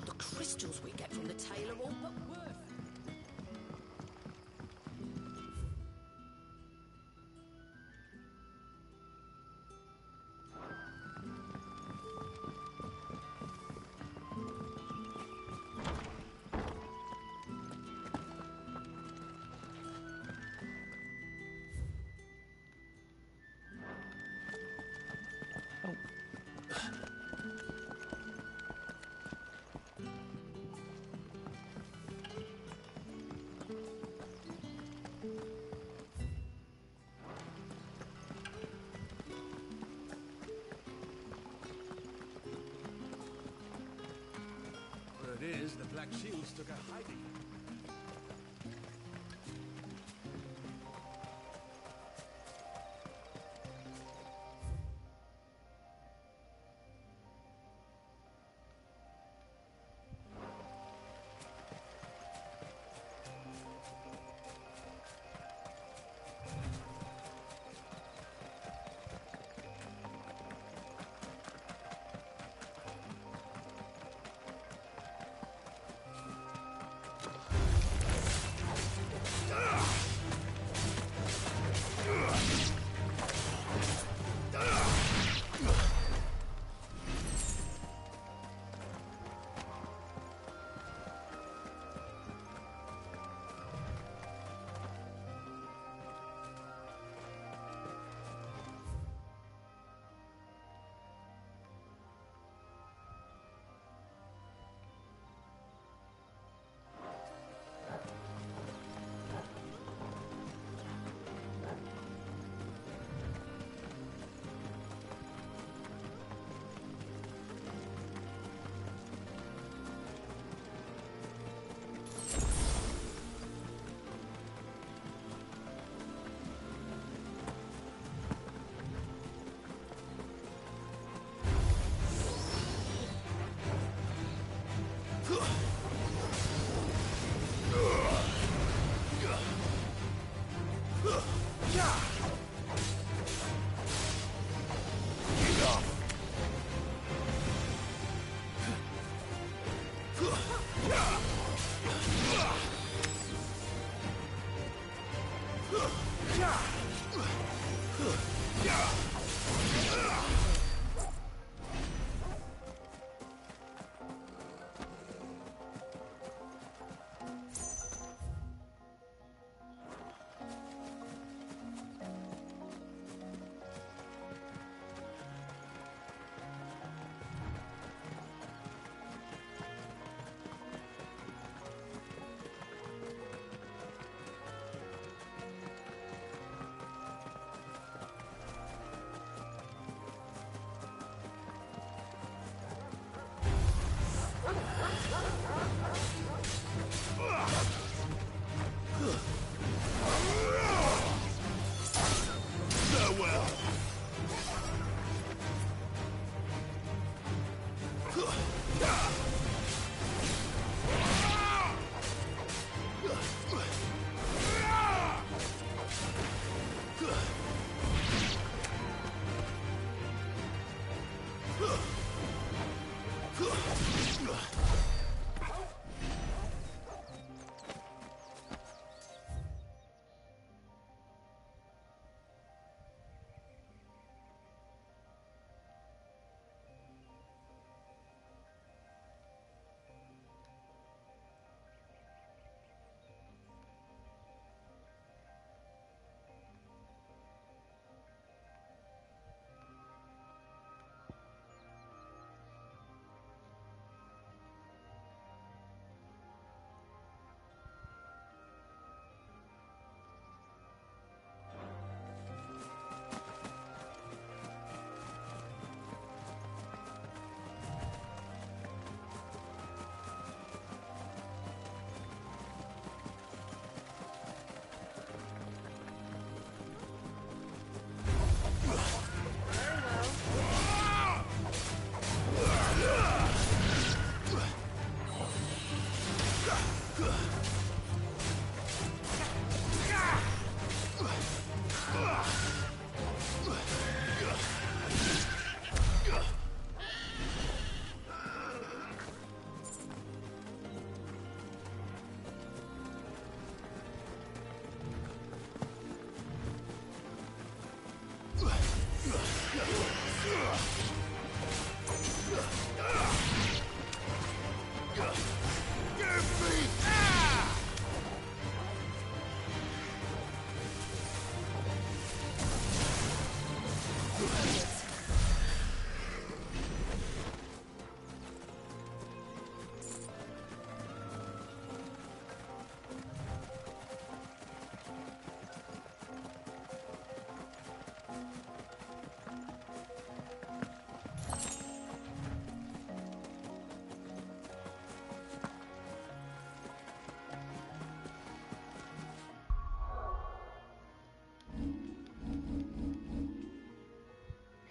S16: The crystals we get from the tailor all but worth.
S17: The Black Shields took a hiding.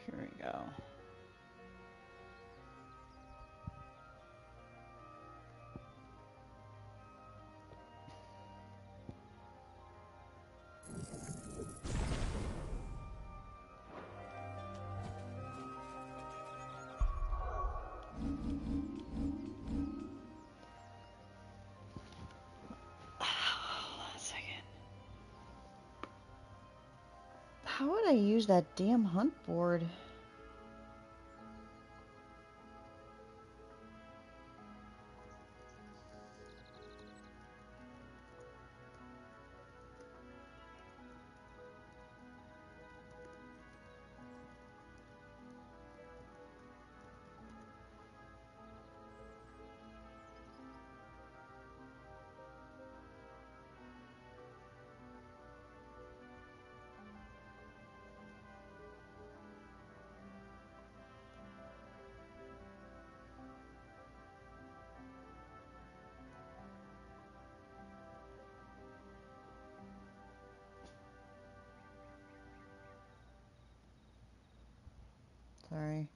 S8: Here we go. Hold on a second. How would I use that damn hunt board? Sorry.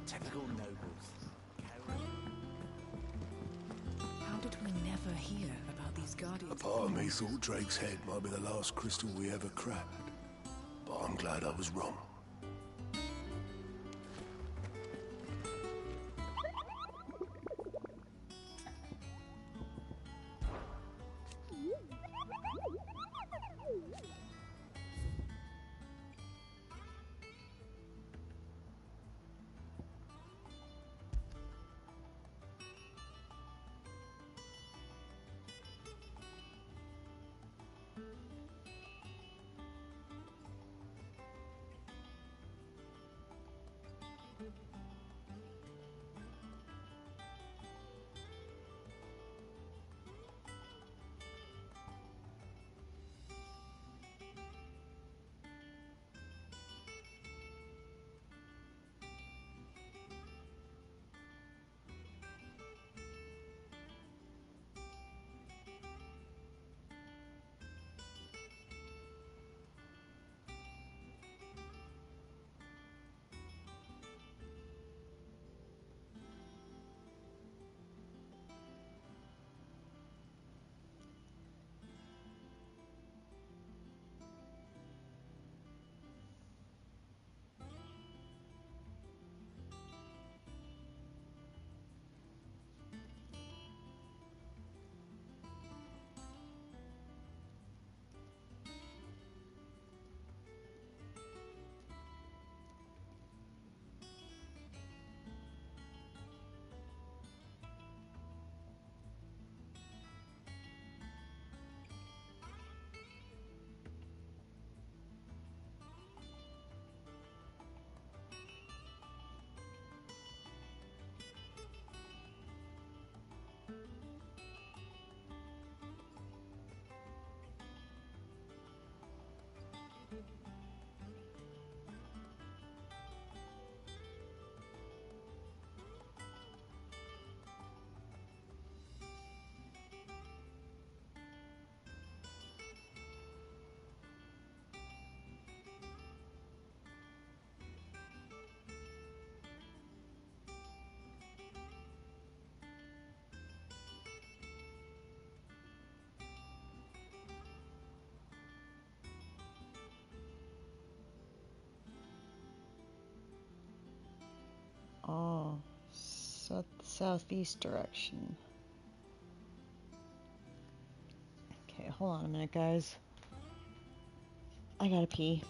S23: Technical nobles.
S9: How did we never hear about these guardians?
S14: A part of me thought Drake's head might be the last crystal we ever cracked. But I'm glad I was wrong.
S8: Southeast direction. Okay, hold on a minute, guys. I gotta pee.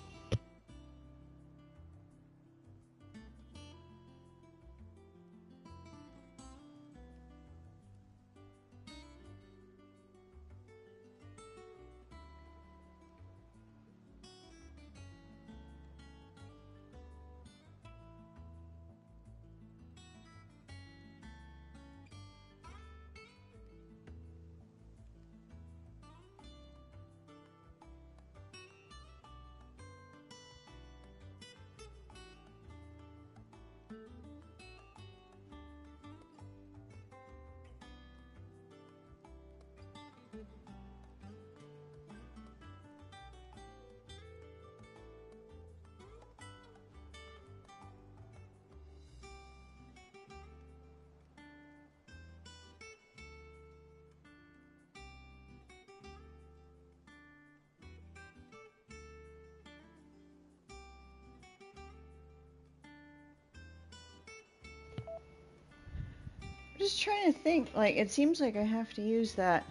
S8: I'm just trying to think, like, it seems like I have to use that.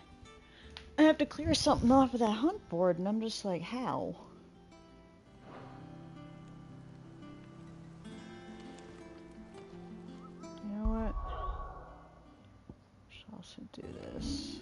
S8: I have to clear something off of that hunt board, and I'm just like, how? You know what? Should also do this.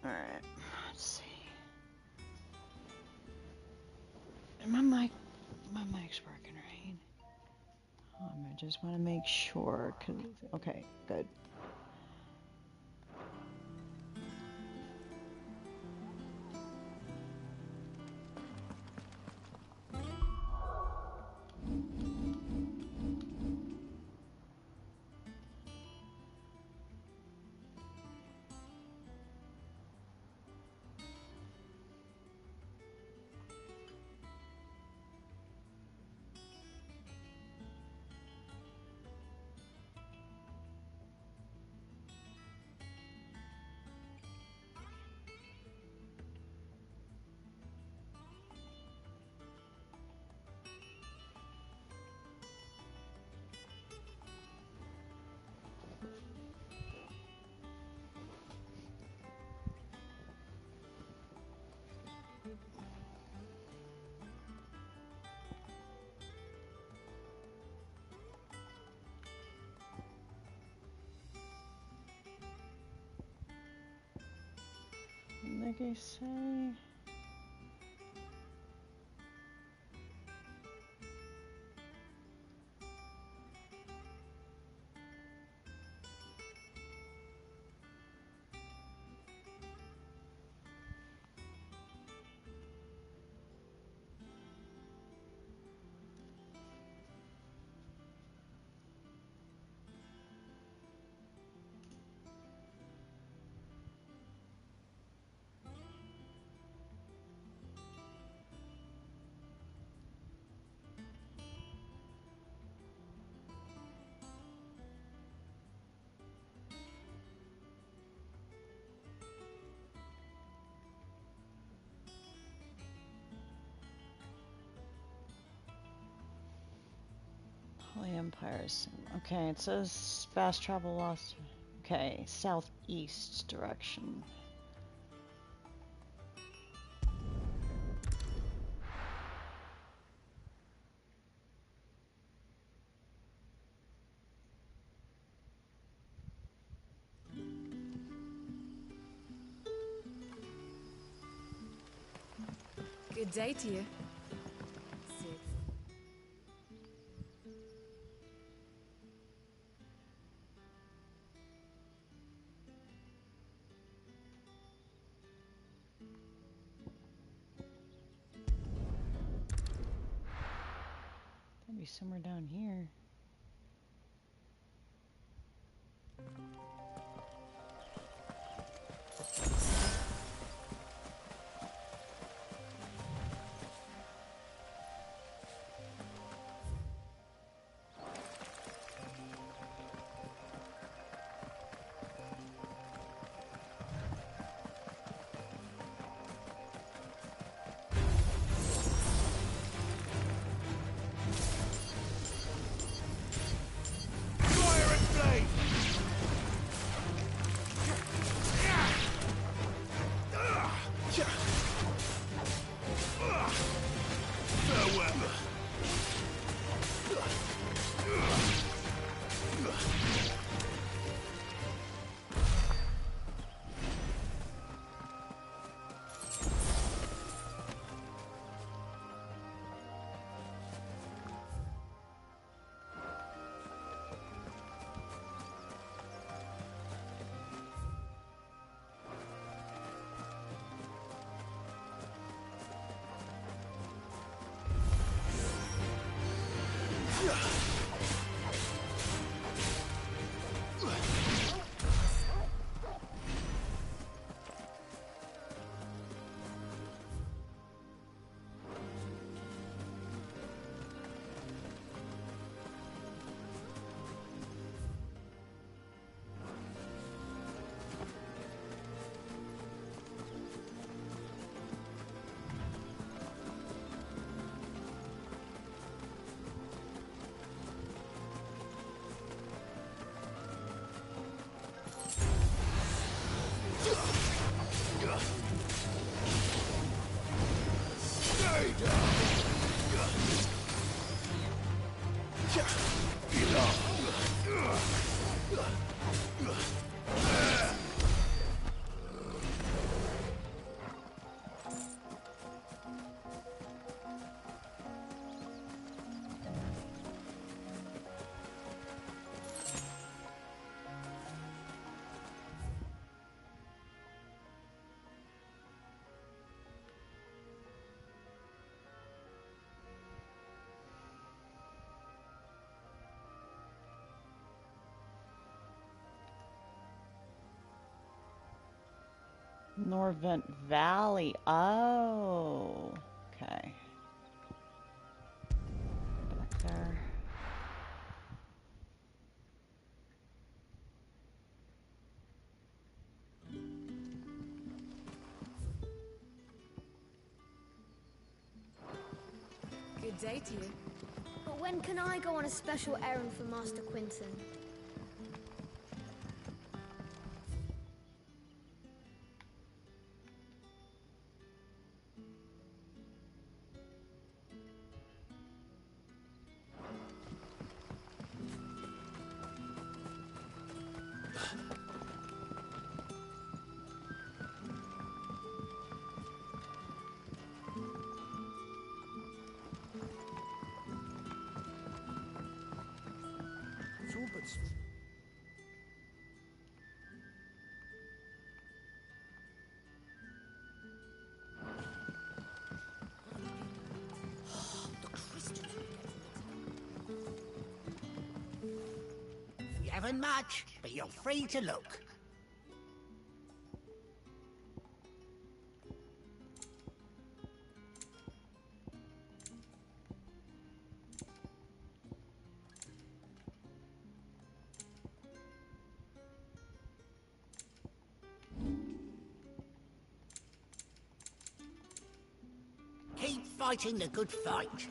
S8: Alright, let's see. My mic's working, right? I just want to make sure, okay, good. Like I say. Holy Empires. Okay, it says fast travel lost. Okay, southeast direction.
S6: day to you. Sid.
S8: That'd be somewhere down here. Norvent Valley. Oh, okay. Back there.
S6: Good day to you.
S7: But when can I go on a special errand for Master Quinton?
S19: You haven't much, but you're free to look. Keep fighting the good fight.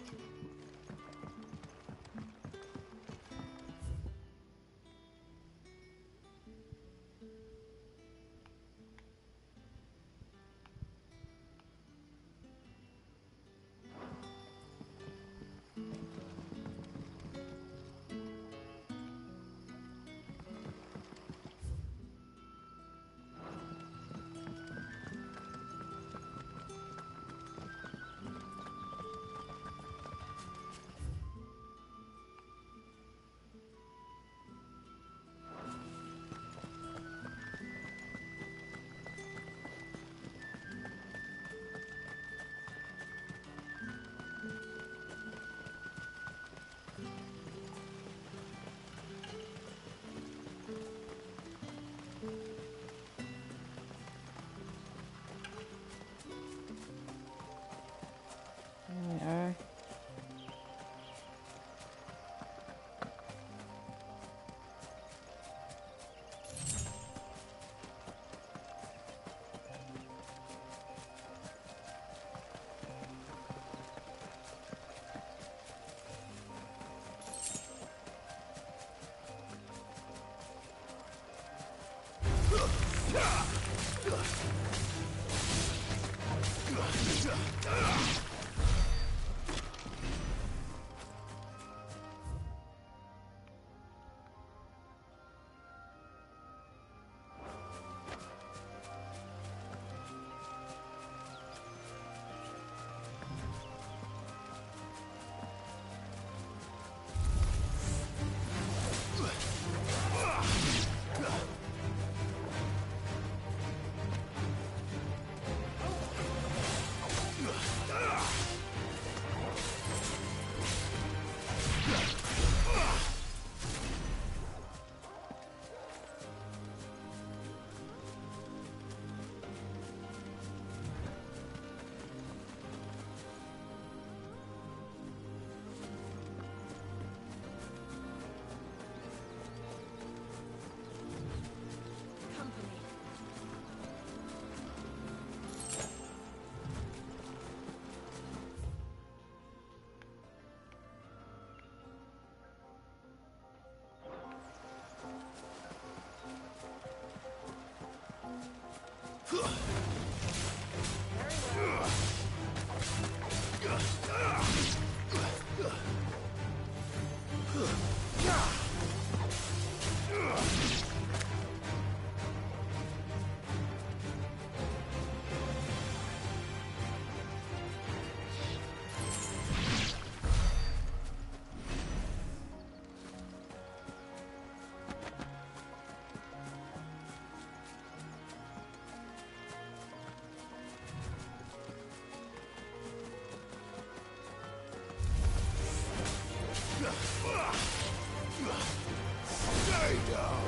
S17: Stay down!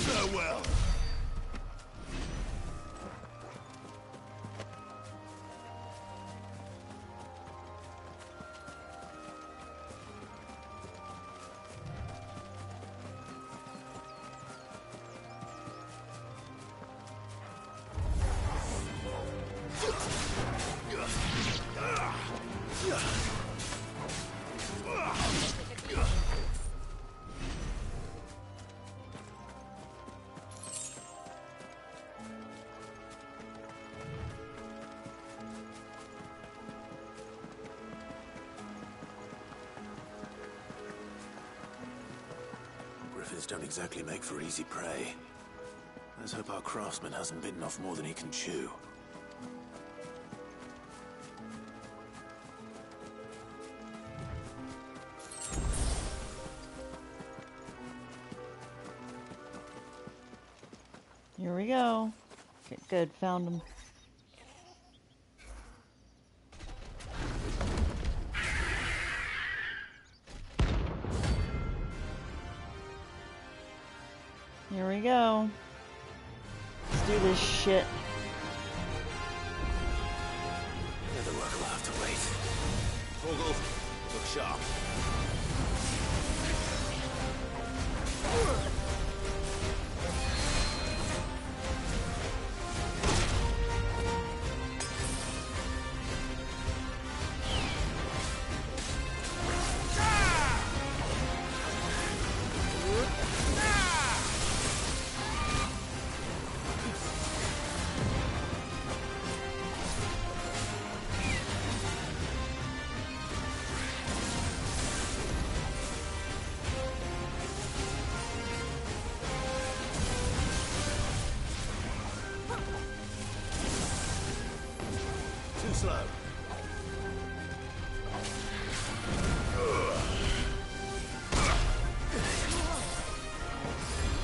S17: Farewell!
S3: Griffins don't exactly make for easy prey. Let's hope our craftsman hasn't bitten off more than he can chew.
S8: Here we go. Okay, good, found him. Here we go. Let's do this shit.
S3: Yeah, the work will have to wait. Vogel, look sharp. Too slow.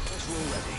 S3: That's all ready.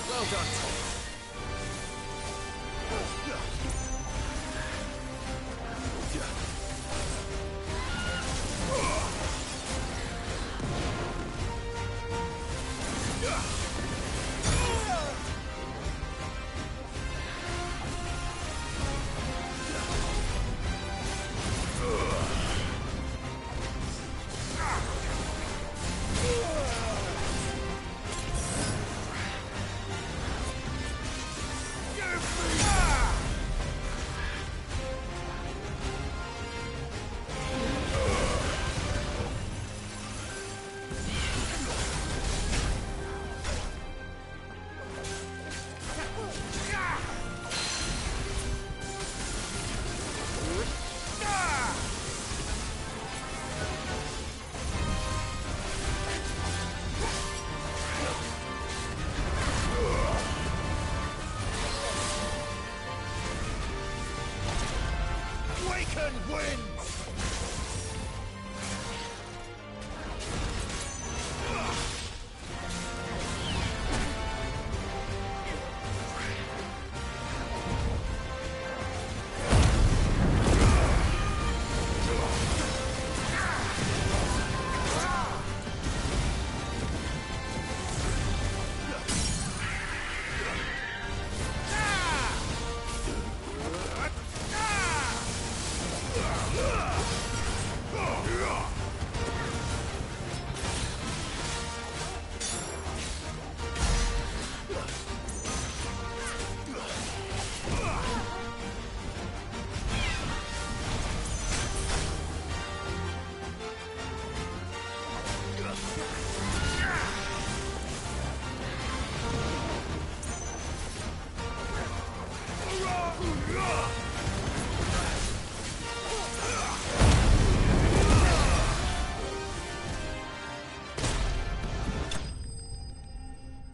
S3: Well done, Tom.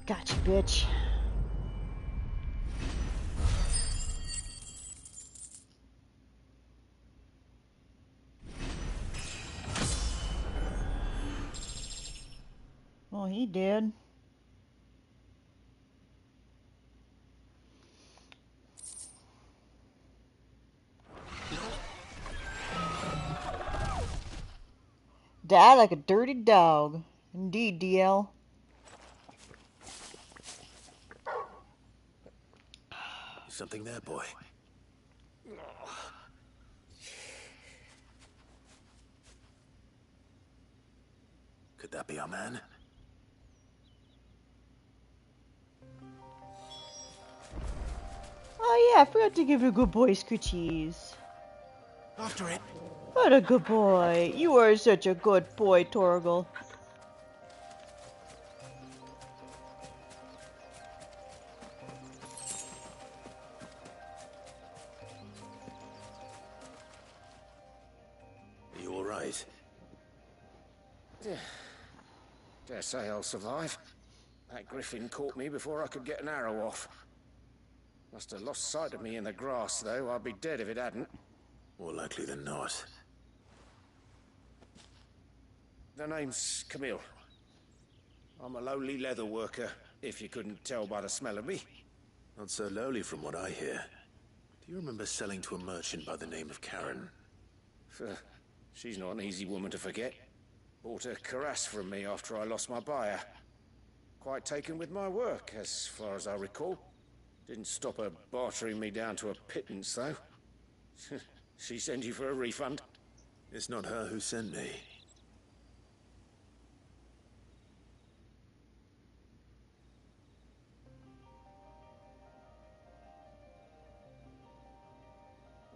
S8: Gotcha, bitch. Well, he did. Die like a dirty dog. Indeed, DL.
S3: Something there, boy. Could that be our man?
S8: Oh yeah, I forgot to give you a good boy scritchies.
S3: After it.
S8: What a good boy. You are such a good boy, Torgal.
S3: Are you alright?
S22: Dare say I'll survive. That griffin caught me before I could get an arrow off. Must have lost sight of me in the grass, though. I'd be dead if it hadn't.
S3: More likely than not.
S22: The name's Camille. I'm a lowly leather worker, if you couldn't tell by the smell of me.
S3: Not so lowly from what I hear. Do you remember selling to a merchant by the name of Karen?
S22: She's not an easy woman to forget. Bought a cuirass from me after I lost my buyer. Quite taken with my work, as far as I recall. Didn't stop her bartering me down to a pittance, though. She send you for a refund?
S3: It's not her who sent me.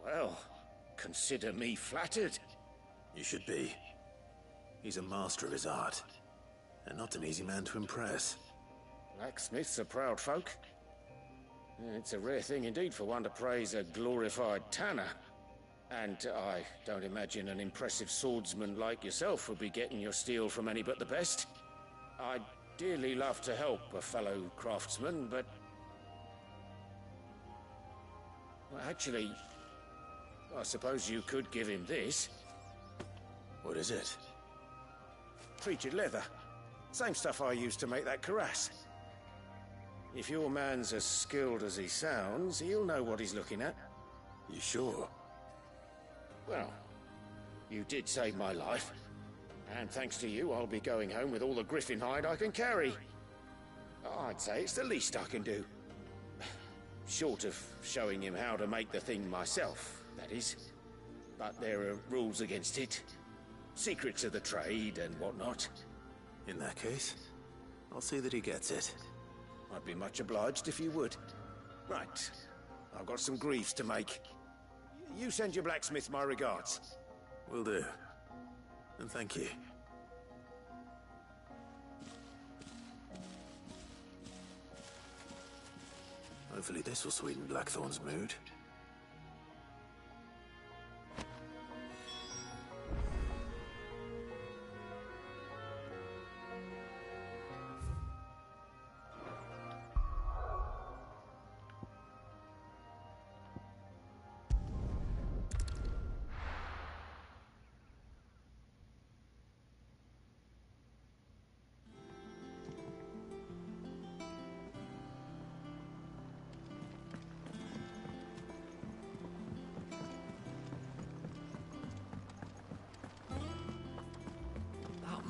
S22: Well, consider me flattered.
S3: You should be. He's a master of his art, and not an easy man to impress.
S22: Blacksmiths are proud folk. It's a rare thing indeed for one to praise a glorified tanner. And I don't imagine an impressive swordsman like yourself would be getting your steel from any but the best. I'd dearly love to help a fellow craftsman, but... Well, actually, I suppose you could give him this.
S3: What is it?
S22: Treated leather. Same stuff I used to make that cuirass. If your man's as skilled as he sounds, he'll know what he's looking at.
S3: You sure?
S22: Well, you did save my life. And thanks to you, I'll be going home with all the griffin hide I can carry. I'd say it's the least I can do. Short of showing him how to make the thing myself, that is. But there are rules against it. Secrets of the trade and whatnot.
S3: In that case, I'll see that he gets it.
S22: I'd be much obliged if you would. Right. I've got some griefs to make. You send your blacksmith my regards.
S3: Will do. And thank you. Hopefully this will sweeten Blackthorn's mood.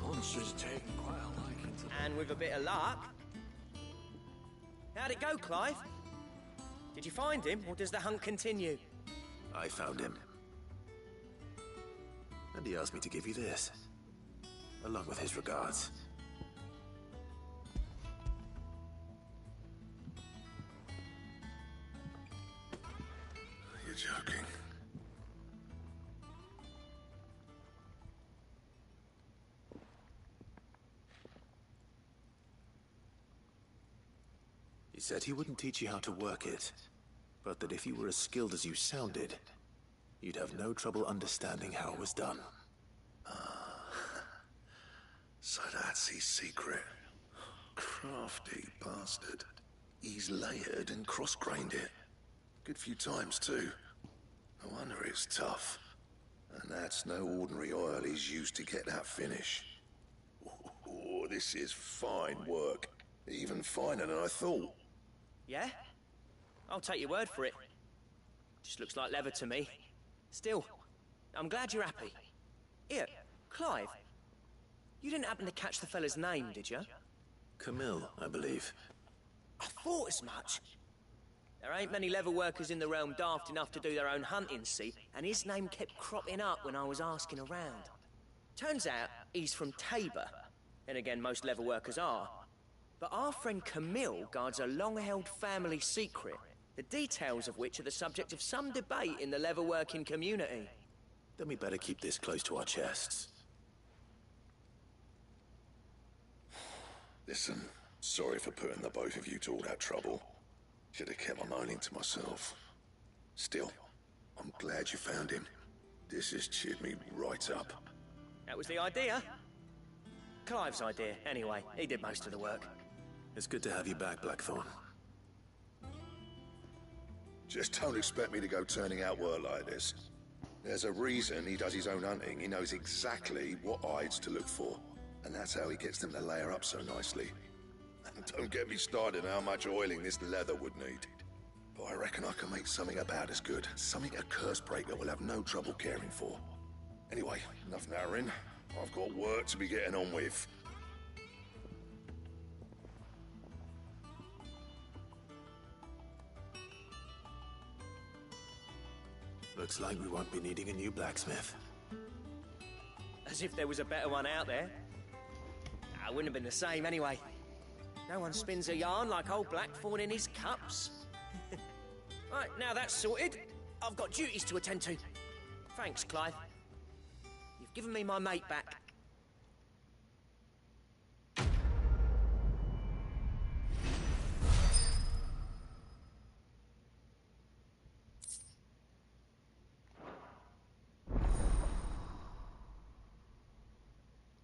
S1: Monster's taken quite a liking to...
S13: And with a bit of luck... How'd it go, Clive? Did you find him, or does the hunt continue?
S3: I found him. And he asked me to give you this. Along with his regards.
S15: You're joking.
S3: He said he wouldn't teach you how to work it, but that if you were as skilled as you sounded, you'd have no trouble understanding how it was done.
S15: So that's his secret. Christ. Crafty bastard. He's layered and cross-grained it. Good few times, too. No wonder it's tough. And that's no ordinary oil he's used to get that finish. Oh, this is fine work. Even finer than I thought.
S13: Yeah? I'll take your word for it. Just looks like leather to me. Still, I'm glad you're happy. Here, Clive. You didn't happen to catch the fella's name, did you?
S3: Camille, I believe.
S13: I thought as much. There ain't many leather workers in the realm daft enough to do their own hunting, see? And his name kept cropping up when I was asking around. Turns out he's from Tabor. Then again, most leather workers are. But our friend Camille guards a long-held family secret, the details of which are the subject of some debate in the leather-working community.
S3: Then we better keep this close to our chests.
S15: Listen, sorry for putting the both of you to all that trouble. Should have kept my moaning to myself. Still, I'm glad you found him. This has cheered me right up.
S13: That was the idea. Clive's idea, anyway. He did most of the work.
S3: It's good to have you back, Blackthorn.
S15: Just don't expect me to go turning out work like this. There's a reason he does his own hunting. He knows exactly what hides to look for. And that's how he gets them to layer up so nicely. And don't get me started on how much oiling this leather would need. But I reckon I can make something about as good. Something a Cursebreaker will have no trouble caring for. Anyway, enough narrowing. I've got work to be getting on with.
S3: Looks like we won't be needing a new blacksmith.
S13: As if there was a better one out there. Nah, it wouldn't have been the same anyway. No one spins a yarn like old Blackthorn in his cups. Right, now that's sorted, I've got duties to attend to. Thanks, Clive. You've given me my mate back.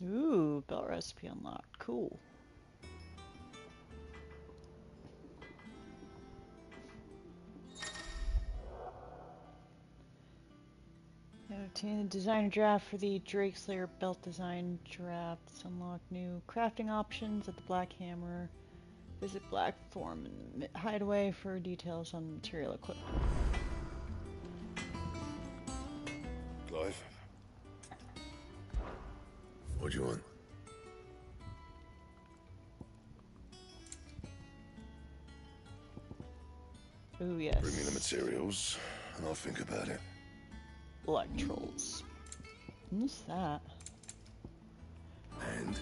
S8: Ooh, belt recipe unlocked. Cool. Obtain the designer draft for the Drakeslayer belt design drafts. Unlock new crafting options at the Black Hammer. Visit Blackthorn Hideaway for details on material equipment.
S15: Clive? What do you want?
S8: Ooh, yes.
S15: Bring me the materials, and I'll think about it.
S8: Electrols. What's that?
S15: And?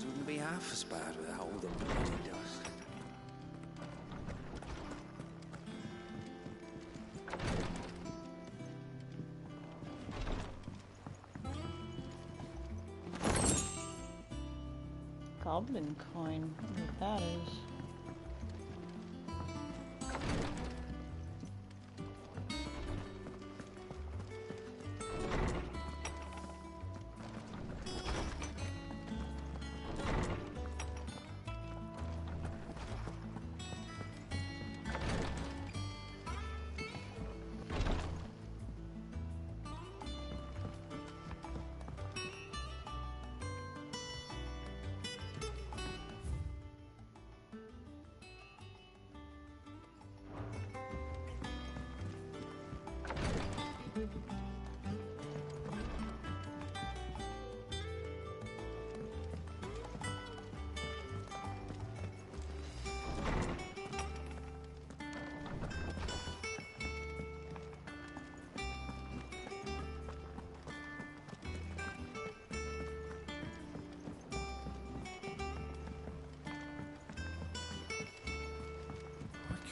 S12: Wouldn't be half as bad without all the bloody dust.
S8: Goblin coin. I wonder what that is.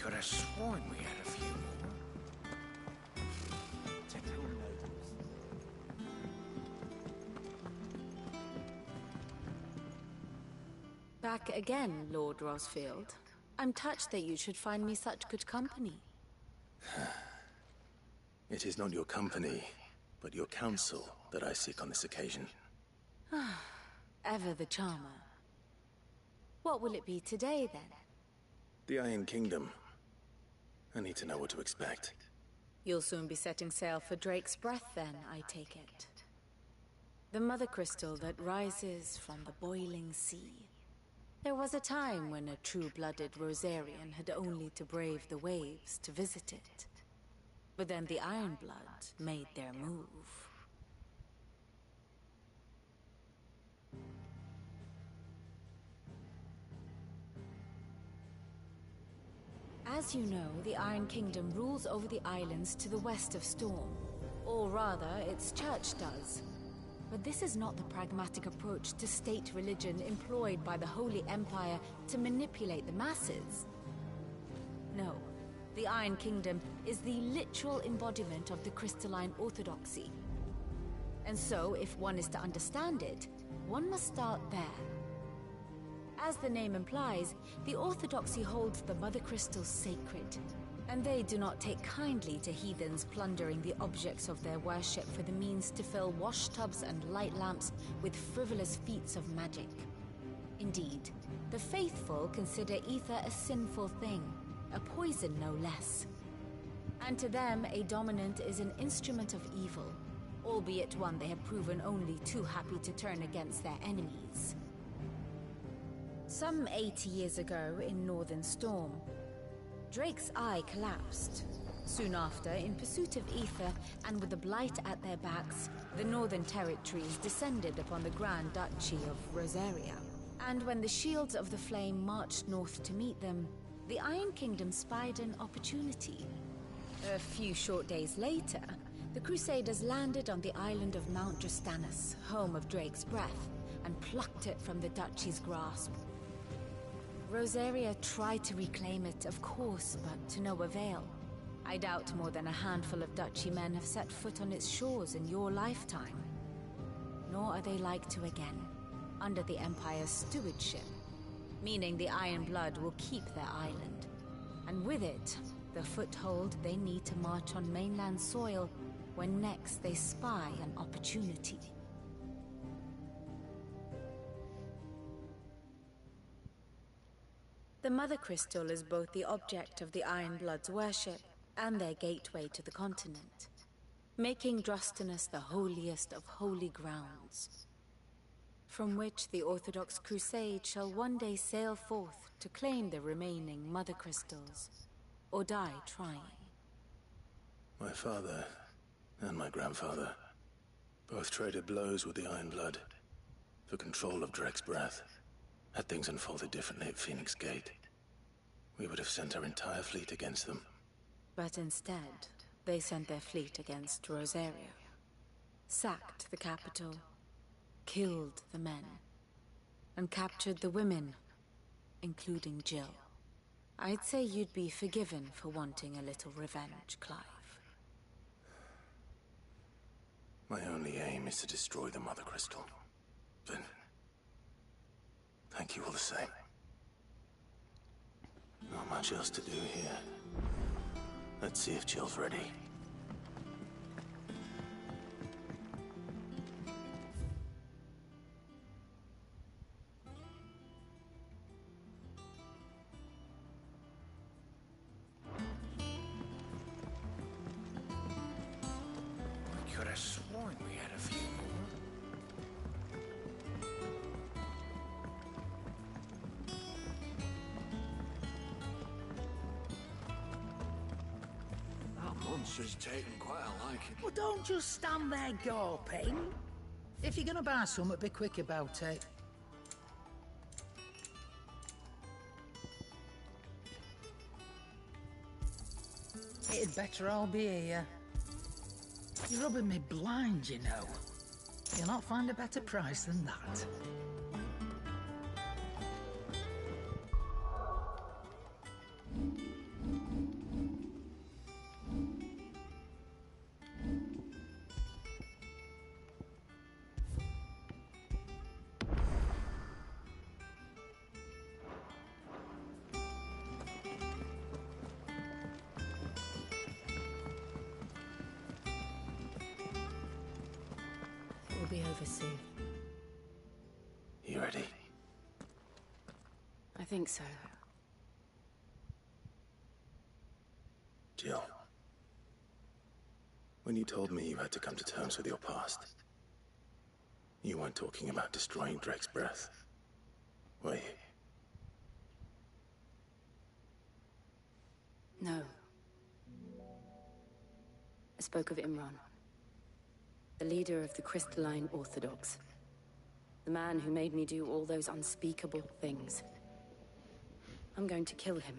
S22: could have sworn we had a few more.
S11: Back again, Lord Rosfield. I'm touched that you should find me such good company.
S3: It is not your company, but your counsel that I seek on this occasion.
S11: Ever the charmer. What will it be today, then?
S3: The Iron Kingdom. I need to know what to expect.
S11: You'll soon be setting sail for Drake's Breath, then, I take it. The mother crystal that rises from the boiling sea. There was a time when a true-blooded Rosarian had only to brave the waves to visit it. But then the Ironblood made their move. As you know, the Iron Kingdom rules over the islands to the west of Storm. Or rather, its church does. But this is not the pragmatic approach to state religion employed by the Holy Empire to manipulate the masses. No, the Iron Kingdom is the literal embodiment of the crystalline orthodoxy. And so, if one is to understand it, one must start there. As the name implies, the orthodoxy holds the mother crystals sacred, and they do not take kindly to heathens plundering the objects of their worship for the means to fill washtubs and light lamps with frivolous feats of magic. Indeed, the faithful consider ether a sinful thing, a poison no less. And to them, a dominant is an instrument of evil, albeit one they have proven only too happy to turn against their enemies. Some 80 years ago in Northern Storm, Drake's eye collapsed. Soon after, in pursuit of ether and with the blight at their backs, the Northern Territories descended upon the Grand Duchy of Rosaria. And when the Shields of the Flame marched north to meet them, the Iron Kingdom spied an opportunity. A few short days later, the Crusaders landed on the island of Mount Drastanus, home of Drake's Breath, and plucked it from the Duchy's grasp. Rosaria tried to reclaim it, of course, but to no avail. I doubt more than a handful of Duchy men have set foot on its shores in your lifetime. Nor are they like to again, under the Empire's stewardship, meaning the Iron Blood will keep their island, and with it, the foothold they need to march on mainland soil when next they spy an opportunity. The Mother Crystal is both the object of the Iron Blood's worship and their gateway to the continent, making Drastanus the holiest of holy grounds, from which the Orthodox Crusade shall one day sail forth to claim the remaining Mother Crystals, or die trying.
S3: My father and my grandfather both traded blows with the Iron Blood for control of Drake's Breath. Had things unfolded differently at Phoenix Gate, we would have sent our entire fleet against them.
S11: But instead, they sent their fleet against Rosaria, sacked the capital, killed the men, and captured the women, including Jill. I'd say you'd be forgiven for wanting a little revenge, Clive.
S3: My only aim is to destroy the Mother Crystal. But thank you all the same. Not much else to do here. Let's see if Jill's ready.
S22: I could have sworn we had a few more.
S1: Monster's taken quite a liking.
S10: Well, don't just stand there gawping. If you're gonna buy something, be quick about it. It'd better all be here. You're rubbing me blind, you know. You'll not find a better price than that.
S11: be over soon.
S3: You ready?
S11: I think so.
S3: Jill, when you told me you had to come to terms with your past, you weren't talking about destroying Drake's breath, were you?
S11: No. I spoke of Imran, the leader of the Crystalline Orthodox. The man who made me do all those unspeakable things. I'm going to kill him.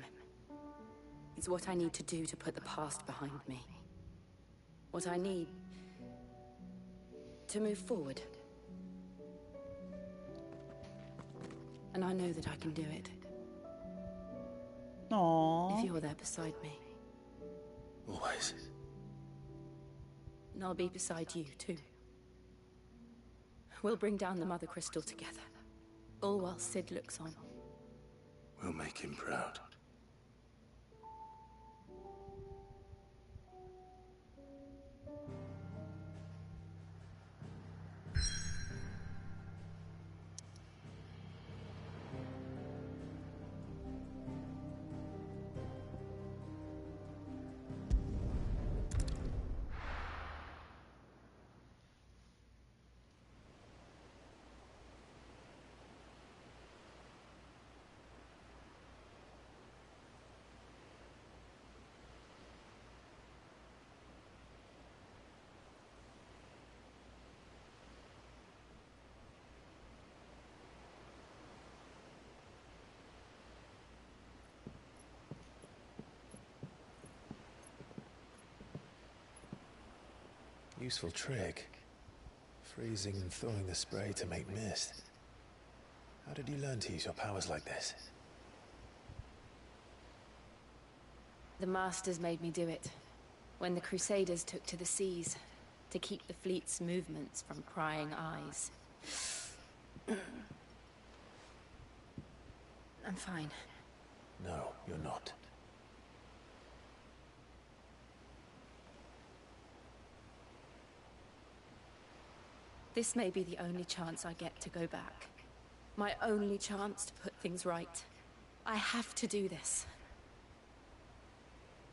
S11: It's what I need to do to put the past behind me. What I need to move forward. And I know that I can do it.
S8: Aww.
S11: If you're there beside me.
S3: Always.
S11: And I'll be beside you, too. We'll bring down the Mother Crystal together. All while Sid looks on.
S3: We'll make him proud. Useful trick. Freezing and thawing the spray to make mist. How did you learn to use your powers like this?
S11: The Masters made me do it. When the Crusaders took to the seas, to keep the fleet's movements from prying eyes. I'm fine.
S3: No, you're not.
S11: This may be the only chance I get to go back. My only chance to put things right. I have to do this.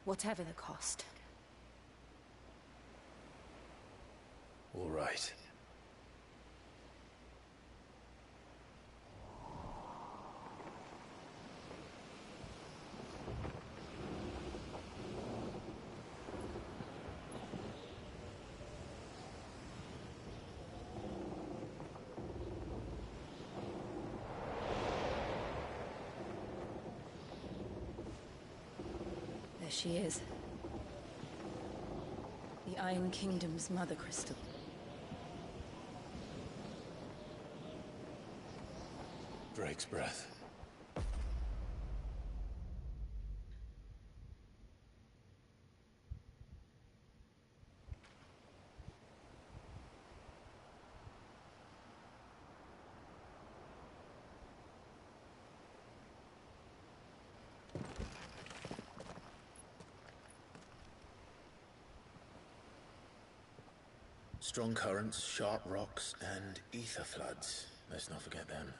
S11: Whatever the cost.
S3: All right.
S11: There she is. The Iron Kingdom's Mother Crystal.
S3: Drake's breath. Strong currents, sharp rocks, and ether floods. Let's not forget them.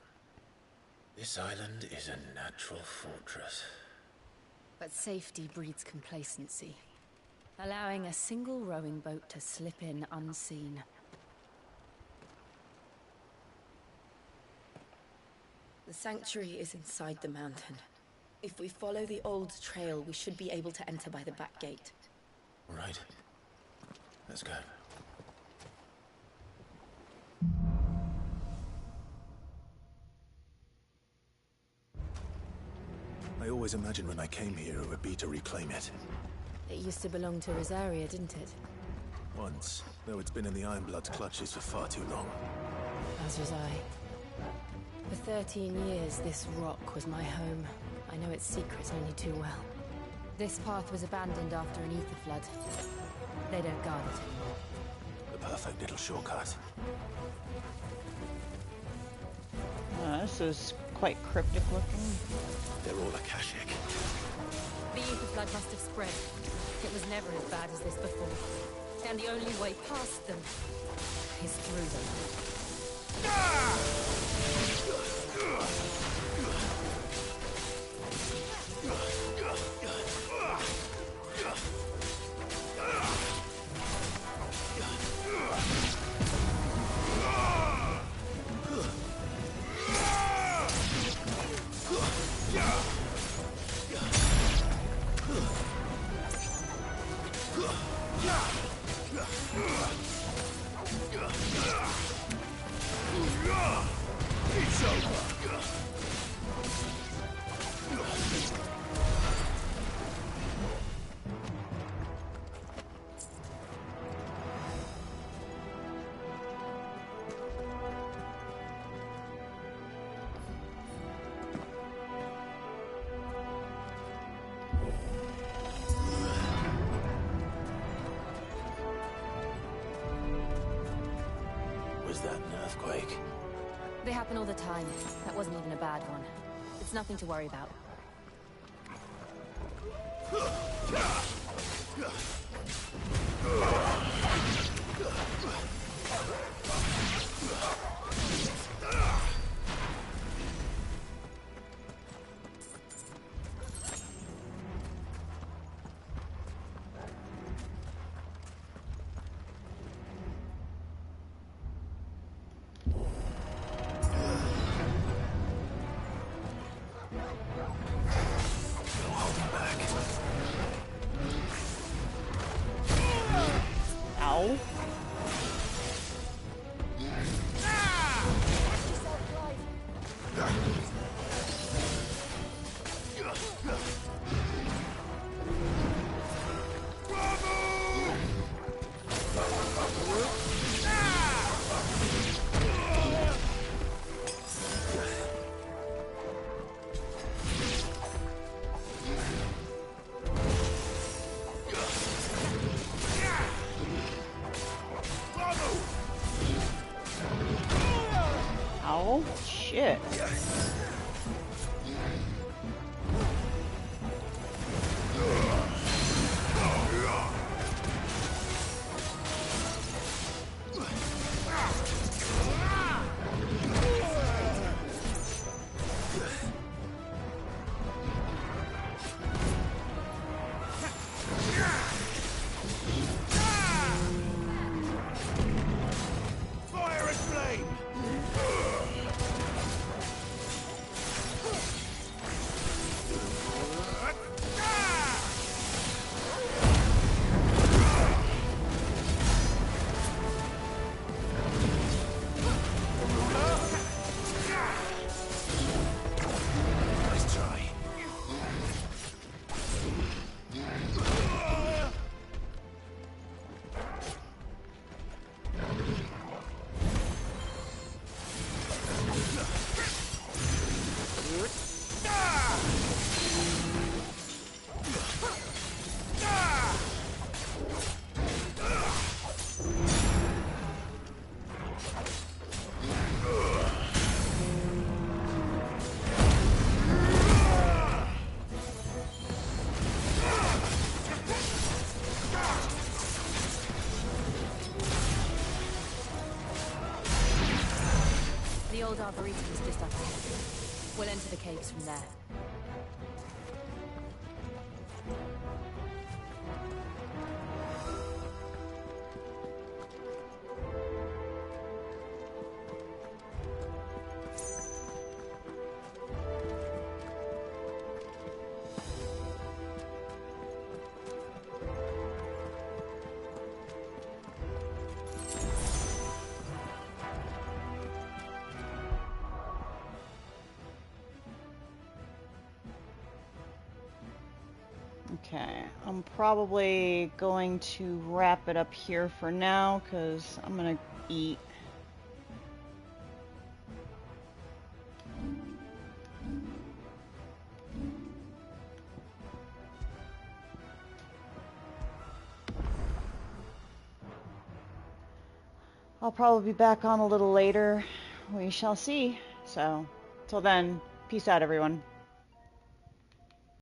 S3: This island is a natural fortress.
S11: But safety breeds complacency. Allowing a single rowing boat to slip in unseen. The sanctuary is inside the mountain. If we follow the old trail, we should be able to enter by the back gate.
S3: All right. Let's go. I always imagined when I came here it would be to reclaim it.
S11: It used to belong to Rosaria, didn't it?
S3: Once, though it's been in the Ironblood's clutches for far too long.
S11: As was I. For 13 years, this rock was my home. I know its secrets only too well. This path was abandoned after an ether flood. They don't guard it anymore.
S3: The perfect little shortcut.
S8: This is quite cryptic looking.
S3: They're all Akashic.
S11: The ether flood must have spread. It was never as bad as this before. And the only way past them is through the land.
S17: It's over.
S3: Was that an earthquake?
S11: They happen all the time. That wasn't even a bad one. It's nothing to worry about.
S8: Ow. Ow. Shit.
S17: Fire and flame!
S3: Nice try.
S11: The old arboretum is just up ahead. We'll enter the caves from there.
S8: Okay, I'm probably going to wrap it up here for now because I'm gonna eat. I'll probably be back on a little later. We shall see. So, till then, peace out, everyone.